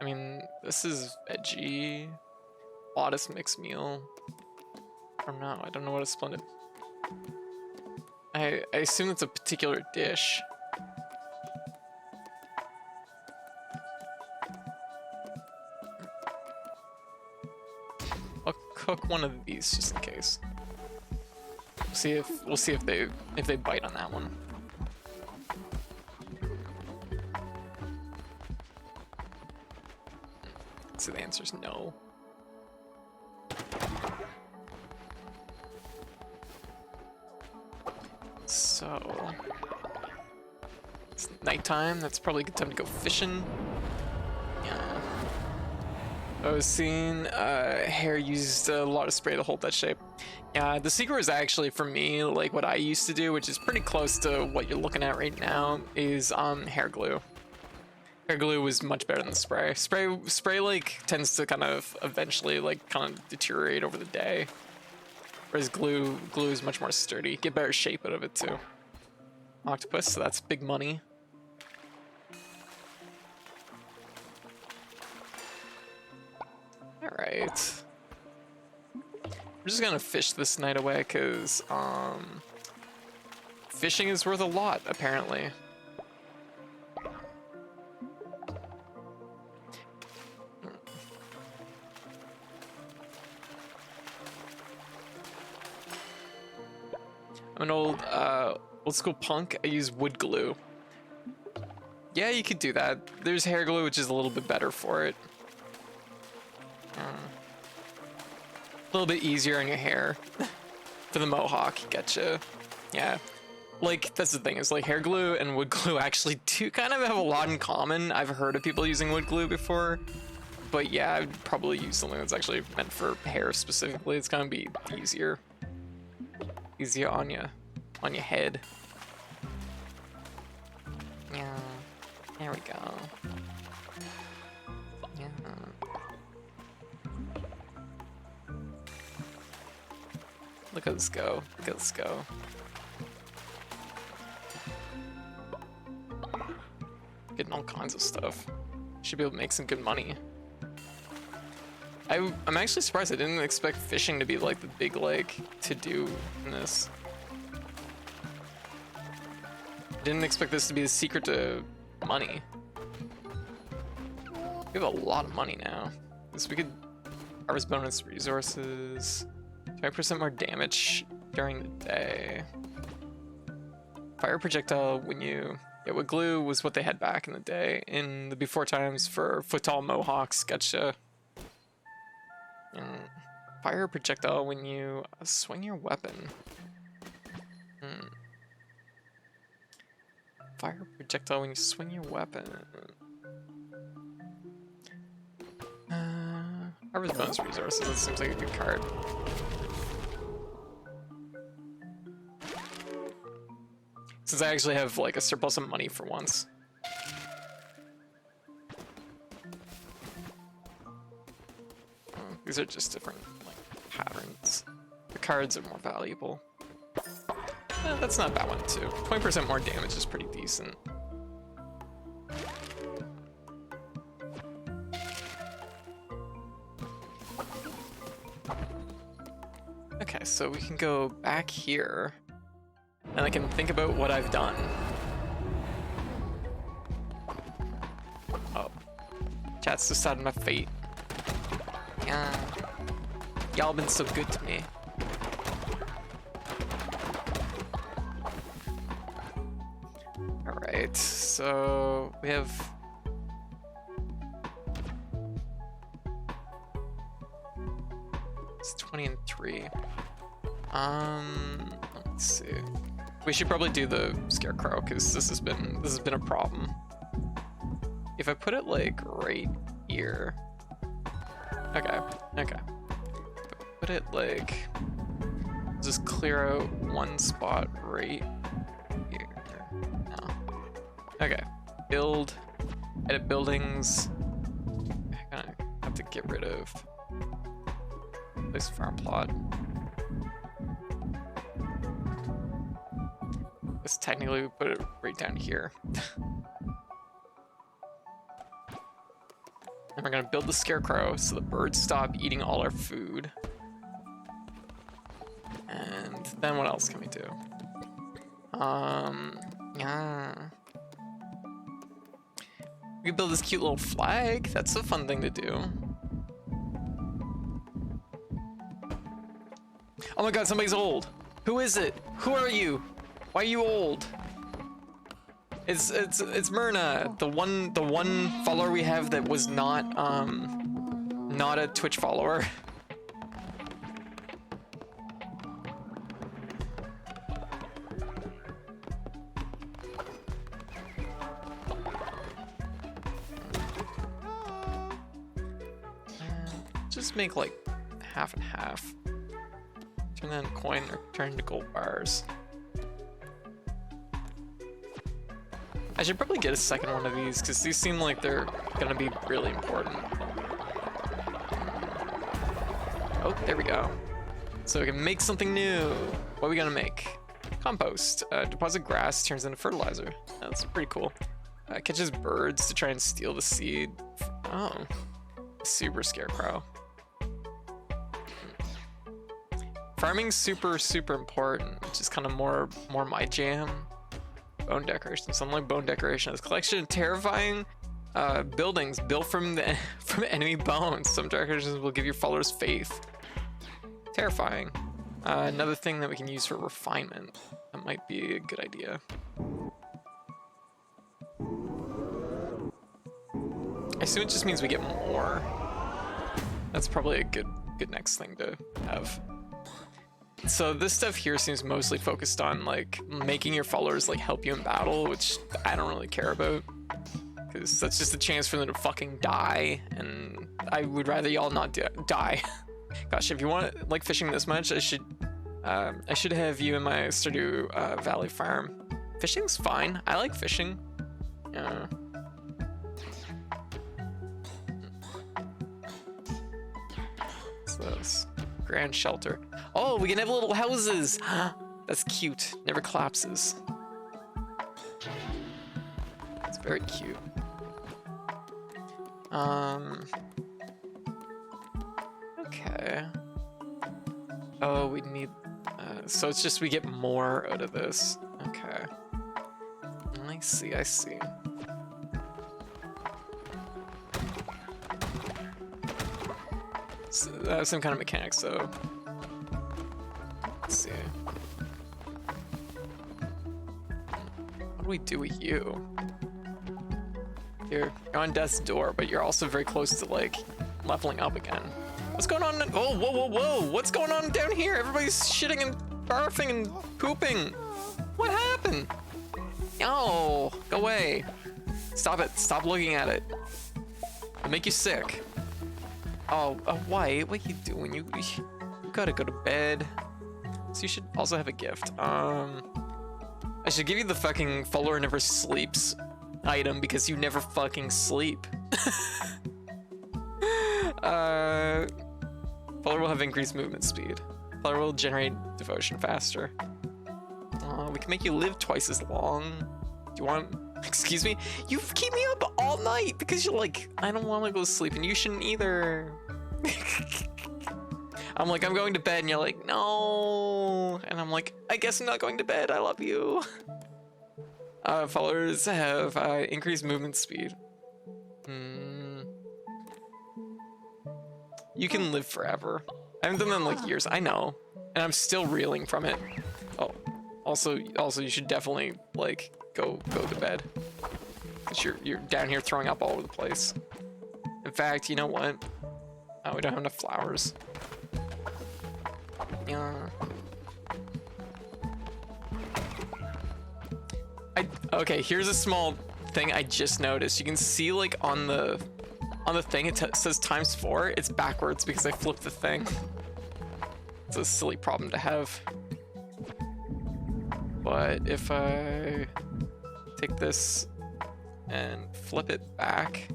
I mean, this is veggie. Oddest mixed meal. I don't know. I don't know what a splendid. I assume it's a particular dish. I'll cook one of these just in case. We'll see if they bite on that one. So the answer is no. So it's nighttime. That's probably a good time to go fishing. Yeah. I was seeing hair used a lot of spray to hold that shape. Yeah, the secret is actually for me, like what I used to do, which is pretty close to what you're looking at right now, is hair glue. Hair glue was much better than spray. Spray like tends to kind of eventually like kind of deteriorate over the day. Whereas glue is much more sturdy. Get better shape out of it too. Octopus, so that's big money. Alright. We're just gonna fish this night away because fishing is worth a lot, apparently. I'm an old school punk. I use wood glue. Yeah, you could do that. There's hair glue, which is a little bit better for it. A little bit easier on your hair. For the mohawk, getcha. Yeah. Like, that's the thing, is like hair glue and wood glue actually do kind of have a lot in common. I've heard of people using wood glue before. But yeah, I'd probably use something that's actually meant for hair specifically. It's gonna be easier. Easier on your head. Yeah. There we go. Yeah. Look at this go. Look at this go. Getting all kinds of stuff. Should be able to make some good money. I'm actually surprised. I didn't expect fishing to be like the big like to do in this. Didn't expect this to be the secret to money. We have a lot of money now. So we could harvest bonus resources. 20% more damage during the day. Fire projectile when you... Yeah, wood glue was what they had back in the day. In the before times for foot-tall mohawks. Gotcha. And fire projectile when you swing your weapon. Fire projectile when you swing your weapon. Harvest bonus resources. That seems like a good card. Since I actually have like a surplus of money for once. Oh, these are just different like patterns. The cards are more valuable. That's not a bad one too. 20% more damage is pretty decent. Okay, so we can go back here, and I can think about what I've done. Oh, chat's decided my fate. Yeah, y'all been so good to me. All right, so we have. It's 20 and 3. Let's see. We should probably do the scarecrow because this has been a problem. If I put it like right here. Okay. Put it like, just clear out one spot right here. No. Okay. Build. Edit buildings. I kind of have to get rid of this farm plot. This technically we put it right down here. And we're gonna build the scarecrow so the birds stop eating all our food. And then what else can we do? Yeah. We can build this cute little flag. That's a fun thing to do. Oh my god, somebody's old. Who is it? Who are you? Why are you old? It's Myrna, the one follower we have that was not a Twitch follower. Just make like half and half. Turn that into coin or turn into gold bars. I should probably get a second one of these because these seem like they're gonna be really important. Oh, there we go. So we can make something new. What are we gonna make? Compost. Deposit grass turns into fertilizer. That's pretty cool. Catches birds to try and steal the seed. Oh, super scarecrow. Farming's super important, which is kind of more my jam. Bone decoration. Something like bone decoration. This collection of terrifying buildings built from enemy bones. Some decorations will give your followers faith. Terrifying. Another thing that we can use for refinement. That might be a good idea. I assume it just means we get more. That's probably a good next thing to have. So this stuff here seems mostly focused on like making your followers like help you in battle, which I don't really care about because that's just a chance for them to fucking die, and I would rather y'all not die. Gosh, if you want like fishing this much, I should have you in my Stardew Valley farm. Fishing's fine. I like fishing. Yeah. So that's grand shelter. Oh, we can have little houses. That's cute. Never collapses. It's very cute. Okay. Oh, we need. So it's just we get more out of this. Okay. I see. So, some kind of mechanics, though. Let's see. What do we do with you? You're on death's door, but you're also very close to like leveling up again. What's going on? Oh, whoa! What's going on down here? Everybody's shitting and barfing and pooping. What happened? Oh, go away. Stop it. Stop looking at it. It'll make you sick. Oh, White, what are you doing? You gotta go to bed. So you should also have a gift. I should give you the fucking follower never sleeps item because you never fucking sleep. Follower will have increased movement speed. Follower will generate devotion faster. We can make you live twice as long. Do you want... Excuse me? You keep me up all night because you're like, I don't want to go to sleep, and you shouldn't either. I'm like, I'm going to bed, and you're like, no. And I'm like, I guess I'm not going to bed. I love you. Followers have increased movement speed. You can live forever. I haven't done that in like years. I know, and I'm still reeling from it. Oh, also, you should definitely like go to bed, cause you're down here throwing up all over the place. In fact, you know what? Oh, we don't have enough flowers. Yeah. Okay, here's a small thing I just noticed. You can see like on the thing it says ×4. It's backwards because I flipped the thing. It's a silly problem to have. But if I take this and flip it back,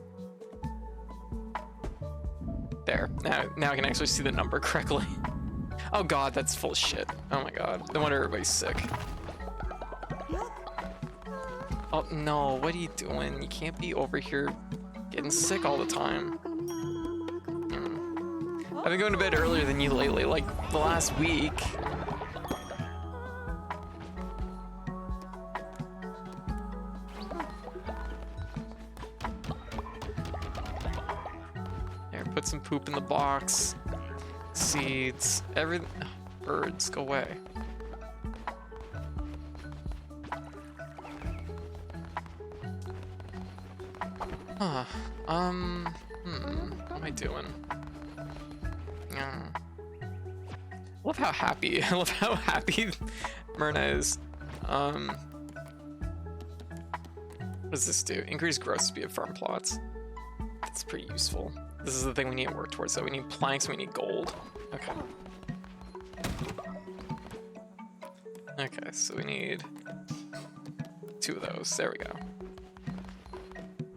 there. Now I can actually see the number correctly. Oh god, that's full of shit. Oh my god. No wonder everybody's sick. Oh no, what are you doing? You can't be over here getting sick all the time. I've been going to bed earlier than you lately, like the last week. There, put some poop in the box. Seeds, everything. Birds, go away. Huh. What am I doing? Love how happy. I love how happy Myrna is. What does this do? Increase growth speed of farm plots. That's pretty useful. This is the thing we need to work towards. So we need planks, we need gold. Okay. Okay, so we need 2 of those. There we go.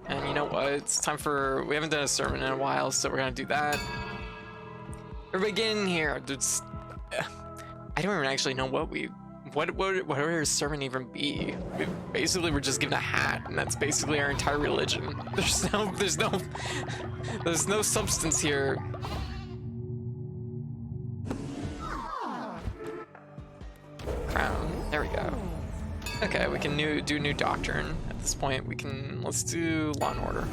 And you know what? It's time for... We haven't done a sermon in a while, so we're gonna do that. Everybody get in here. I don't even actually know what we... What would our sermon even be? Basically, we're just given a hat, and that's basically our entire religion. There's no substance here. Crown. There we go. Okay, we can do new doctrine. At this point, let's do law and order.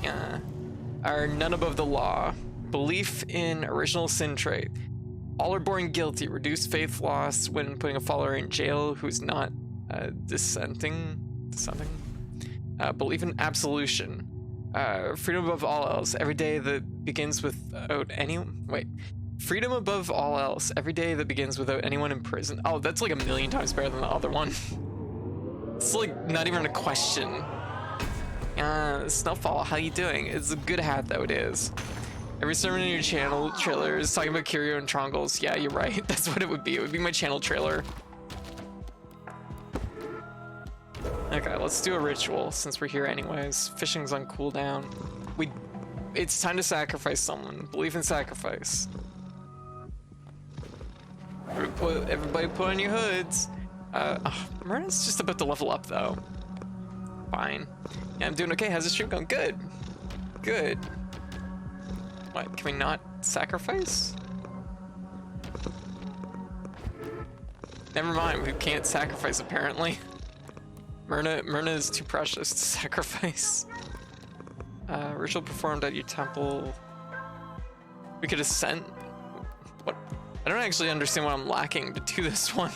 Yeah. Our none above the law. Belief in original sin trait. All are born guilty. Reduced faith loss when putting a follower in jail who's not dissenting. Belief in absolution. Freedom above all else. Every day that begins without freedom above all else. Every day that begins without anyone in prison. Oh, that's like 1,000,000 times better than the other one. It's like not even a question. Snowfall, how you doing? It's a good hat though, it is. Every sermon in your channel trailer is talking about Curio and Trongles. Yeah, you're right. That's what it would be. It would be my channel trailer. Okay, let's do a ritual since we're here anyways. Fishing's on cooldown. It's time to sacrifice someone. Believe in sacrifice. Everybody put on your hoods. Myrna's just about to level up though. Fine. Yeah, I'm doing okay. How's the stream going? Good. Good. What, can we not sacrifice? Never mind, we can't sacrifice apparently. Myrna is too precious to sacrifice. Ritual performed at your temple. We could ascend. What? I don't actually understand what I'm lacking to do this one.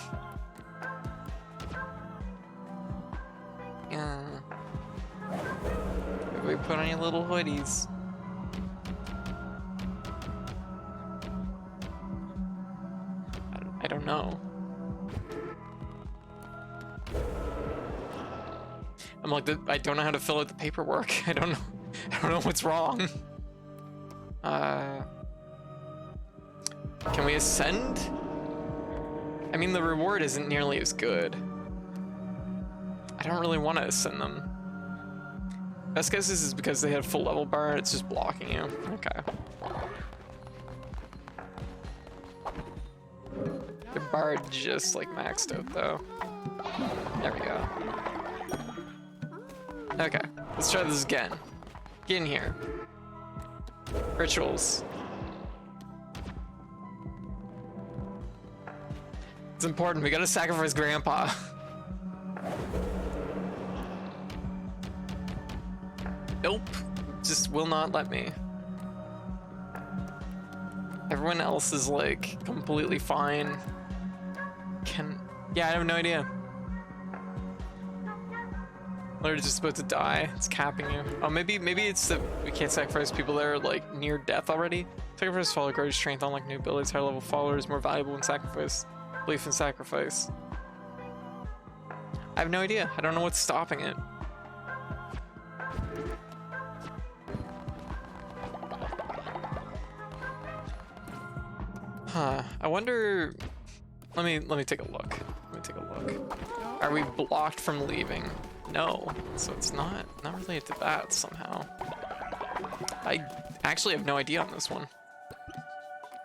Yeah. We put on your little hoodies. I don't know. I'm like, I don't know how to fill out the paperwork. I don't know what's wrong. Can we ascend? I mean, the reward isn't nearly as good. don't really want to ascend them. Best guess is because they had full level bar and it's just blocking you. Okay. The bar just like maxed out though. There we go. Okay, let's try this again. Get in here. Rituals. It's important, we gotta sacrifice Grandpa. Nope, just will not let me. Everyone else is like completely fine. Yeah, I have no idea. Literally just about to die. It's capping you. Oh, maybe it's that we can't sacrifice people that are like near death already. Sacrifice follower grows strength, unlock new abilities, higher level followers more valuable in sacrifice. Belief in sacrifice. I have no idea. I don't know what's stopping it. Huh. I wonder. Let me take a look. Let me take a look. Are we blocked from leaving? No. So it's not related to that somehow. I actually have no idea on this one.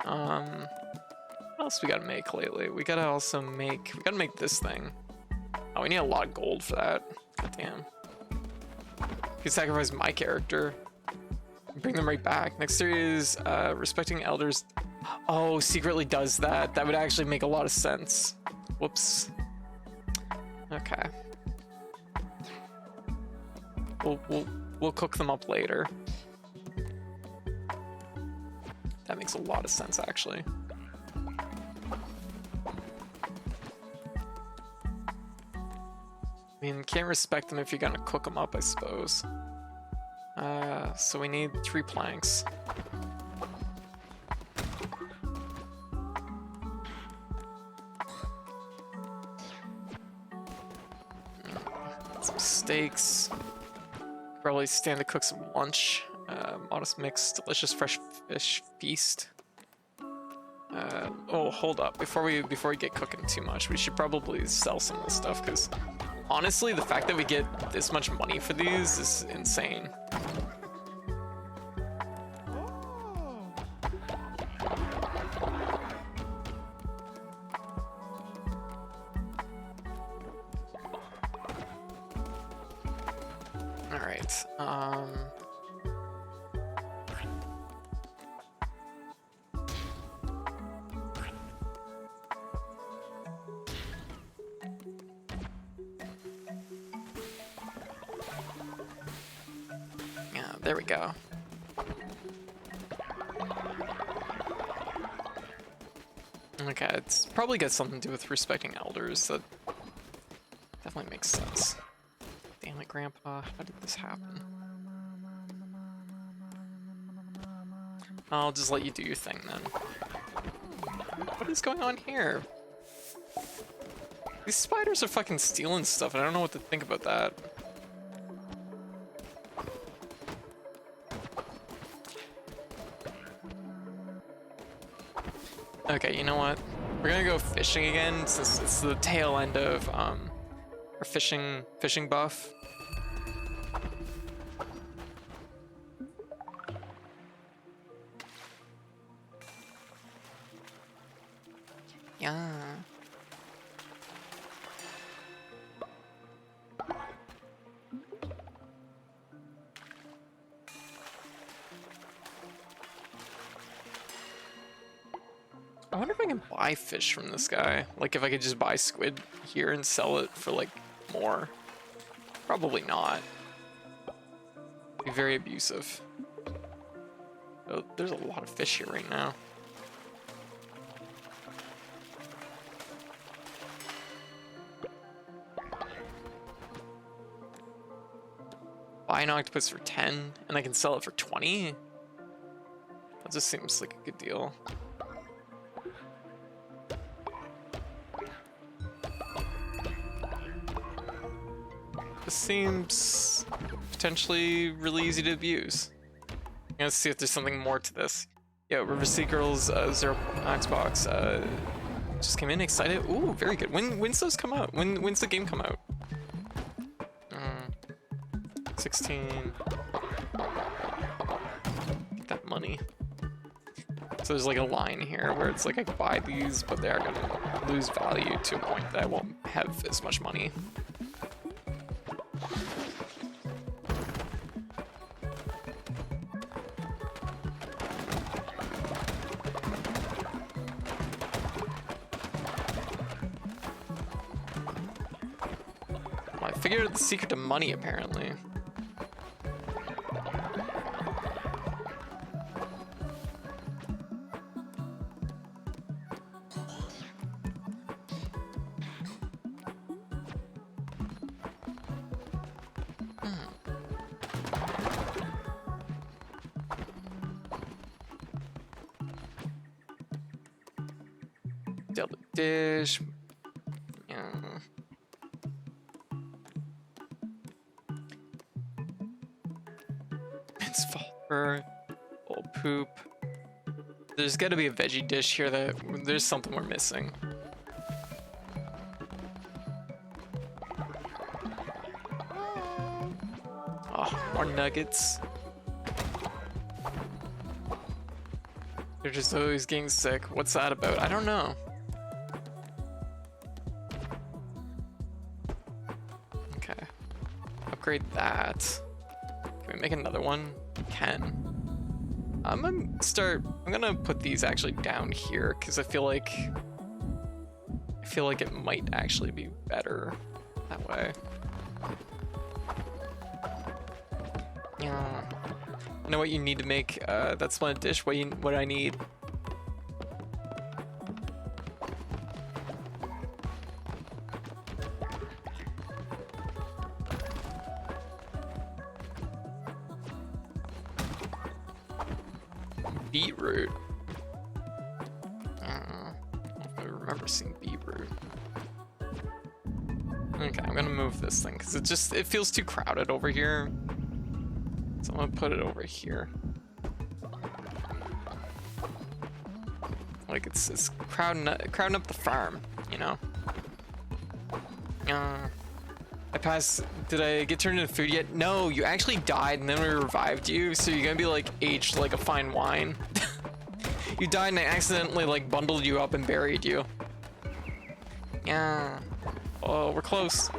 What else we gotta make lately? We gotta make this thing. Oh, we need a lot of gold for that. God damn. You can sacrifice my character. Bring them right back. Next series, respecting elders. Oh, secretly does that. That would actually make a lot of sense. Whoops. Okay. We'll cook them up later. That makes a lot of sense, actually. I mean, can't respect them if you're gonna cook them up, I suppose. So we need 3 planks. Some steaks. Probably stand to cook some lunch. Modest mix, delicious fresh fish feast. Oh, hold up! Before we get cooking too much, we should probably sell some of this stuff because honestly, the fact that we get this much money for these is insane. All right. Yeah, there we go. Okay, it's probably got something to do with respecting elders. That definitely makes sense. Damn it, Grandpa. How did this happen? I'll just let you do your thing then. What is going on here? These spiders are fucking stealing stuff, and I don't know what to think about that. Okay, you know what? We're gonna go fishing again since it's the tail end of our fishing buff. Yeah. I wonder if I can buy fish from this guy. Like if I could just buy squid here and sell it for like more. Probably not. Be very abusive. Oh, there's a lot of fish here right now. Buy an octopus for 10 and I can sell it for 20? That just seems like a good deal. This seems potentially really easy to abuse. Let's see if there's something more to this. Yo, River Sea Girls, Zero Xbox, just came in excited. Ooh, very good. When's those come out? When's the game come out? 16. Get that money. So there's like a line here where it's like I can buy these, but they are gonna lose value to a point that I won't have as much money. Well, I figured out the secret to money apparently. Double dish. Yeah. It's fall old poop. There's got to be a veggie dish here that there's something we're missing. Oh, more nuggets. They're just always getting sick. What's that about? I don't know. Okay. Upgrade that. Can we make another one? We can. I'm gonna put these actually down here because I feel like it might actually be better that way. Yeah. I know what you need to make that splendid dish. What I need. Beetroot. I don't know if I remember seeing beetroot. Okay, I'm gonna move this thing because it feels too crowded over here. So I'm gonna put it over here. Like it's crowding up the farm, you know. I passed. Did I get turned into food yet? No, you actually died and then we revived you, so you're gonna be like aged like a fine wine. You died and I accidentally like bundled you up and buried you. Yeah. Oh, we're close.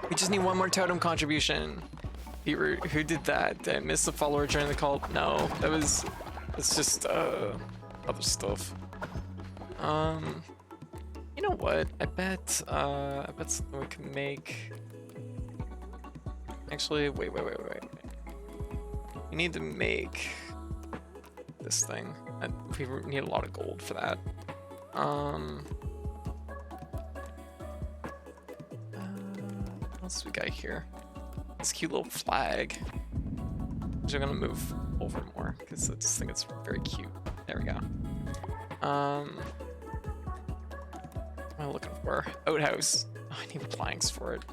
We just need one more totem contribution. Beetroot, who did that? Did I miss the follower joining the cult? No, it's just other stuff. You know what? I bet something we can make. Actually, wait. We need to make this thing. We need a lot of gold for that. What else we got here? This cute little flag, which I'm gonna move over more because I just think it's very cute. There we go. What am I looking for? Outhouse. Oh, I need planks for it.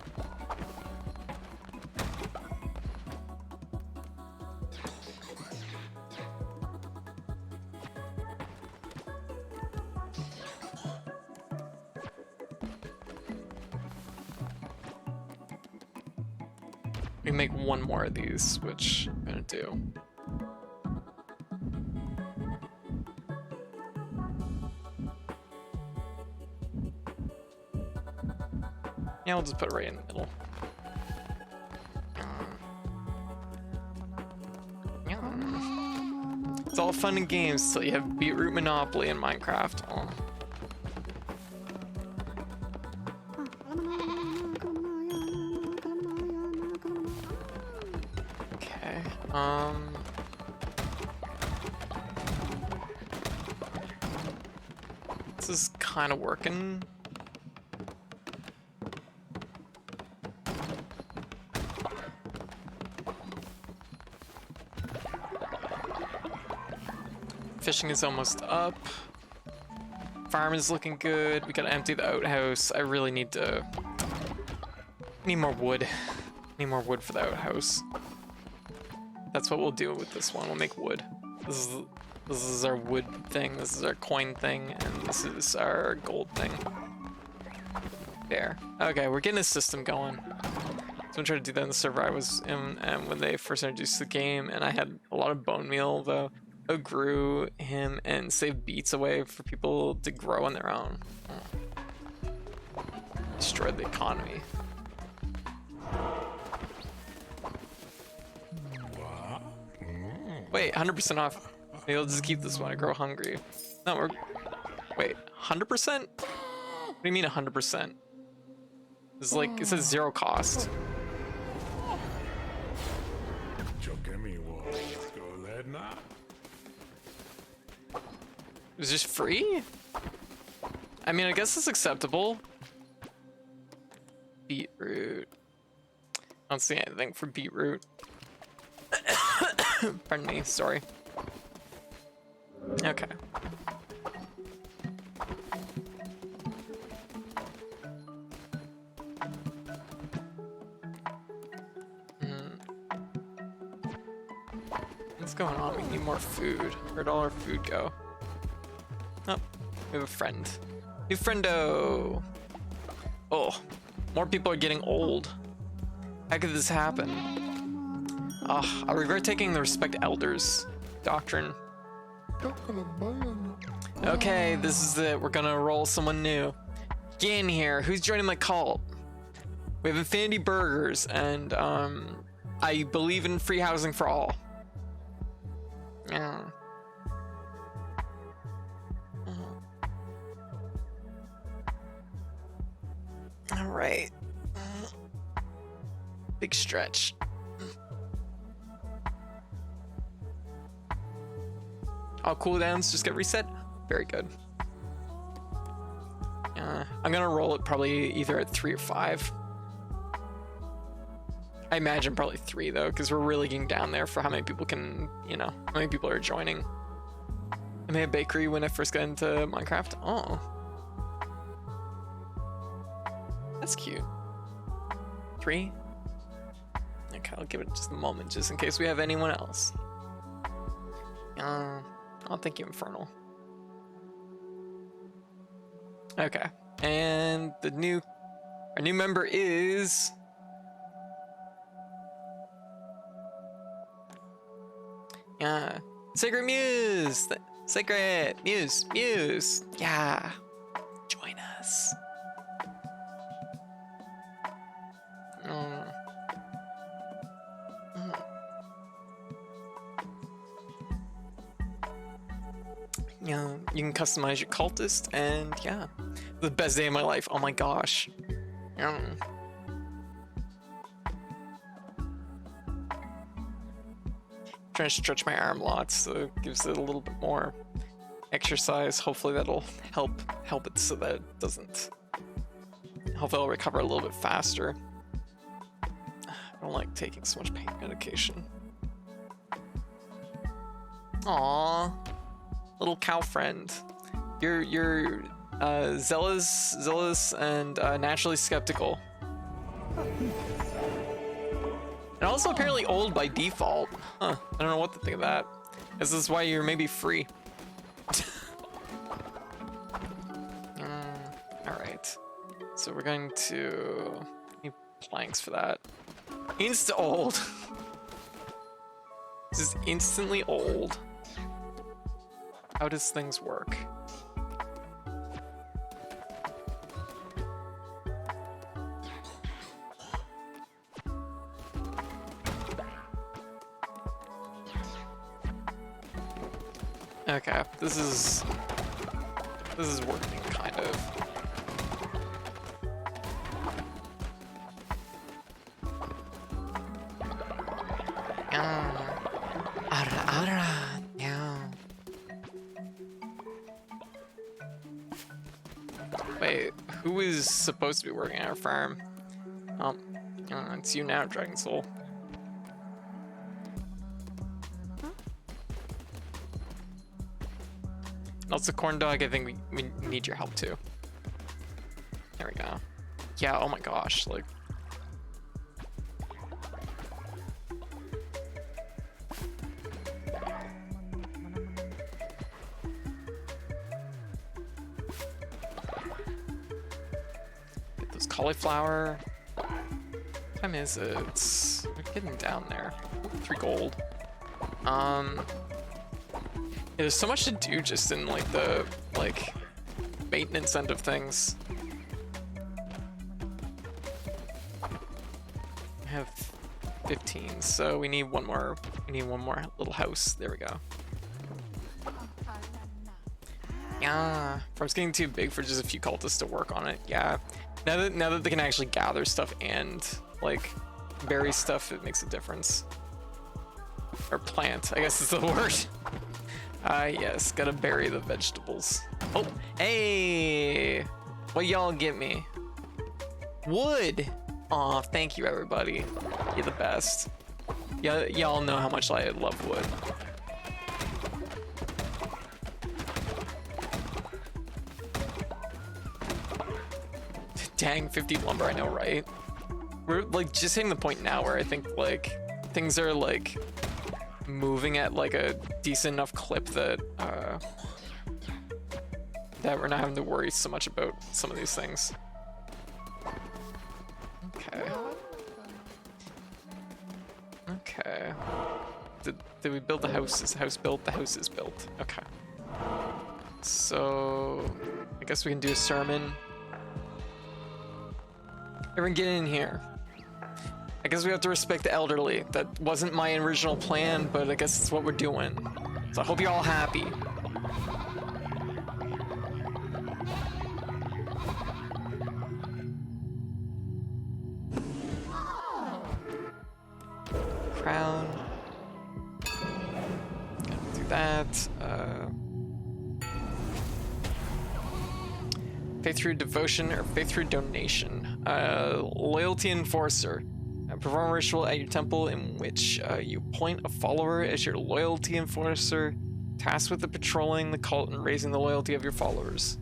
We make one more of these, which I'm gonna do. Yeah, we'll just put it right in the middle. It's all fun and games till you have Beetroot Monopoly in Minecraft. Oh. Okay. This is kind of working. Fishing is almost up. Farm is looking good. We gotta empty the outhouse. I really need more wood. Need more wood for the outhouse. That's what we'll do with this one. We'll make wood. This is our wood thing. This is our coin thing, and this is our gold thing. There. Okay, we're getting a system going. Someone tried to do that in the server I was in, and when they first introduced the game, and I had a lot of bone meal, though. I grew him and saved beets away for people to grow on their own. Destroyed the economy. Wait, 100% off. Maybe I'll just keep this one. I grow hungry. No, we're... Wait, 100%? What do you mean 100%? It's like, it says 0 cost. It's just free? I mean, I guess it's acceptable. Beetroot. I don't see anything for beetroot. Pardon me, sorry. Okay. What's going on? We need more food. Where'd all our food go? Oh, we have a friend. New friendo! Oh, more people are getting old. How could this happen? I regret taking the respect elders doctrine. Okay, this is it. We're gonna roll someone new. Get in here. Who's joining my cult? We have Infinity Burgers, and I believe in free housing for all. Yeah. All right. Big stretch. All cooldowns just get reset. Very good. I'm gonna roll it probably either at 3 or 5. I imagine probably 3 though, because we're really getting down there for how many people can, you know, how many people are joining. I made a bakery when I first got into Minecraft. Oh. That's cute. 3? Okay, I'll give it just a moment just in case we have anyone else. Oh, thank you, Infernal. Okay, and our new member is... Sacred Muse! Sacred Muse! Muse! Yeah! Join us. Yeah, you can customize your cultist, and yeah, the best day of my life. Oh my gosh. Trying to stretch my arm lots, so it gives it a little bit more exercise. Hopefully that'll help it so that it doesn't. Hopefully I'll recover a little bit faster. I don't like taking so much pain medication. Aww. Little cow friend. You're zealous and naturally skeptical. And also apparently old by default. Huh. I don't know what to think of that. This is why you're maybe free. Alright. So we're going to need planks for that. Insta old. This is instantly old. How does things work? Okay, this is working, kind of. Wait, who is supposed to be working at our farm? It's you now, Dragon Soul. Also, Corn Dog, I think we need your help too. There we go. Yeah, oh my gosh, like... Get those cauliflower. time is it? We're getting down there. 3 gold. Yeah, there's so much to do just in like the maintenance end of things. I have 15, so we need one more. We need one more little house. There we go. Yeah, farm's getting too big for just a few cultists to work on it. Yeah, now that they can actually gather stuff and like bury stuff, it makes a difference. Or plant, I guess is the word. Yes, gotta bury the vegetables. Oh, hey, what y'all get me? Wood. Aw, thank you everybody. You're the best. Yeah, y'all know how much I love wood. Dang, 50 lumber, I know, right? We're like just hitting the point now where I think like things are like moving at like a decent enough clip that that we're not having to worry so much about some of these things. Okay. Okay. Did we build the house? Is the house built? The house is built. Okay. So I guess we can do a sermon. Everyone get in here. I guess we have to respect the elderly. That wasn't my original plan, but I guess it's what we're doing. So I hope you're all happy. Crown. Gotta do that. Faith through devotion or faith through donation. Loyalty enforcer. Perform a ritual at your temple in which you appoint a follower as your loyalty enforcer, tasked with patrolling the cult and raising the loyalty of your followers.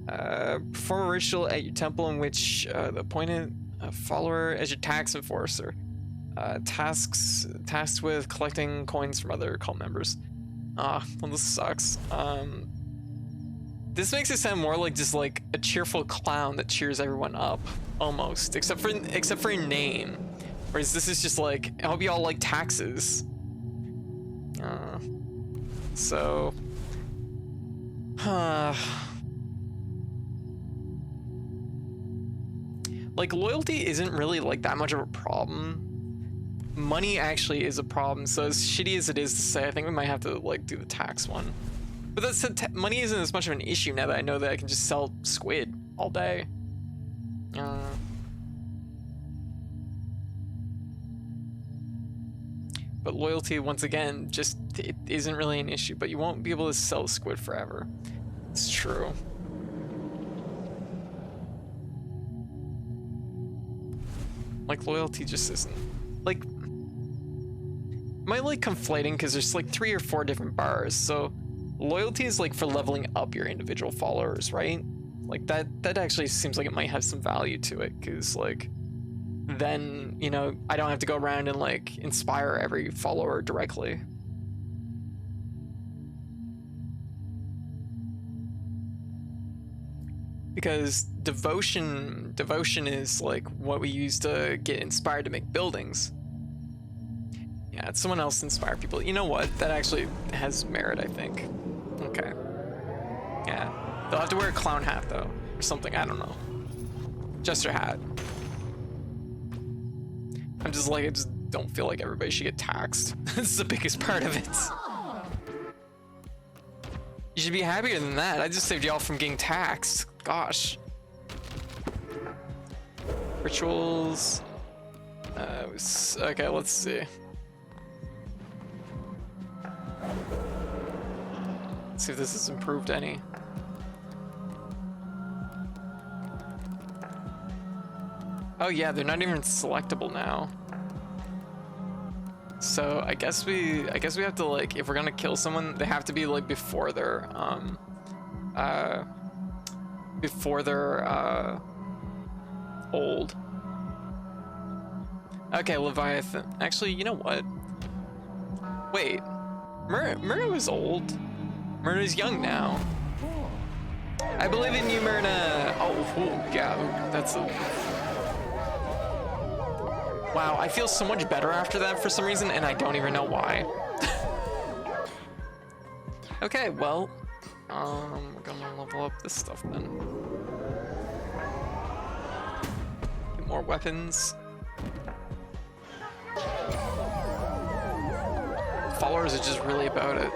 Perform a ritual at your temple in which the appointed follower as your tax enforcer, tasked with collecting coins from other cult members. Well, this sucks. This makes it sound more like just like a cheerful clown that cheers everyone up, almost, except for your name. Whereas this is just like, I hope you all like taxes. So, like loyalty isn't really like that much of a problem. Money actually is a problem. So as shitty as it is to say, I think we might have to like do the tax one. But that's money isn't as much of an issue now that I know that I can just sell squid all day. But loyalty, once again, just it isn't really an issue. But you won't be able to sell squid forever. It's true. Like loyalty just isn't like. Am I like conflating because there's like 3 or 4 different bars? So. Loyalty is like for leveling up your individual followers, right? Like that actually seems like it might have some value to it, because like then, you know, I don't have to go around and like inspire every follower directly. Because devotion is like what we use to get inspired to make buildings. Yeah, it's someone else to inspire people. You know what? That actually has merit, I think. Okay. Yeah. They'll have to wear a clown hat, though. Or something, I don't know. Jester hat. I'm just like, I just don't feel like everybody should get taxed. This is the biggest part of it. You should be happier than that. I just saved y'all from getting taxed. Gosh. Rituals. Okay, let's see. Let's see if this has improved any. Oh yeah, they're not even selectable now. So I guess we have to like, if we're gonna kill someone, they have to be like before they're old. Okay, Leviathan. Actually, you know what? Wait, Myrna was old. Myrna's young now. I believe in you, Myrna. Oh, yeah, that's a... Wow, I feel so much better after that for some reason, and I don't even know why. Okay, well, we're gonna level up this stuff then. Get more weapons. Followers are just really about it.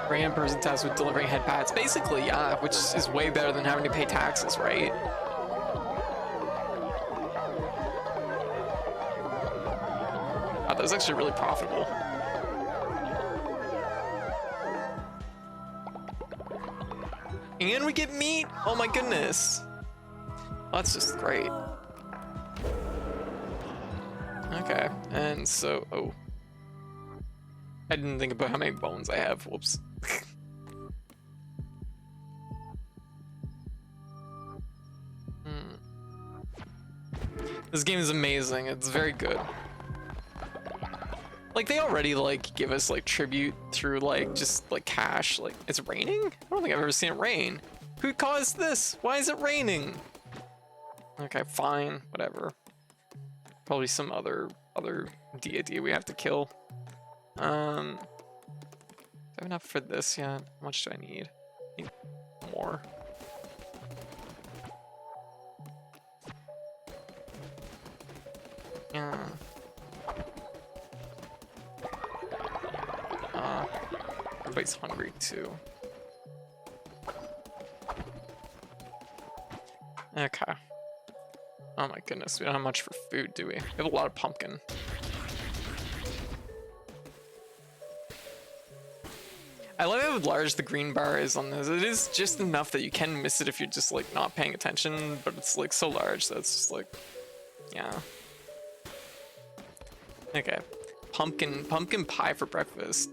Random person tasked with delivering head pads. Basically, yeah, which is way better than having to pay taxes, right? Wow, that was actually really profitable. And we get meat! Oh my goodness! That's just great. Okay, and so, oh. I didn't think about how many bones I have, whoops. This game is amazing, it's very good. Like, they already, like, give us, like, tribute through, like, just, like, cash. Like, it's raining? I don't think I've ever seen it rain. Who caused this? Why is it raining? Okay, fine, whatever. Probably some other deity we have to kill. Do I have enough for this yet? How much do I need? I need more. Yeah. Everybody's hungry too. Okay. Oh my goodness, we don't have much for food, do we? We have a lot of pumpkin. I love how large the green bar is on this. It is just enough that you can miss it if you're just like not paying attention, but it's like so large that it's just like, yeah. Okay, pumpkin pie for breakfast.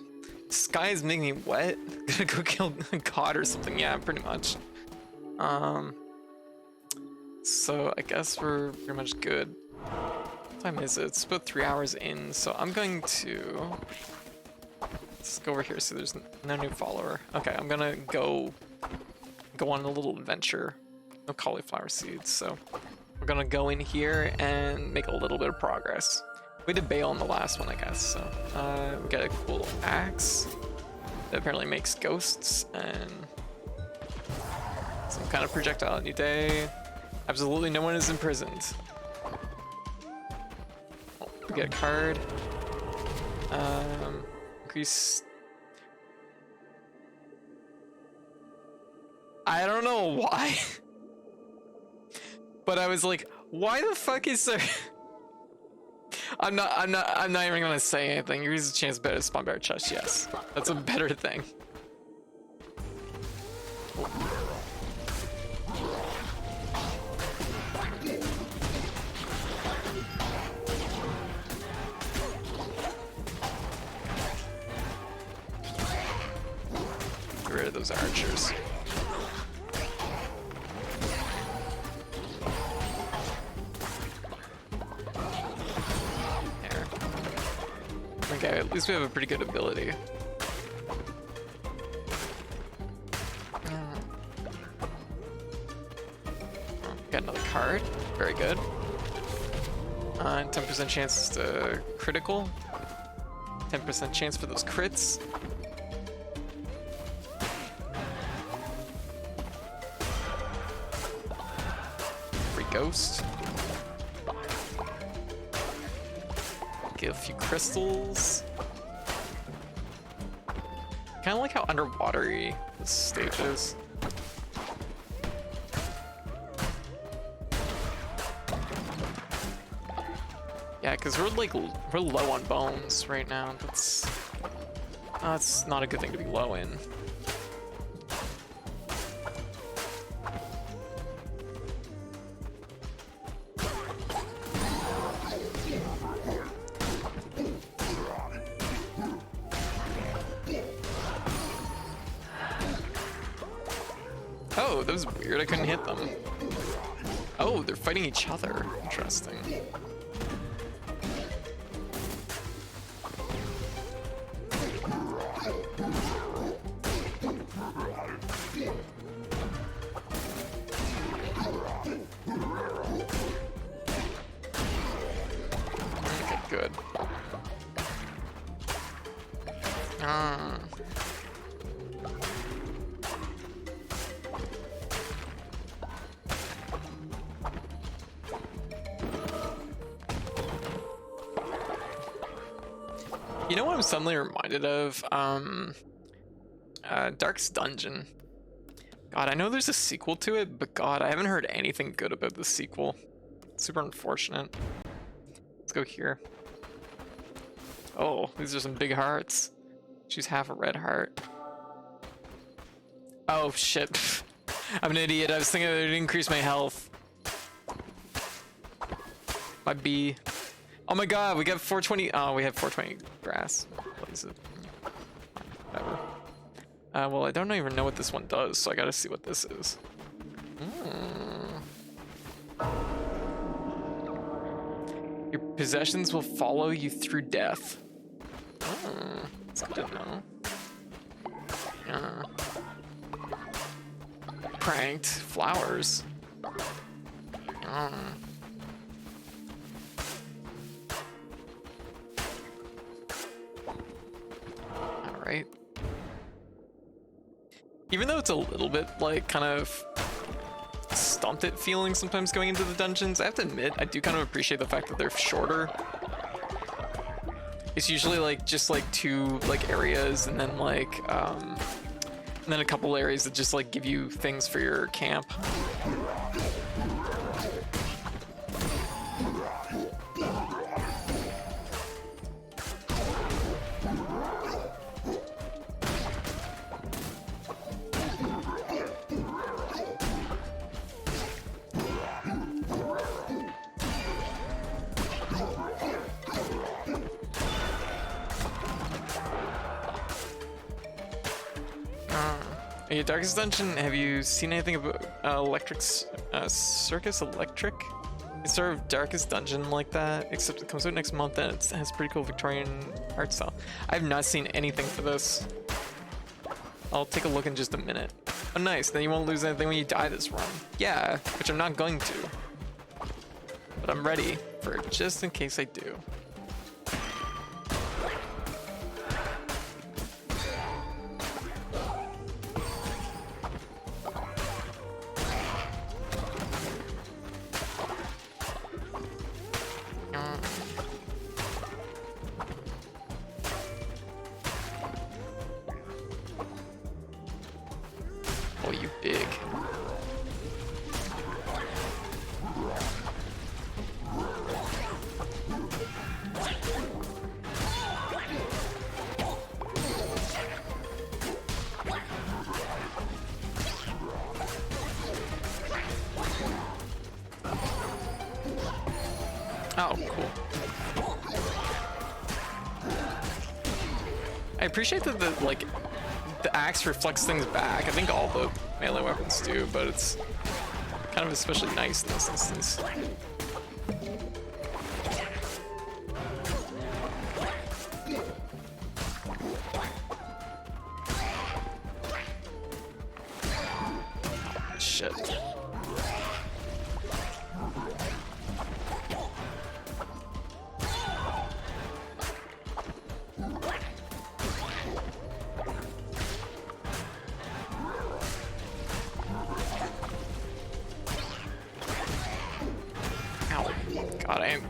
Sky is making me wet. Gonna go kill a cod or something. Yeah, pretty much. So I guess we're pretty much good. What time is it? It's about 3 hours in, so I'm going to... Let's go over here so there's no new follower. Okay, I'm gonna go on a little adventure. No cauliflower seeds, so we're gonna go in here and make a little bit of progress. We did bail on the last one, I guess, so we got a cool axe that apparently makes ghosts and some kind of projectile. New day. Absolutely no one is imprisoned. Oh, we get a card. Increase. I don't know why, but I was like, why the fuck is there? I'm not even gonna say anything. Here's a chance better to spawn better chest. Yes, that's a better thing. Get rid of those archers. Okay, at least we have a pretty good ability. Got another card. Very good. 10% chance to critical. 10% chance for those crits. Free ghost. Get a few crystals. Kind of like how underwatery this stage is. Yeah, because we're low on bones right now. That's not a good thing to be low in. Oh, that was weird. I couldn't hit them. Oh, they're fighting each other. Interesting. You know what I'm suddenly reminded of? Darkest Dungeon. God, I know there's a sequel to it, but God, I haven't heard anything good about the sequel. Super unfortunate. Let's go here. Oh, these are some big hearts. Choose half a red heart. Oh shit. I'm an idiot. I was thinking it would increase my health. My B. Oh my god, we got 420. Oh, we have 420 grass. What is it? Whatever. Well, I don't even know what this one does, so I gotta see what this is. Your possessions will follow you through death. That's good to know. Pranked flowers. Alright. Even though it's a little bit like kind of stunted feeling sometimes going into the dungeons, I have to admit I do kind of appreciate the fact that they're shorter. It's usually like just like 2 like areas and then like and then a couple areas that just like give you things for your camp. Yeah, Darkest Dungeon, have you seen anything about Circus Electric? It's sort of Darkest Dungeon like that, except it comes out next month and it has pretty cool Victorian art style. I have not seen anything for this. I'll take a look in just a minute. Oh nice, then you won't lose anything when you die this run. Yeah, which I'm not going to. But I'm ready for it just in case I do. Oh, you big. Oh, cool. I appreciate that the axe reflects things back. I think all the melee weapons do, but it's kind of especially nice in this instance. Shit. God, I am.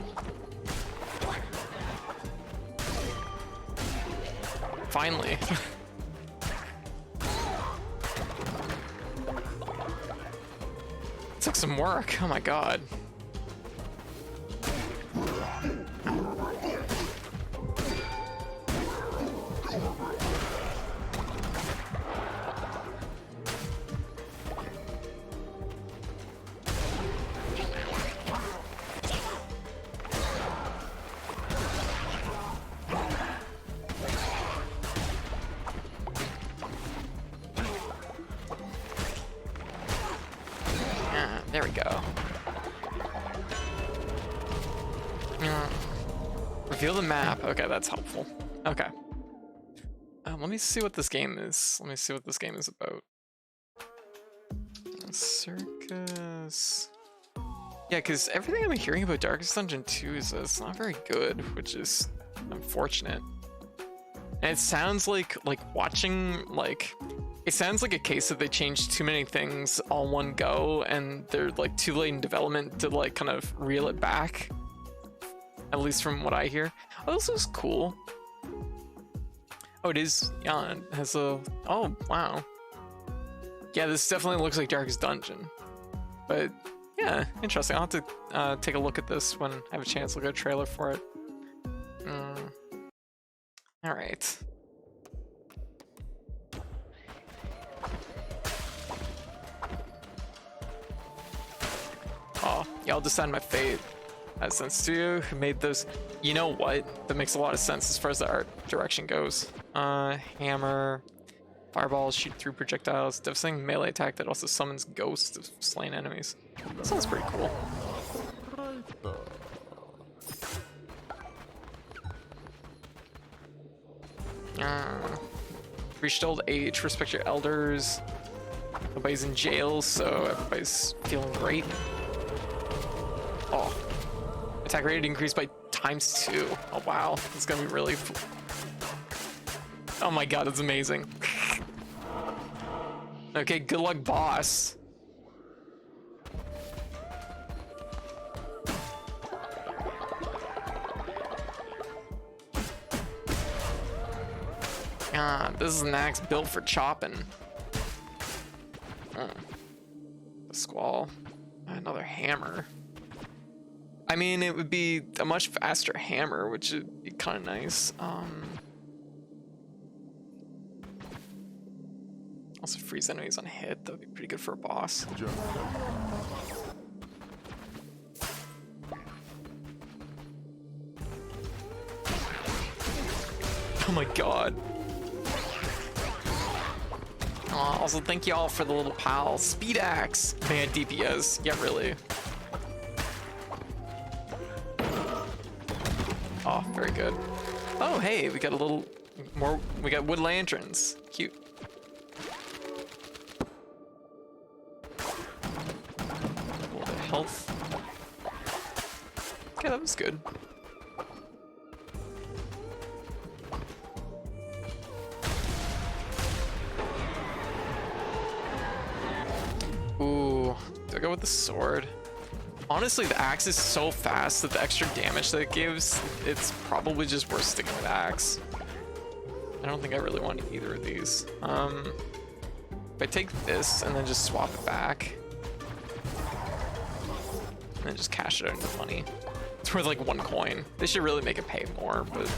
Finally. It took some work. Oh my god. There we go. Reveal the map. Okay, that's helpful. Okay. Let me see what this game is. Let me see what this game is about. Circus. Yeah, because everything I'm hearing about Darkest Dungeon 2 is it's not very good, which is unfortunate. And it sounds like watching it sounds like a case that they changed too many things all one go and they're like too late in development to like kind of reel it back. At least from what I hear. Oh, this is cool. Oh, it is. Yeah, it has a. Oh, wow. Yeah, this definitely looks like Darkest Dungeon. But yeah, interesting. I'll have to take a look at this when I have a chance to look at a trailer for it. All right. Oh, y'all decide my fate. That sense to you who made those. You know what? That makes a lot of sense as far as the art direction goes. Hammer, fireballs shoot through projectiles, devastating melee attack that also summons ghosts of slain enemies. That sounds pretty cool. Reached old age, respect your elders. Nobody's in jail, so everybody's feeling great. Oh. Attack rate increased by ×2. Oh wow, it's gonna be really. Oh my god, that's amazing. Okay, good luck, boss. This is an axe built for chopping. The squall. Another hammer. I mean, it would be a much faster hammer, which would be kind of nice. Also freeze enemies on hit. That would be pretty good for a boss. Oh my god. Also, thank you all for the little pal. Speed axe. Man, DPS. Yeah, really. Oh, very good. Oh, hey, we got a little more. We got wood lanterns. Cute. A little bit of health. Okay, that was good. Ooh, do I go with the sword? Honestly, the axe is so fast that the extra damage that it gives, it's probably just worth sticking with axe. I don't think I really want either of these. If I take this and then just swap it back, and then just cash it out into money, it's worth like 1 coin. They should really make it pay more, but.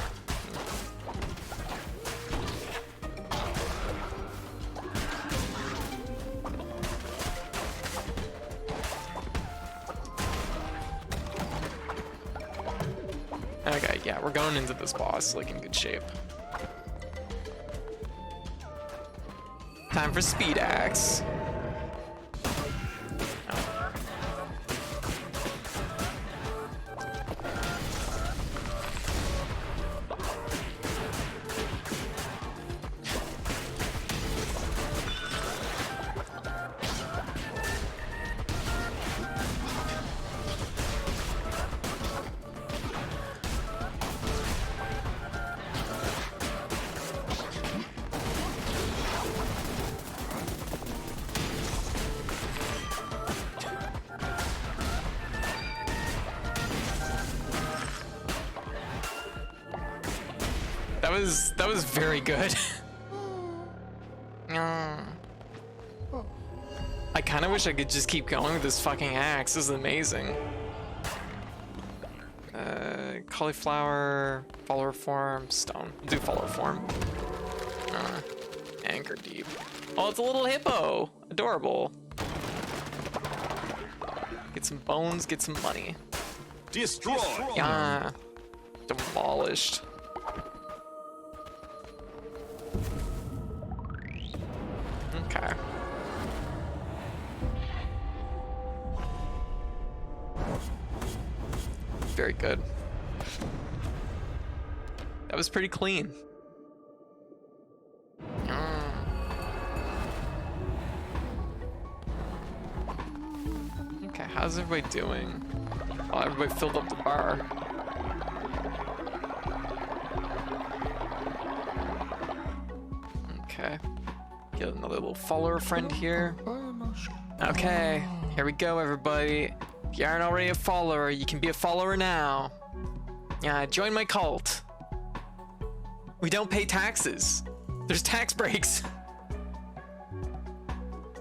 Okay, yeah, we're going into this boss like in good shape. Time for speed axe. That was very good. I kind of wish I could just keep going with this fucking axe. This is amazing. Cauliflower, follower form, stone. Do follower form. Anchor deep. Oh, it's a little hippo. Adorable. Get some bones, get some money. Destroy. Yeah. Demolished. Okay. Very good. That was pretty clean. Okay, how's everybody doing? Oh, everybody filled up the bar. Okay. Get another little follower friend here. Okay, here we go, everybody. If you aren't already a follower, you can be a follower now. Yeah, join my cult. We don't pay taxes. There's tax breaks.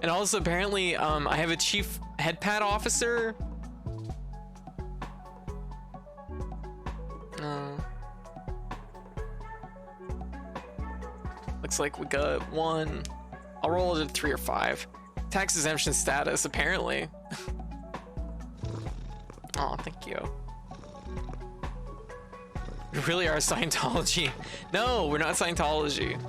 And also apparently, I have a chief head pad officer. Looks like we got 1. I'll roll it at 3 or 5. Tax exemption status, apparently. Oh, thank you. We really are Scientology. No, we're not Scientology.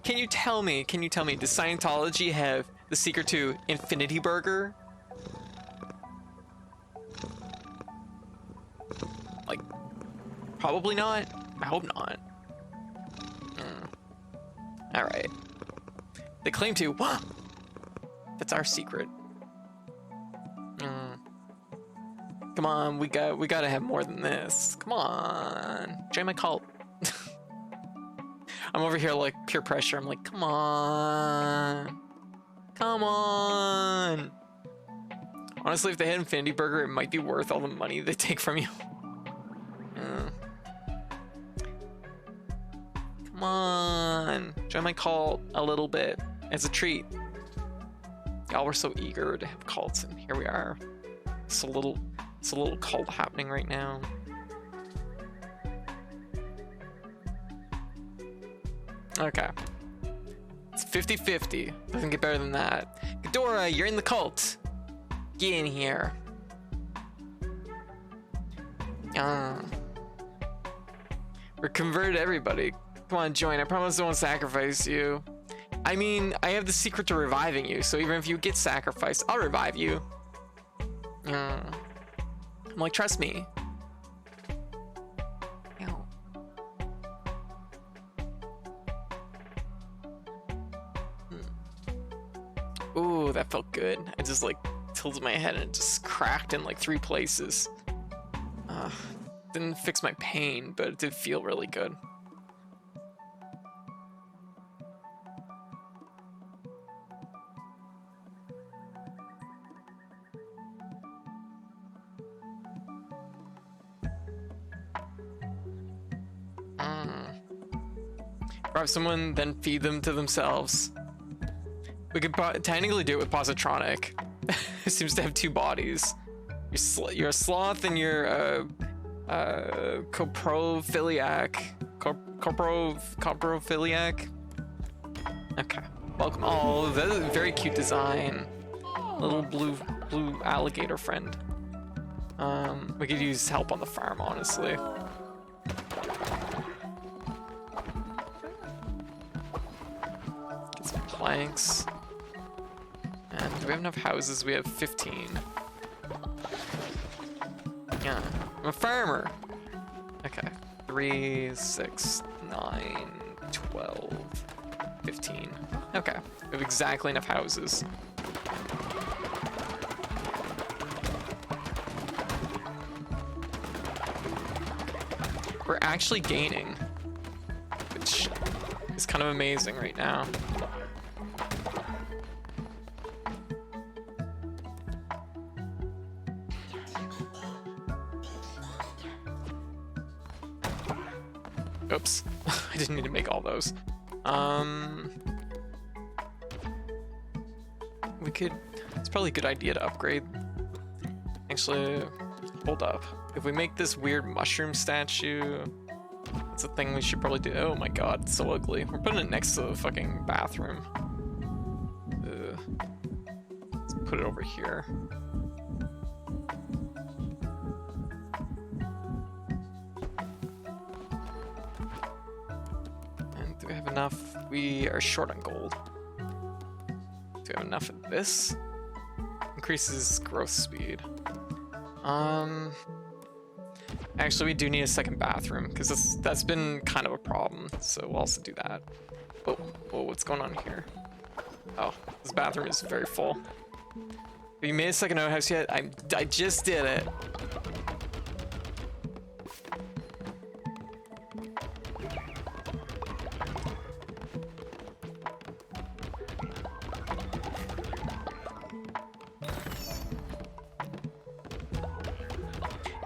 Can you tell me, does Scientology have the secret to Infinity Burger? Like, probably not. I hope not. All right. They claim to. That's our secret. Come on, we gotta have more than this. Come on, join my cult. I'm over here like peer pressure. I'm like, come on, come on. Honestly, if they had Infinity Burger, it might be worth all the money they take from you. Come on, join my cult a little bit as a treat. Y'all were so eager to have cults, and here we are. It's a little cult happening right now. Okay. It's 50-50. Doesn't get better than that. Ghidorah, you're in the cult. Get in here. We're converted everybody. Come on, join. I promise I won't sacrifice you. I mean, I have the secret to reviving you, so even if you get sacrificed, I'll revive you. I'm like, trust me. Ooh, that felt good. I just like tilted my head and it just cracked in like 3 places. Didn't fix my pain, but it did feel really good. Grab someone, then feed them to themselves. We could technically do it with Positronic. It seems to have 2 bodies. You're a sloth and you're a coprophiliac. Coprophiliac? Okay. Welcome. Oh, that is a very cute design. Little blue alligator friend. We could use help on the farm, honestly. Get some planks. And do we have enough houses? We have 15. Yeah, I'm a farmer. Okay, 3, 6, 9, 12, 15. Okay, we have exactly enough houses. We're actually gaining, which is kind of amazing right now. Oops, I didn't need to make all those. We could, it's probably a good idea to upgrade. Actually, hold up. If we make this weird mushroom statue, that's a thing we should probably do. Oh my god, it's so ugly. We're putting it next to the fucking bathroom. Let's put it over here. Do we have enough? We are short on gold. Do we have enough of this? Increases growth speed. Actually, we do need a second bathroom because that's been kind of a problem. So we'll also do that. Oh, what's going on here? Oh, this bathroom is very full. Have you made a second outhouse yet? I just did it.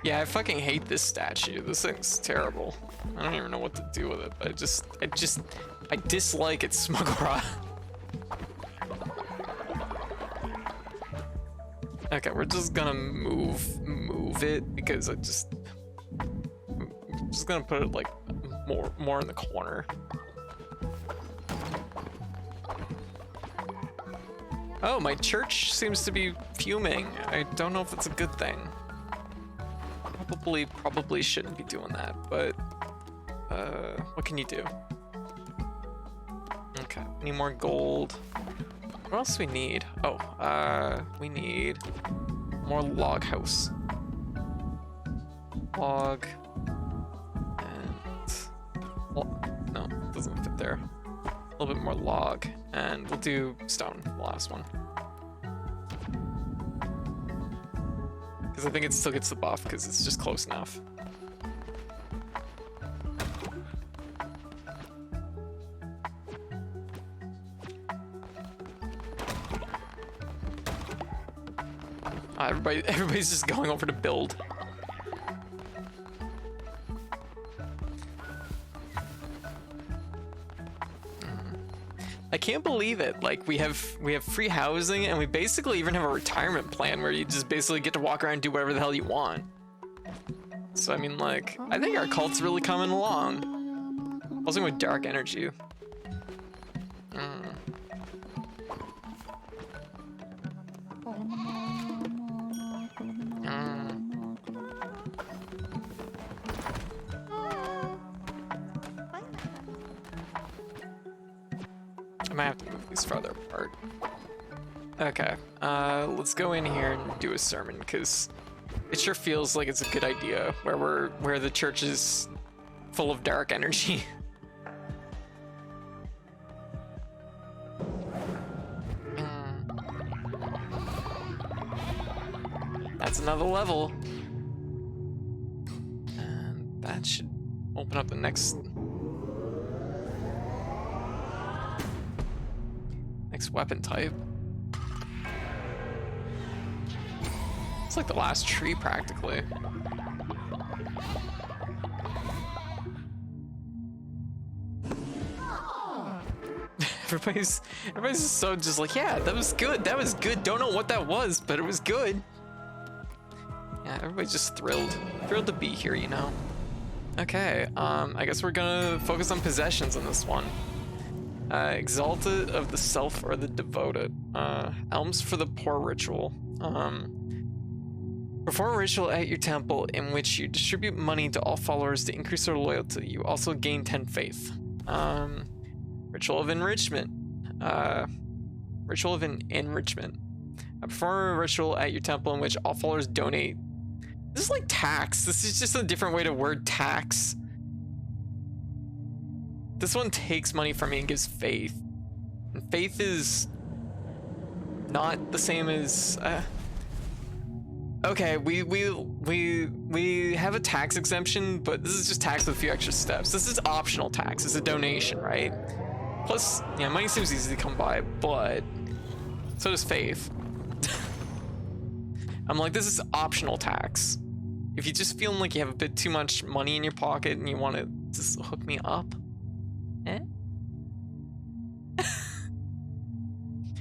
Yeah, I fucking hate this statue. This thing's terrible. I don't even know what to do with it, but I dislike its smuggle rod. Okay, we're just gonna move it because I'm just gonna put it like more in the corner. Oh, my church seems to be fuming. I don't know if it's a good thing. Probably shouldn't be doing that, but what can you do? Okay, need more gold. What else do we need? Oh, we need more log house. Log and no, it doesn't fit there. A little bit more log, and we'll do stone, the last one. Because I think it still gets the buff because it's just close enough. Everybody's just going over to build. I can't believe it. Like we have free housing, and we basically even have a retirement plan where you just basically get to walk around and do whatever the hell you want. So I mean, like, I think our cult's really coming along. Also with dark energy. I might have to move these farther apart. Okay, let's go in here and do a sermon because it sure feels like it's a good idea where the church is full of dark energy. That's another level, and that should open up the next weapon type. It's like the last tree practically. Everybody's just so just like, yeah, that was good. Don't know what that was, but it was good. Yeah, everybody's just thrilled to be here, you know. Okay, I guess we're gonna focus on possessions in this one. Exalted of the self or the devoted. Elms for the poor ritual. Perform a ritual at your temple in which you distribute money to all followers to increase their loyalty. You also gain 10 faith. Ritual of enrichment. Ritual of enrichment. Perform a ritual at your temple in which all followers donate. This is like tax. This is just a different way to word tax. This one takes money from me and gives faith. And faith is not the same as okay, we have a tax exemption, but this is just tax with a few extra steps. This is optional tax. It's a donation, right? Plus, yeah, money seems easy to come by, but so does faith. I'm like, this is optional tax. If you just feel like you have a bit too much money in your pocket and you want to just hook me up, eh?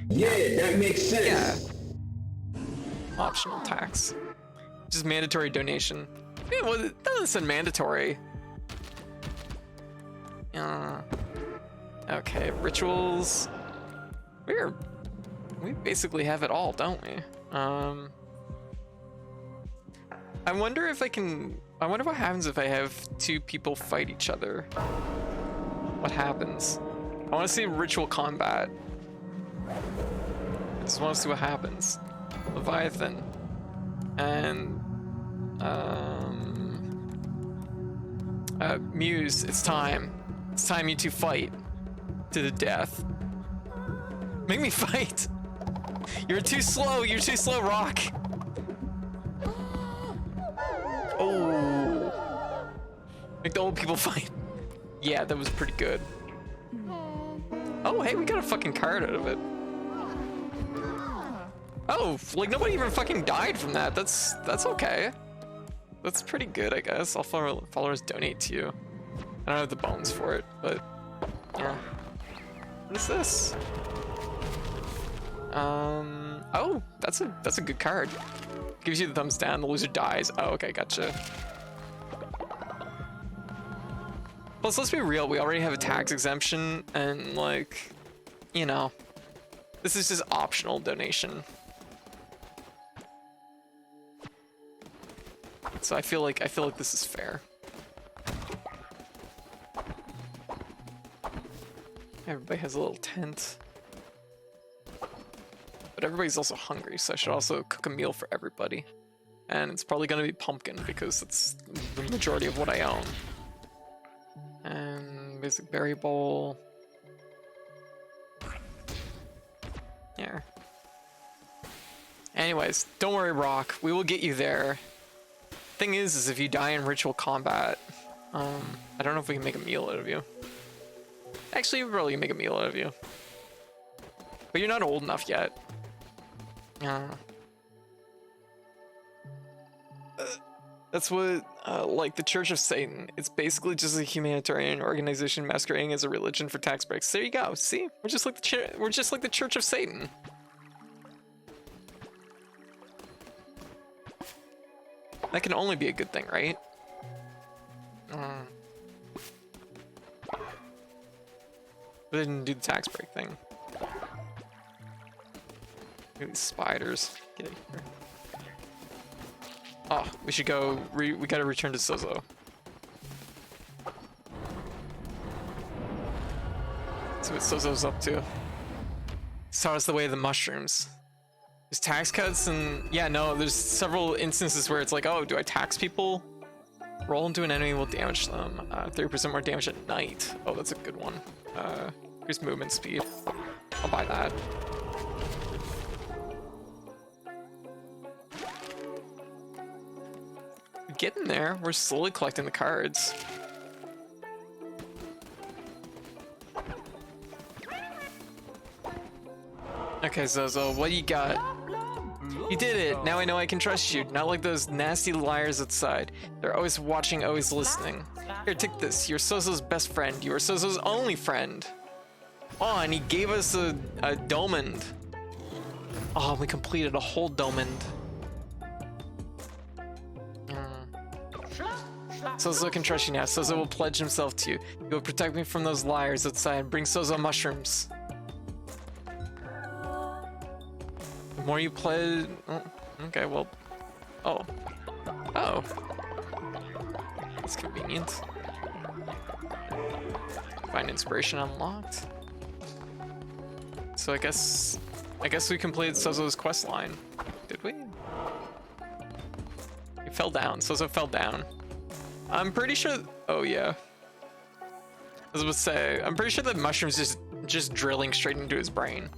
Yeah, that makes sense. Yeah. Optional tax. Just mandatory donation. Yeah, well, it doesn't say mandatory. Okay, rituals. We basically have it all, don't we? I wonder if I wonder what happens if I have two people fight each other. What happens? I want to see ritual combat. I just want to see what happens. Leviathan. And Muse, it's time. It's time you two fight to the death. Make me fight. You're too slow, Rock. Oh. Make the old people fight. Yeah, that was pretty good. Oh, hey, we got a fucking card out of it. Oh, like nobody even fucking died from that. That's okay. That's pretty good, I guess. All followers donate to you. I don't have the bones for it, but yeah. What is this? Oh, that's a good card. Gives you the thumbs down, the loser dies. Oh, okay, gotcha. Plus, let's be real, we already have a tax exemption, and like, you know, this is just optional donation. So I feel like this is fair. Everybody has a little tent. But everybody's also hungry, so I should also cook a meal for everybody. And it's probably gonna be pumpkin because it's the majority of what I own. And basic berry bowl. Yeah. Anyways, don't worry, Rock. We will get you there. Thing is if you die in ritual combat, I don't know if we can make a meal out of you. Actually, we probably can make a meal out of you. But you're not old enough yet. That's what, like the Church of Satan. It's basically just a humanitarian organization masquerading as a religion for tax breaks. There you go. See, we're just like the Church of Satan. That can only be a good thing, right? They didn't do the tax break thing. Look at these spiders. Get out of here. Oh, we should go. We gotta return to Sozo. See what Sozo's up to. Saw us the way of the mushrooms. There's tax cuts and yeah, no, there's several instances where it's like, oh, do I tax people? Roll into an enemy will damage them. 30% more damage at night. Oh, that's a good one. Here's movement speed. I'll buy that. Getting there. We're slowly collecting the cards. Okay, Zozo, what do you got? You did it! Now I know I can trust you. Not like those nasty liars outside. They're always watching, always listening. Here, take this. You're Sozo's best friend. You are Sozo's only friend. Oh, and he gave us a domand. Oh, we completed a whole domand. Sozo can trust you now. Sozo will pledge himself to you. He will protect me from those liars outside. Bring Sozo mushrooms. The more you pledge... Oh, okay, well... Oh. Oh. That's convenient. Find inspiration unlocked. So I guess we completed Sozo's quest line. Did we? He fell down. Sozo fell down. I'm pretty sure. Oh yeah. I was about to say. I'm pretty sure that mushrooms just drilling straight into his brain.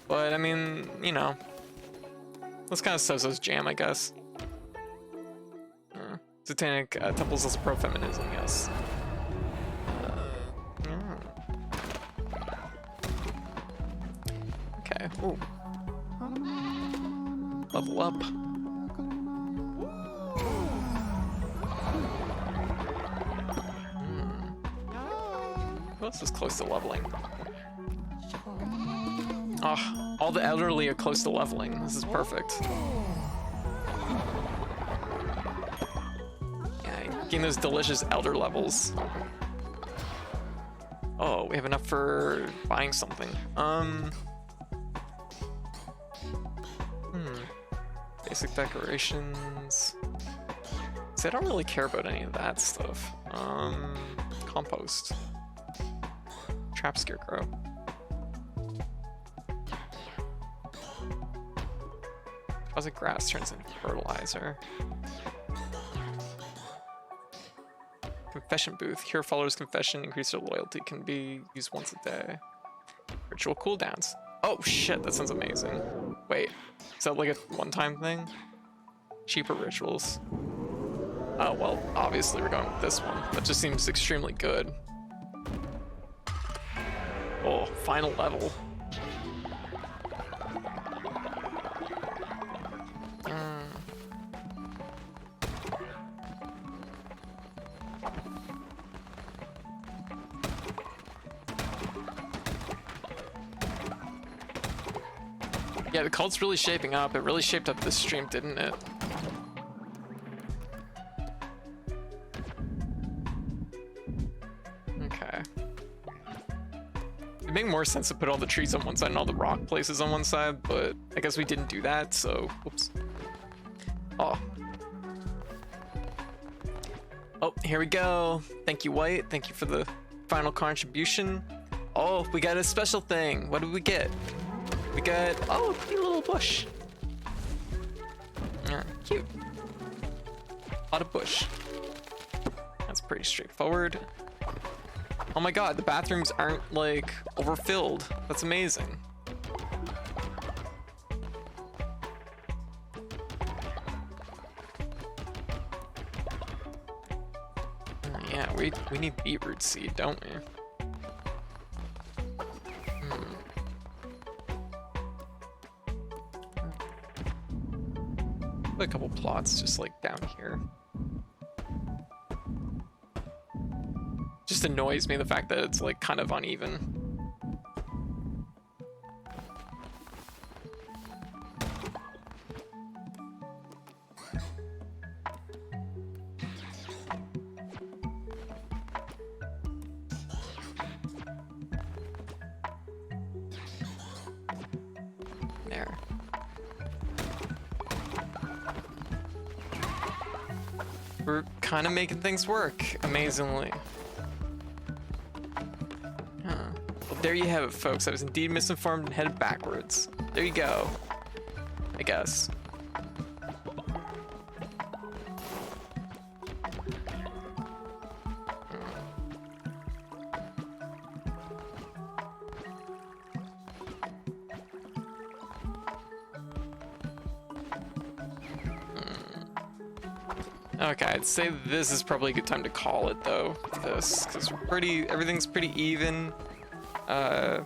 But I mean, you know, that's kind of Sozo's jam, I guess. Satanic temples also pro-feminism, yes. Okay. Ooh. Level up. Who else is close to leveling? Oh, all the elderly are close to leveling. This is perfect. Yeah, getting those delicious elder levels. Oh, we have enough for buying something. Basic decorations. See, I don't really care about any of that stuff. Compost. Trap scarecrow. Deposit grass turns into fertilizer. Confession booth. Hear followers' confession. Increase their loyalty. Can be used once a day. Ritual cooldowns. Oh shit, that sounds amazing. Wait, is that like a one-time thing? Cheaper rituals. Oh well, obviously we're going with this one. That just seems extremely good. Oh, final level. Yeah, the cult's really shaping up. It really shaped up this stream, didn't it? Okay. It'd make more sense to put all the trees on one side and all the rock places on one side, but I guess we didn't do that, so whoops. Oh. Oh, here we go. Thank you, White. Thank you for the final contribution. Oh, we got a special thing. What did we get? We got, oh, a cute little bush. Yeah, cute. A lot of bush. That's pretty straightforward. Oh my god, the bathrooms aren't like overfilled. That's amazing. Yeah, we need beetroot seed, don't we? A couple plots just like down here. Just annoys me the fact that it's like kind of uneven. There. We're kind of making things work, amazingly. Well, there you have it, folks. I was indeed misinformed and headed backwards. There you go. I guess. Okay, I'd say this is probably a good time to call it though. This, because everything's pretty even. Oh.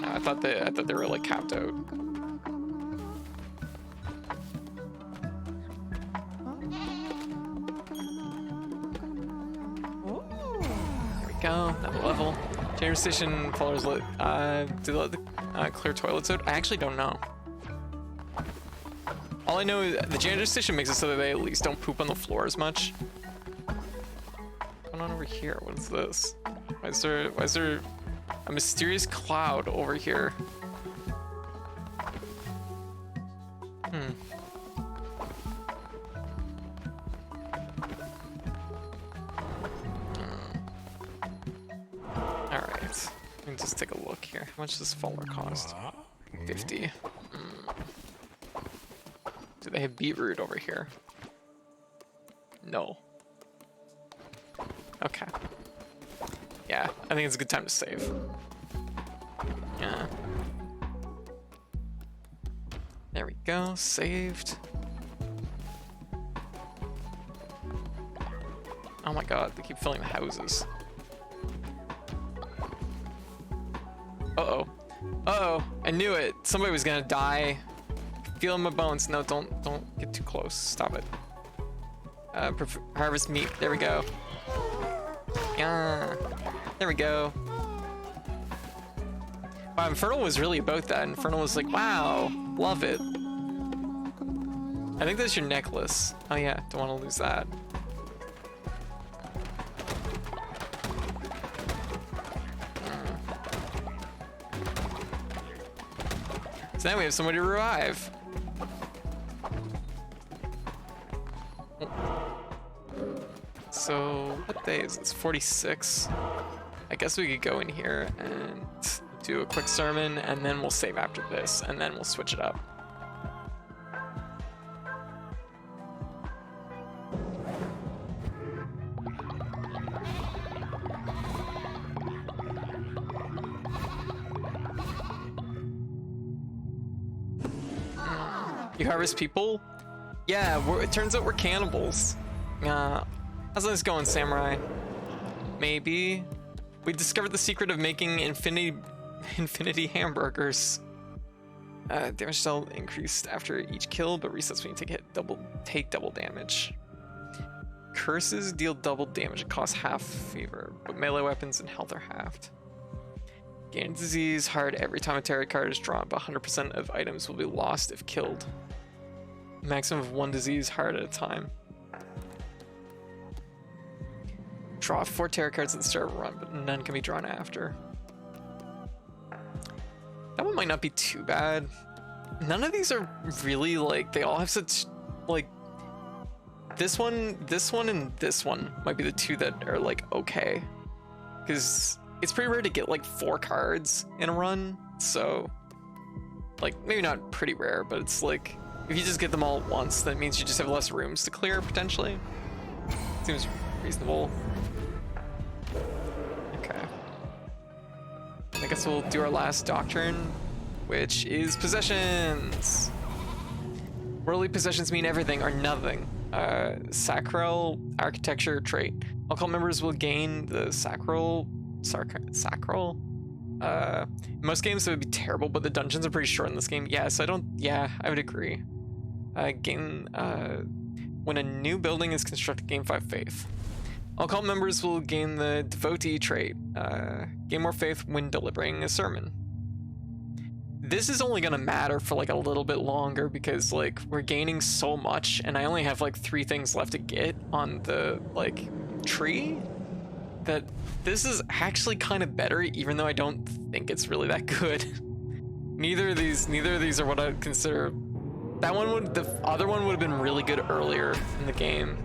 I thought they were like capped out. There we go. Another level. Generator station followers do they let the clear toilets out? I actually don't know. All I know is the janitor station makes it so that they at least don't poop on the floor as much. What's going on over here? What is this? Why is there a mysterious cloud over here? Alright. Let me just take a look here. How much does Faller cost? 50. Do they have beetroot over here? No. Okay. Yeah, I think it's a good time to save. Yeah. There we go, saved. Oh my god, they keep filling the houses. Uh-oh. Uh-oh, I knew it. Somebody was gonna die. Feel in my bones. No, don't get too close. Stop it. Harvest meat. There we go. Yeah. There we go. Wow, Infernal was really about that. Infernal was like, wow, love it. I think that's your necklace. Oh yeah, don't want to lose that. So now we have somebody to revive. So what day is this? 46. I guess we could go in here and do a quick sermon, and then we'll save after this, and then we'll switch it up. You harvest people? Yeah, it turns out we're cannibals. How's this going, Samurai? Maybe. We discovered the secret of making infinity hamburgers. Damage still increased after each kill, but resets when you take double damage. Curses deal double damage. It costs half fever, but melee weapons and health are halved. Gain disease hard every time a tarot card is drawn, but 100% of items will be lost if killed. Maximum of 1 disease hard at a time. Draw 4 tarot cards at the start of a run, but none can be drawn after. That one might not be too bad. None of these are really like, they all have such like, this one, and this one might be the 2 that are like okay. Because it's pretty rare to get like 4 cards in a run, so like maybe not pretty rare, but it's like if you just get them all at once, that means you just have less rooms to clear potentially. Seems reasonable. Okay. I guess we'll do our last doctrine, which is possessions. Worldly possessions mean everything or nothing. Sacral architecture trait. All cult members will gain the sacral. In most games it would be terrible, but the dungeons are pretty short in this game. Yeah, so I would agree. Gain when a new building is constructed, gain 5 faith. All cult members will gain the devotee trait. Gain more faith when delivering a sermon. This is only gonna matter for like a little bit longer because like we're gaining so much, and I only have like 3 things left to get on the like tree, that this is actually kind of better, even though I don't think it's really that good. Neither of these are what I'd consider. The other one would have been really good earlier in the game.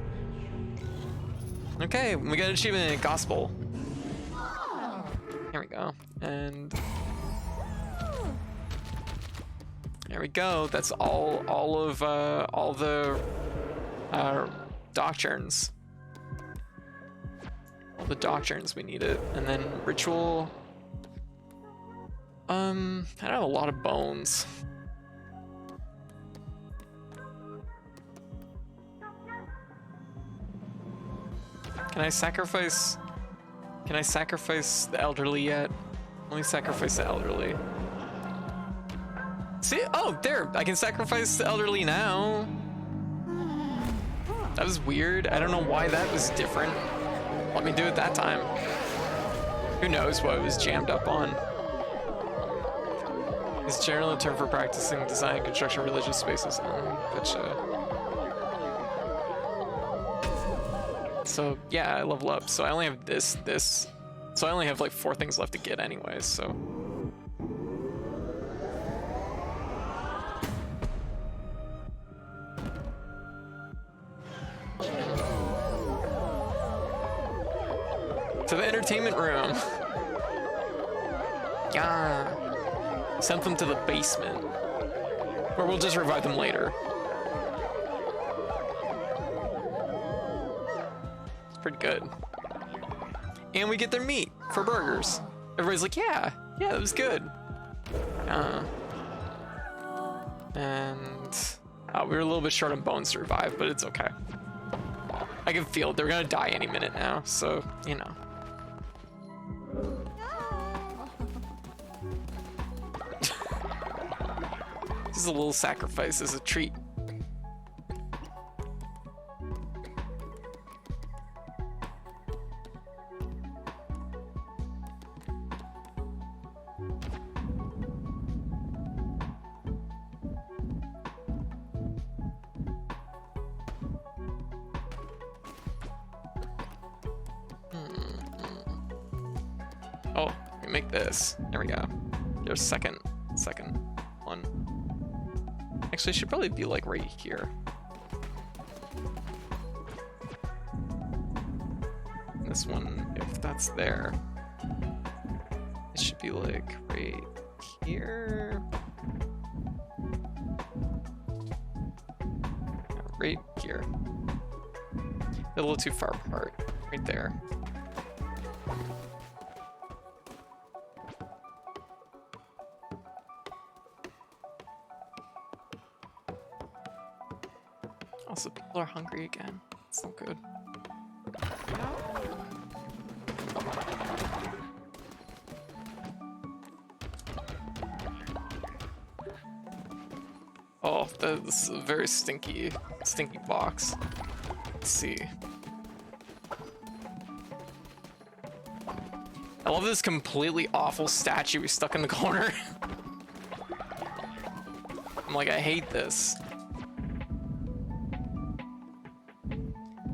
Okay, we got an achievement, gospel. Here we go, and there we go. That's all the doctrines. All the doctrines we needed, and then ritual. I don't have a lot of bones. Can I sacrifice the elderly yet? Let me sacrifice the elderly. See? Oh, there! I can sacrifice the elderly now. That was weird. I don't know why that was different. Let me do it that time. Who knows what it was jammed up on. It's generally a term for practicing design and construction of religious spaces. So yeah, I level up. So I only have this. So I only have like 4 things left to get anyways, so. To the entertainment room. Yeah. Sent them to the basement. Or we'll just revive them later. It's pretty good. And we get their meat for burgers. Everybody's like, yeah, that was good. And we were a little bit short on bones to revive, but it's okay. I can feel it. They're gonna die any minute now, so, you know. This is a little sacrifice as a treat. Oh, we make this. There we go. There's second one. Actually, it should probably be like right here. This one, if that's there, it should be like right here. Right here. A little too far apart. Right there. Also, people are hungry again. It's not good. Oh, this is a very stinky box. Let's see. I love this completely awful statue we stuck in the corner. I'm like, I hate this.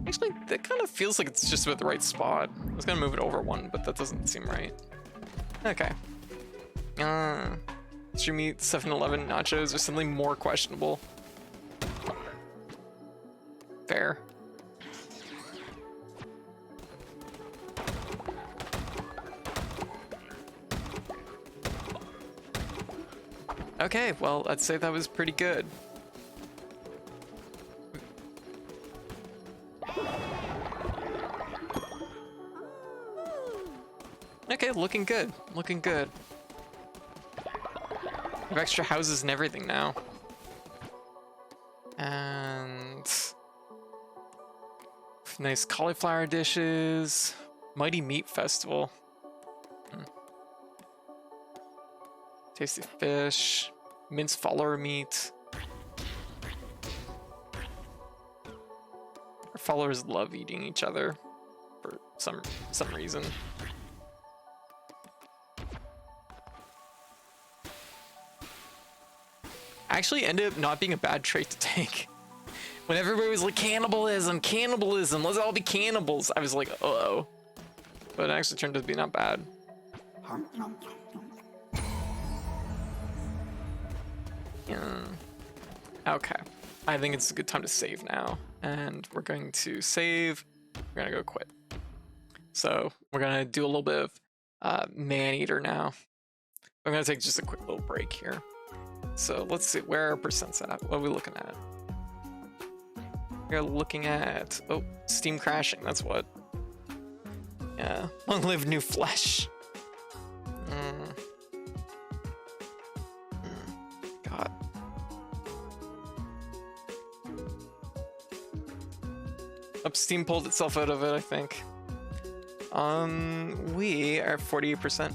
Actually, that kind of feels like it's just about the right spot. I was gonna move it over one, but that doesn't seem right. Okay. Extreme meat 7-Eleven nachos are simply more questionable. Fair. Okay, well, I'd say that was pretty good. Okay, looking good. Looking good. We have extra houses and everything now. And nice cauliflower dishes. Mighty Meat Festival. Tasty fish. Minced follower meat. Our followers love eating each other for some reason. Actually ended up not being a bad trait to take. When everybody was like, cannibalism, cannibalism, let's all be cannibals, I was like, uh-oh. But it actually turned out to be not bad. Yeah. Okay. I think it's a good time to save now. And we're going to save. We're going to go quit. So we're going to do a little bit of man-eater now. I'm going to take just a quick little break here. So let's see, where are our percents at? What are we looking at? We're looking at, oh, Steam crashing, that's what. Yeah, long live new flesh. God. Up, Steam pulled itself out of it, I think. We are 48%.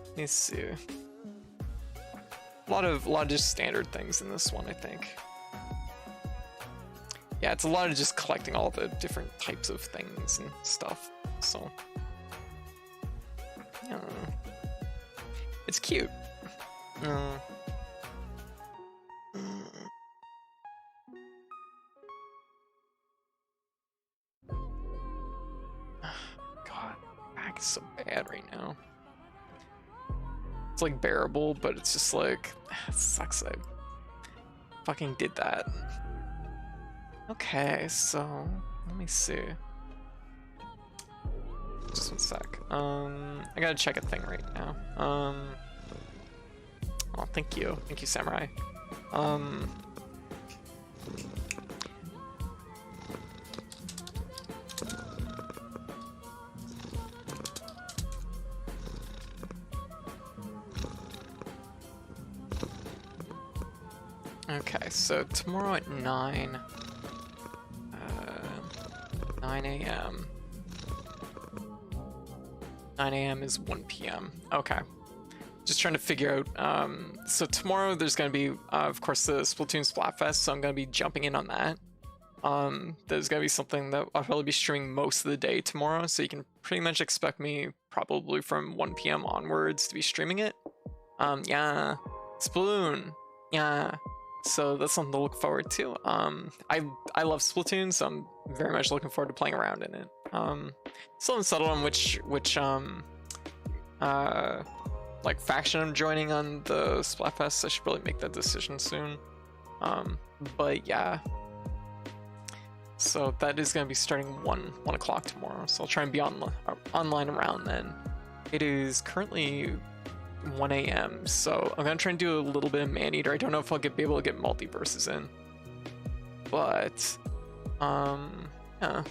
Let me see. A lot of just standard things in this one, I think. Yeah, it's a lot of just collecting all the different types of things and stuff. So, yeah, it's cute. God, back is so bad right now. It's like bearable, but it's just like, it sucks I fucking did that. Okay, so let me see. Just one sec. I gotta check a thing right now. Oh, thank you, Samurai. Okay, so tomorrow at 9 a.m. 9 a.m. is 1 p.m. Okay. Just trying to figure out, so tomorrow there's going to be, of course, the Splatoon Splatfest, so I'm going to be jumping in on that. There's going to be something that I'll probably be streaming most of the day tomorrow, so you can pretty much expect me probably from 1 p.m. onwards to be streaming it. Yeah, Splatoon, yeah. So that's something to look forward to. I love Splatoon, so I'm very much looking forward to playing around in it. Still unsettled on which like faction I'm joining on the Splatfest. I should probably make that decision soon. But yeah. So that is going to be starting 1 o'clock tomorrow. So I'll try and be online around then. It is currently 1 a.m. So I'm gonna try and do a little bit of man-eater. I don't know if I'll be able to get multiverses in, but yeah.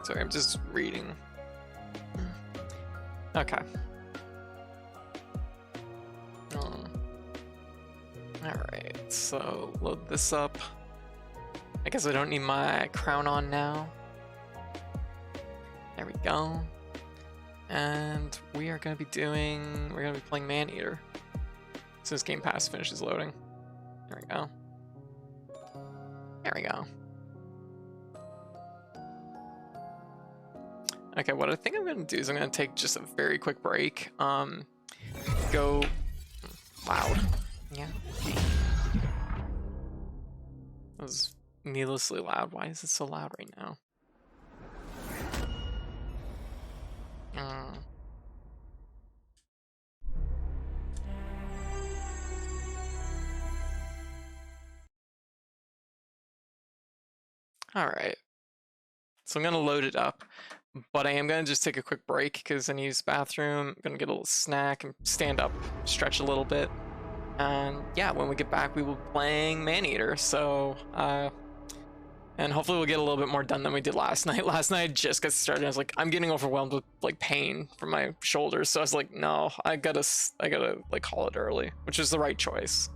Sorry, I'm just reading. Okay. Alright, so load this up. I guess I don't need my crown on now. There we go. And we're gonna be playing Maneater. As soon as Game Pass finishes loading. There we go. There we go. Okay, what I think I'm gonna do is I'm gonna take just a very quick break. Go loud. Yeah. That was needlessly loud. Why is it so loud right now? All right. So I'm gonna load it up, but I am gonna just take a quick break because I need to use the bathroom. I'm gonna get a little snack and stand up, stretch a little bit. And yeah, when we get back, we will be playing Maneater. So, and hopefully we'll get a little bit more done than we did last night. Last night I just got started. I was like, I'm getting overwhelmed with like pain from my shoulders. So I was like, no, I gotta like call it early, which is the right choice.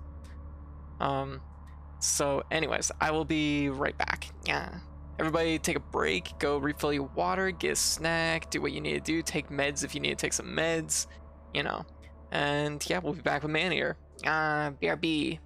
So anyways, I will be right back. Yeah. Everybody take a break, go refill your water, get a snack, do what you need to do, take meds if you need to take some meds, you know. And yeah, we'll be back with Maneater. BRB.